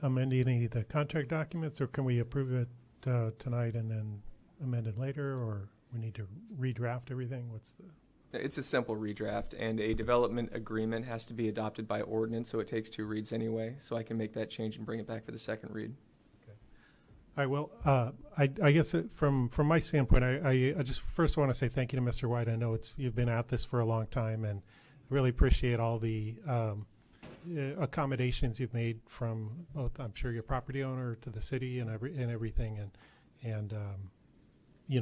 Speaker 1: amend any of the contract documents, or can we approve it tonight and then amend it later, or we need to redraft everything?
Speaker 20: It's a simple redraft, and a development agreement has to be adopted by ordinance, so it takes 2 reads anyway, so I can make that change and bring it back for the second read.
Speaker 1: Okay. All right, well, I guess from my standpoint, I just first want to say thank you to Mr. White. I know you've been at this for a long time, and really appreciate all the accommodations you've made from both, I'm sure, your property owner to the city and everything, and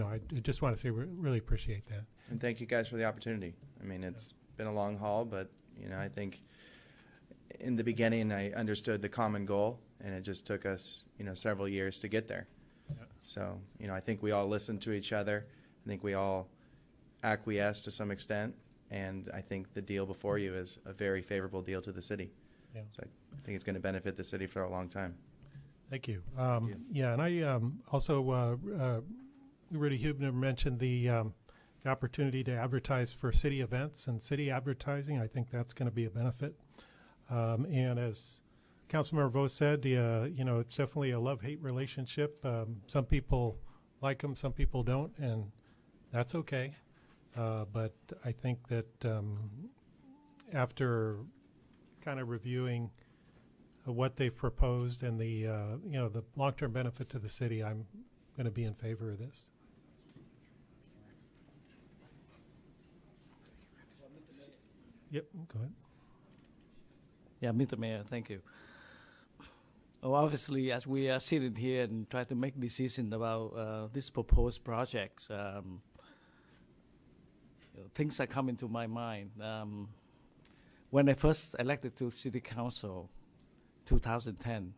Speaker 1: I just want to say we really appreciate that.
Speaker 2: And thank you guys for the opportunity. I mean, it's been a long haul, but, I think in the beginning I understood the common goal, and it just took us, several years to get there. Yeah. So, I think we all listened to each other. I think we all acquiesced to some extent, and I think the deal before you is a very favorable deal to the city. Yeah. So I think it's going to benefit the city for a long time.
Speaker 1: Thank you. Yeah, and I also, Rudy Hubner mentioned the opportunity to advertise for city events and city advertising. I think that's going to be a benefit. And as Councilmember Vo said, it's definitely a love-hate relationship. Some people like them, some people don't, and that's okay. But I think that after kind of reviewing what they've proposed and the long-term benefit to the city, I'm going to be in favor of this. Yep, go ahead.
Speaker 4: Yeah, Mr. Mayor, thank you. Well, obviously, as we are sitting here and try to make decisions about this proposed project, things are coming to my mind. When I first elected to City Council, 2010,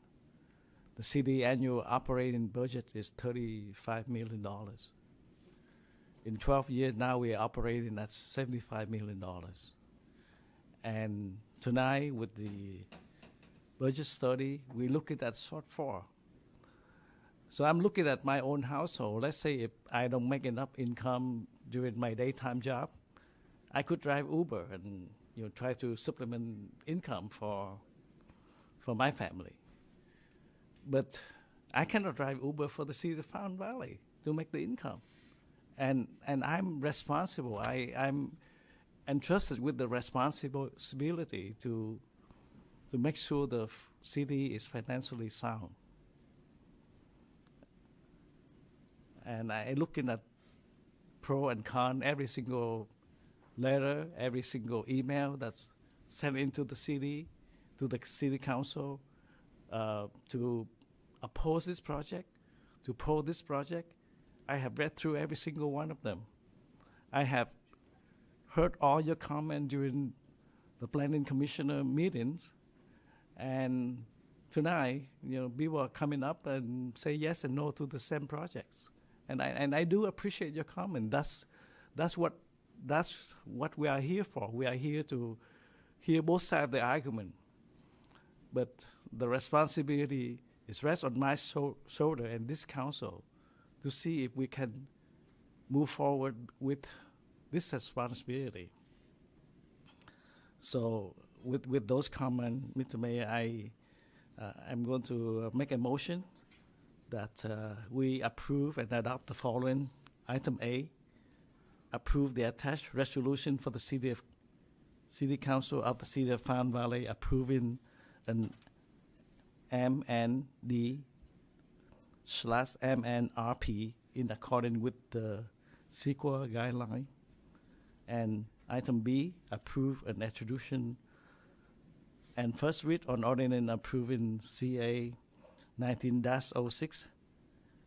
Speaker 4: the city annual operating budget is $35 million. In 12 years now, we are operating at $75 million. And tonight, with the budget study, we're looking at shortfall. So I'm looking at my own household. Let's say if I don't make enough income during my daytime job, I could drive Uber and try to supplement income for my family. But I cannot drive Uber for the city of Fountain Valley to make the income. And I'm responsible. I'm entrusted with the responsibility to make sure the city is financially sound. And I looking at pro and con, every single letter, every single email that's sent into the city, to the city council, to oppose this project, to pro this project. I have read through every single one of them. I have heard all your comments during the planning commissioner meetings, and tonight, people are coming up and say yes and no to the same projects, and I do appreciate your comment. That's what we are here for. We are here to hear both sides of the argument, but the responsibility is rests on my shoulder and this council to see if we can move forward with this responsibility. So with those comments, Mr. Mayor, I'm going to make a motion that we approve and adopt the following. Item A, approve the attached resolution for the City Council of the City of Fountain Valley approving an MND/MNRP in accordance with the CEQA guideline. And Item B, approve an introduction and first read on ordinance approving CA 19-06.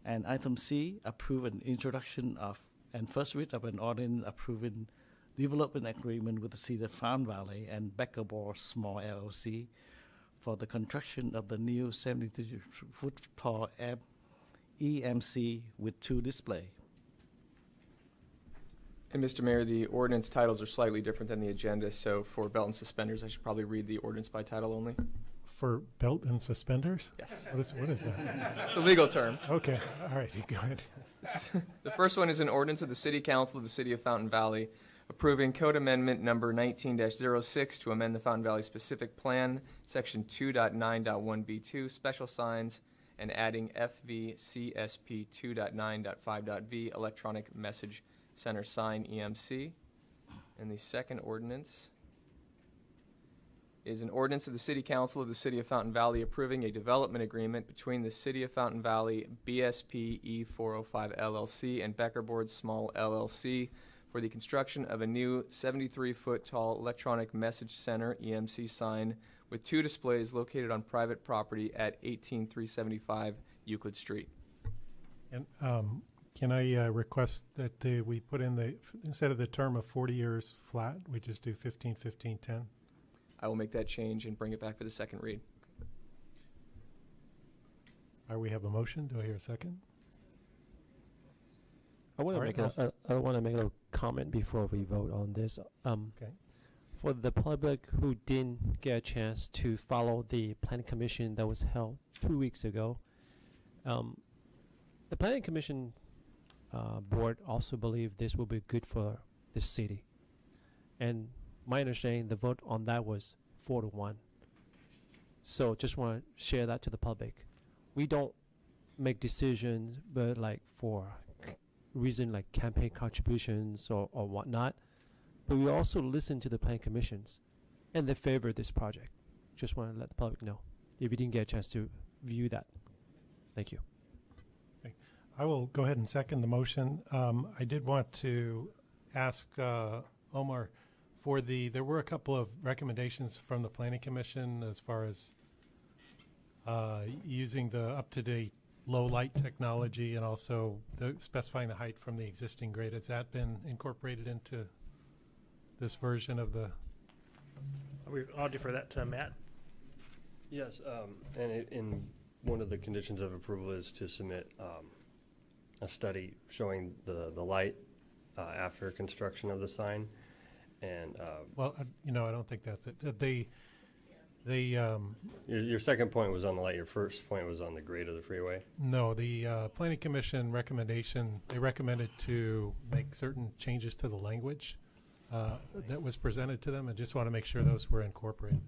Speaker 4: And item C, approve an introduction of and first read of an ordinance approving development agreement with the City of Fountain Valley and Becker Small LLC for the construction of the new 73-foot tall EMC with 2 display.
Speaker 20: And Mr. Mayor, the ordinance titles are slightly different than the agenda, so for belt and suspenders, I should probably read the ordinance by title only.
Speaker 1: For belt and suspenders?
Speaker 20: Yes.
Speaker 1: What is that?
Speaker 20: It's a legal term.
Speaker 1: Okay, all right, go ahead.
Speaker 20: The first one is an ordinance of the City Council of the City of Fountain Valley approving Code Amendment Number 19-06 to amend the Fountain Valley Specific Plan, Section 2.9.1B2, Special Signs, and adding FVCSP 2.9.5.v, Electronic Message Center Sign EMC. And the second ordinance is an ordinance of the City Council of the City of Fountain Valley approving a development agreement between the City of Fountain Valley, BSP E405 LLC, and Becker Boards Small LLC for the construction of a new 73-foot tall electronic message center EMC sign with 2 displays located on private property at 18375 Euclid Street.
Speaker 1: And can I request that we put in instead of the term of 40 years flat, we just do 15, 15, 10?
Speaker 20: I will make that change and bring it back for the second read.
Speaker 1: All right, we have a motion. Do I hear a second?
Speaker 7: I want
Speaker 1: All
Speaker 7: to
Speaker 1: right,
Speaker 7: make a little comment before we vote on this.
Speaker 1: Okay.
Speaker 7: For the public who didn't get a chance to follow the planning commission that was held 2 weeks ago, the planning commission board also believe this will be good for the city, and my understanding the vote on that was 4-1. So just want to share that to the public. We don't make decisions, but like for reason like campaign contributions or whatnot, but we also listen to the planning commissions, and they favor this project. Just want to let the public know if you didn't get a chance to view that. Thank you.
Speaker 1: Okay. I will go ahead and second the motion. I did want to ask Omar for there were a couple of recommendations from the Planning Commission as far as using the up-to-date low light technology and also specifying the height from the existing grade. Has that been incorporated into this version of the?
Speaker 18: I'll defer that to Matt.
Speaker 3: Yes, and in one of the conditions of approval is to submit a study showing the light after construction of the sign. And
Speaker 1: well, I don't think that's it.
Speaker 3: Your second point was on the light. Your first point was on the grade of the freeway.
Speaker 1: No, the Planning Commission recommendation, they recommended to make certain changes to the language that was presented to them, and just want to make sure those were incorporated.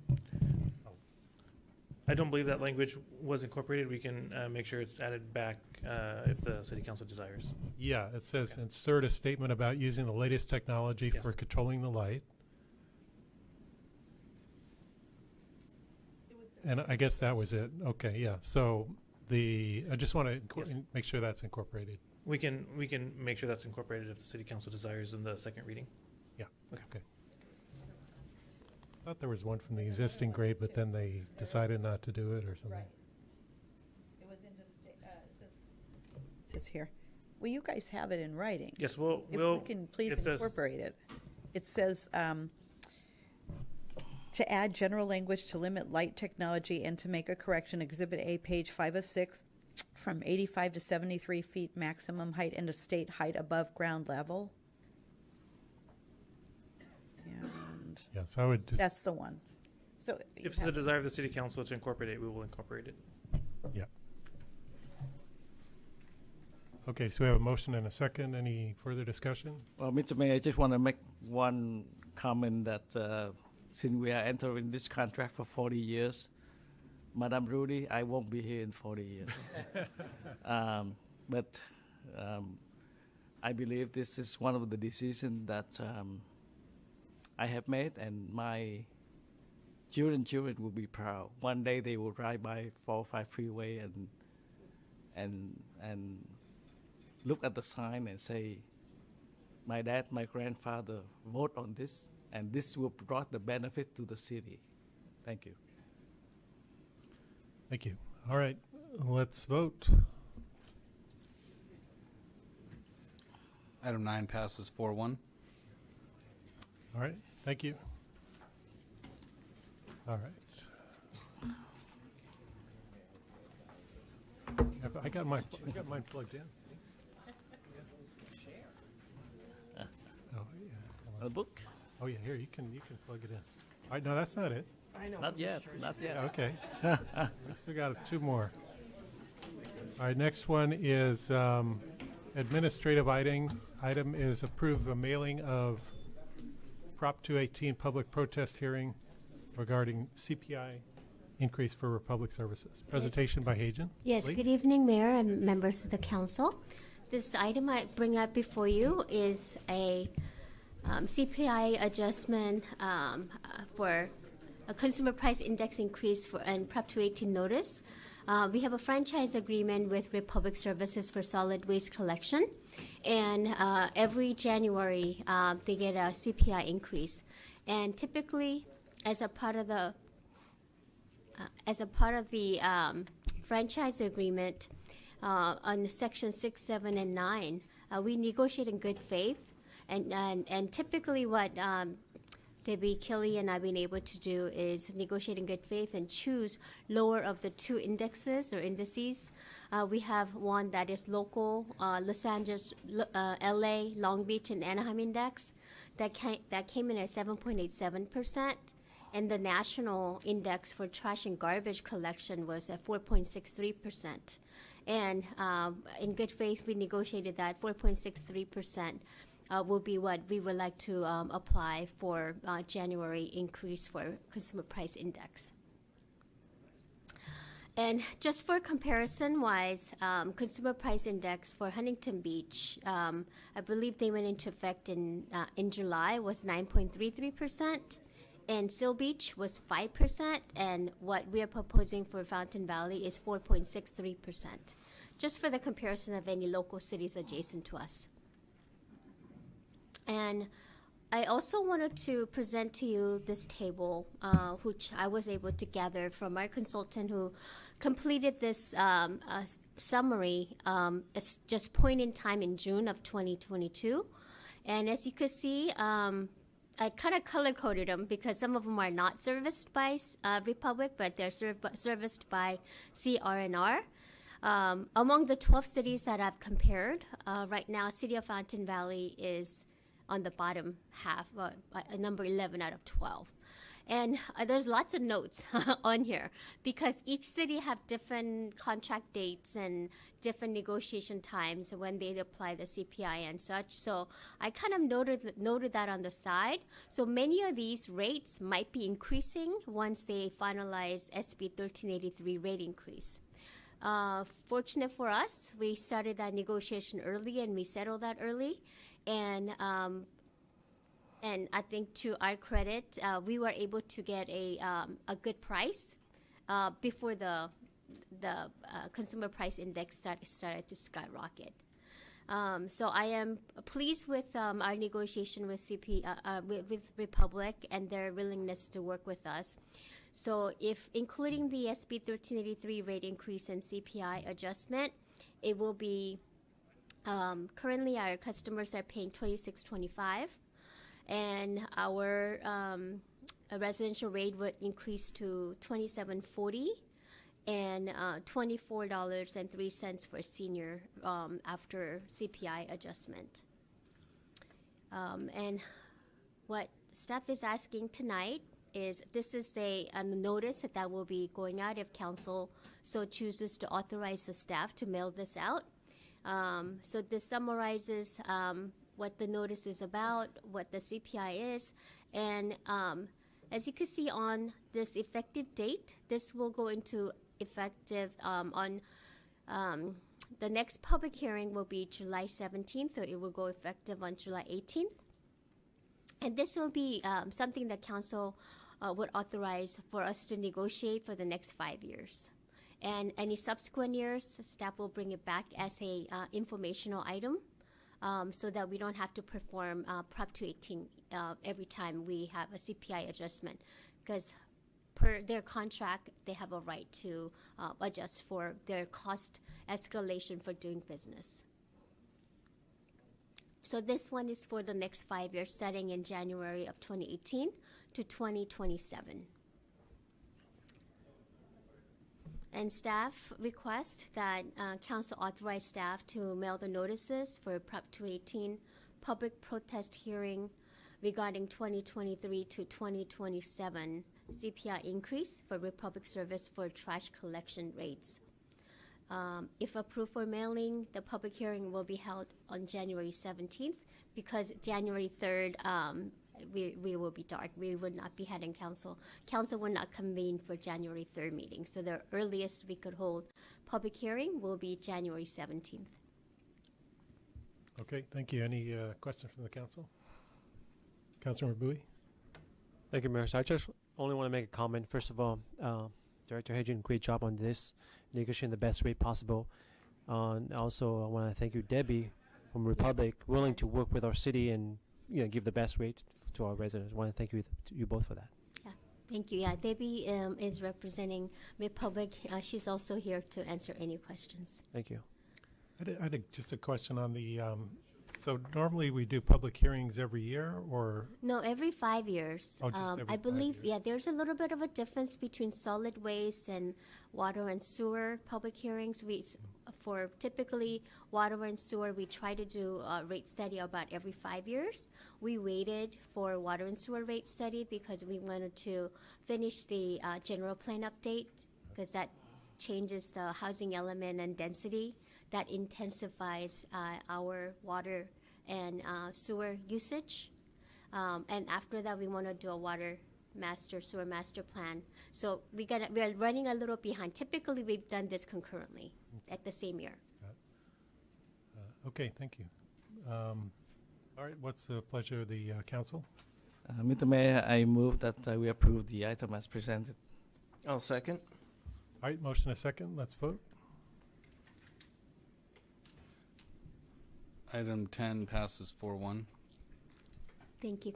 Speaker 18: I don't believe that language was incorporated. We can make sure it's added back if the City Council desires.
Speaker 1: Yeah, it says insert a statement about using the latest technology for controlling the light. And I guess that was it. Okay, yeah. So I just want to make sure that's incorporated.
Speaker 18: We can make sure that's incorporated if the City Council desires in the second reading.
Speaker 1: Yeah. Okay. I thought there was one from the existing grade, but then they decided not to do it or something.
Speaker 6: Right. It was in it says here. Well, you guys have it in writing.
Speaker 18: Yes,
Speaker 6: if we can please incorporate it. It says to add general language to limit light technology and to make a correction, Exhibit A, page 5 of 6, from 85 to 73 feet maximum height and a state height above ground level.
Speaker 1: Yeah, so I would just.
Speaker 6: That's the one. So
Speaker 18: if it's the desire of the City Council to incorporate it, we will incorporate it.
Speaker 1: Yeah. Okay, so we have a motion and a second. Any further discussion?
Speaker 4: Well, Mr. Mayor, I just want to make one comment that since we are entering this contract for 40 years, Madam Rudy, I won't be here in 40 years. But I believe this is one of the decisions that I have made, and my children will be proud. One day they will ride by 405 freeway and look at the sign and say, my dad, my grandfather vote on this, and this will brought the benefit to the city. Thank you.
Speaker 1: Thank you. All right, let's vote.
Speaker 16: Item 9 passes 4-1.
Speaker 1: All right, thank you. All right. I got mine plugged in. Oh, yeah.
Speaker 4: A book?
Speaker 1: Oh, yeah, here, you can plug it in. All right, no, that's not it.
Speaker 4: I know. Not yet, not yet.
Speaker 1: Okay. We still got 2 more. All right, next one is administrative item is approve a mailing of Prop 218 public protest hearing regarding CPI increase for Republic Services. Presentation by Hajan.
Speaker 12: Yes,
Speaker 1: Lee?
Speaker 12: good evening, Mayor and members of the council. This item I bring up before you is a CPI adjustment for a consumer price index increase for and Prop 218 notice. We have a franchise agreement with Republic Services for solid waste collection, and every January they get a CPI increase. And typically, as a part of the franchise agreement on Section 6, 7, and 9, we negotiate in good faith, and typically what Debbie, Kelly, and I've been able to do is negotiate in good faith and choose lower of the 2 indexes or indices. We have one that is local, Los Angeles, LA, Long Beach, and Anaheim index that came in at 7.87%. And the national index for trash and garbage collection was at 4.63%. And in good faith, we negotiated that 4.63%. Will be what we would like to apply for January increase for consumer price index. And just for comparison-wise, consumer price index for Huntington Beach, I believe they went into effect in July, was 9.33%, and Seal Beach was 5%, and what we are proposing for Fountain Valley is 4.63%, just for the comparison of any local cities adjacent to us. And I also wanted to present to you this table, which I was able to gather from our consultant who completed this summary just point in time in June of 2022. And as you can see, I kind of color-coded them because some of them are not serviced by Republic, but they're serviced by CR&R. Among the 12 cities that I've compared, right now, City of Fountain Valley is on the bottom half, number 11 out of 12. And there's lots of notes on here because each city have different contract dates and different negotiation times when they apply the CPI and such. So I kind of noted that on the side. So many of these rates might be increasing once they finalize SB 1383 rate increase. Fortunate for us, we started that negotiation early and we settled that early. And I think to our credit, we were able to get a good price before the consumer price index started to skyrocket. So I am pleased with our negotiation with with Republic and their willingness to work with us. So if including the SB 1383 rate increase and CPI adjustment, it will be currently our customers are paying $26.25, and our residential rate would increase to $27.40 and $24.03 for senior after CPI adjustment. And what staff is asking tonight is this is a notice that will be going out if council so chooses to authorize the staff to mail this out. So this summarizes what the notice is about, what the CPI is, and as you can see on this effective date, this will go into effective on the next public hearing will be July 17th, or it will go effective on July 18th. And this will be something that council would authorize for us to negotiate for the next 5 years. And any subsequent years, staff will bring it back as a informational item so that we don't have to perform Prop 218 every time we have a CPI adjustment, because per their contract, they have a right to adjust for their cost escalation for doing business. So this one is for the next 5 years, starting in January of 2018 to 2027. And staff request that council authorize staff to mail the notices for Prop 218 public protest hearing regarding 2023 to 2027 CPI increase for Republic Service for trash collection rates. If approved for mailing, the public hearing will be held on January 17th, because January 3rd, we will be dark. We would not be having council. Council will not convene for January 3rd meeting. So the earliest we could hold public hearing will be January 17th.
Speaker 1: Okay, thank you. Any questions from the council? Councilmember Bowie?
Speaker 7: Thank you, Mayor. So I just only want to make a comment. First of all, Director Hedgen, great job on this, negotiating the best rate possible. And also, I want to thank you, Debbie, from Republic, willing to work with our city and give the best rate to our residents. I want to thank you both for that.
Speaker 12: Yeah, thank you. Yeah, Debbie is representing Republic. She's also here to answer any questions.
Speaker 7: Thank you.
Speaker 1: I had just a question on the. So normally we do public hearings every year, or
Speaker 12: no, every 5 years.
Speaker 1: Oh, just every
Speaker 12: I believe,
Speaker 1: 5 years.
Speaker 12: there's a little bit of a difference between solid waste and water and sewer public hearings. For typically water and sewer, we try to do a rate study about every 5 years. We waited for water and sewer rate study because we wanted to finish the general plan update, because that changes the housing element and density. That intensifies our water and sewer usage. And after that, we want to do a sewer master plan. So we're running a little behind. Typically, we've done this concurrently at the same year.
Speaker 1: Okay, thank you. All right, what's the pleasure of the council?
Speaker 4: Mr. Mayor, I move that we approve the item as presented.
Speaker 5: I'll second.
Speaker 1: All right, motion a second. Let's vote.
Speaker 16: Item 10 passes 4-1.
Speaker 12: Thank you.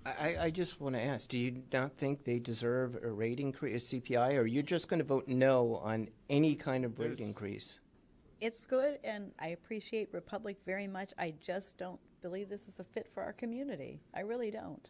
Speaker 5: I just want to ask, do you not think they deserve a rate increase, a CPI, or you're just going to vote no on any kind of rate increase?
Speaker 6: It's good, and I appreciate Republic very much. I just don't believe this is a fit for our community. I really don't.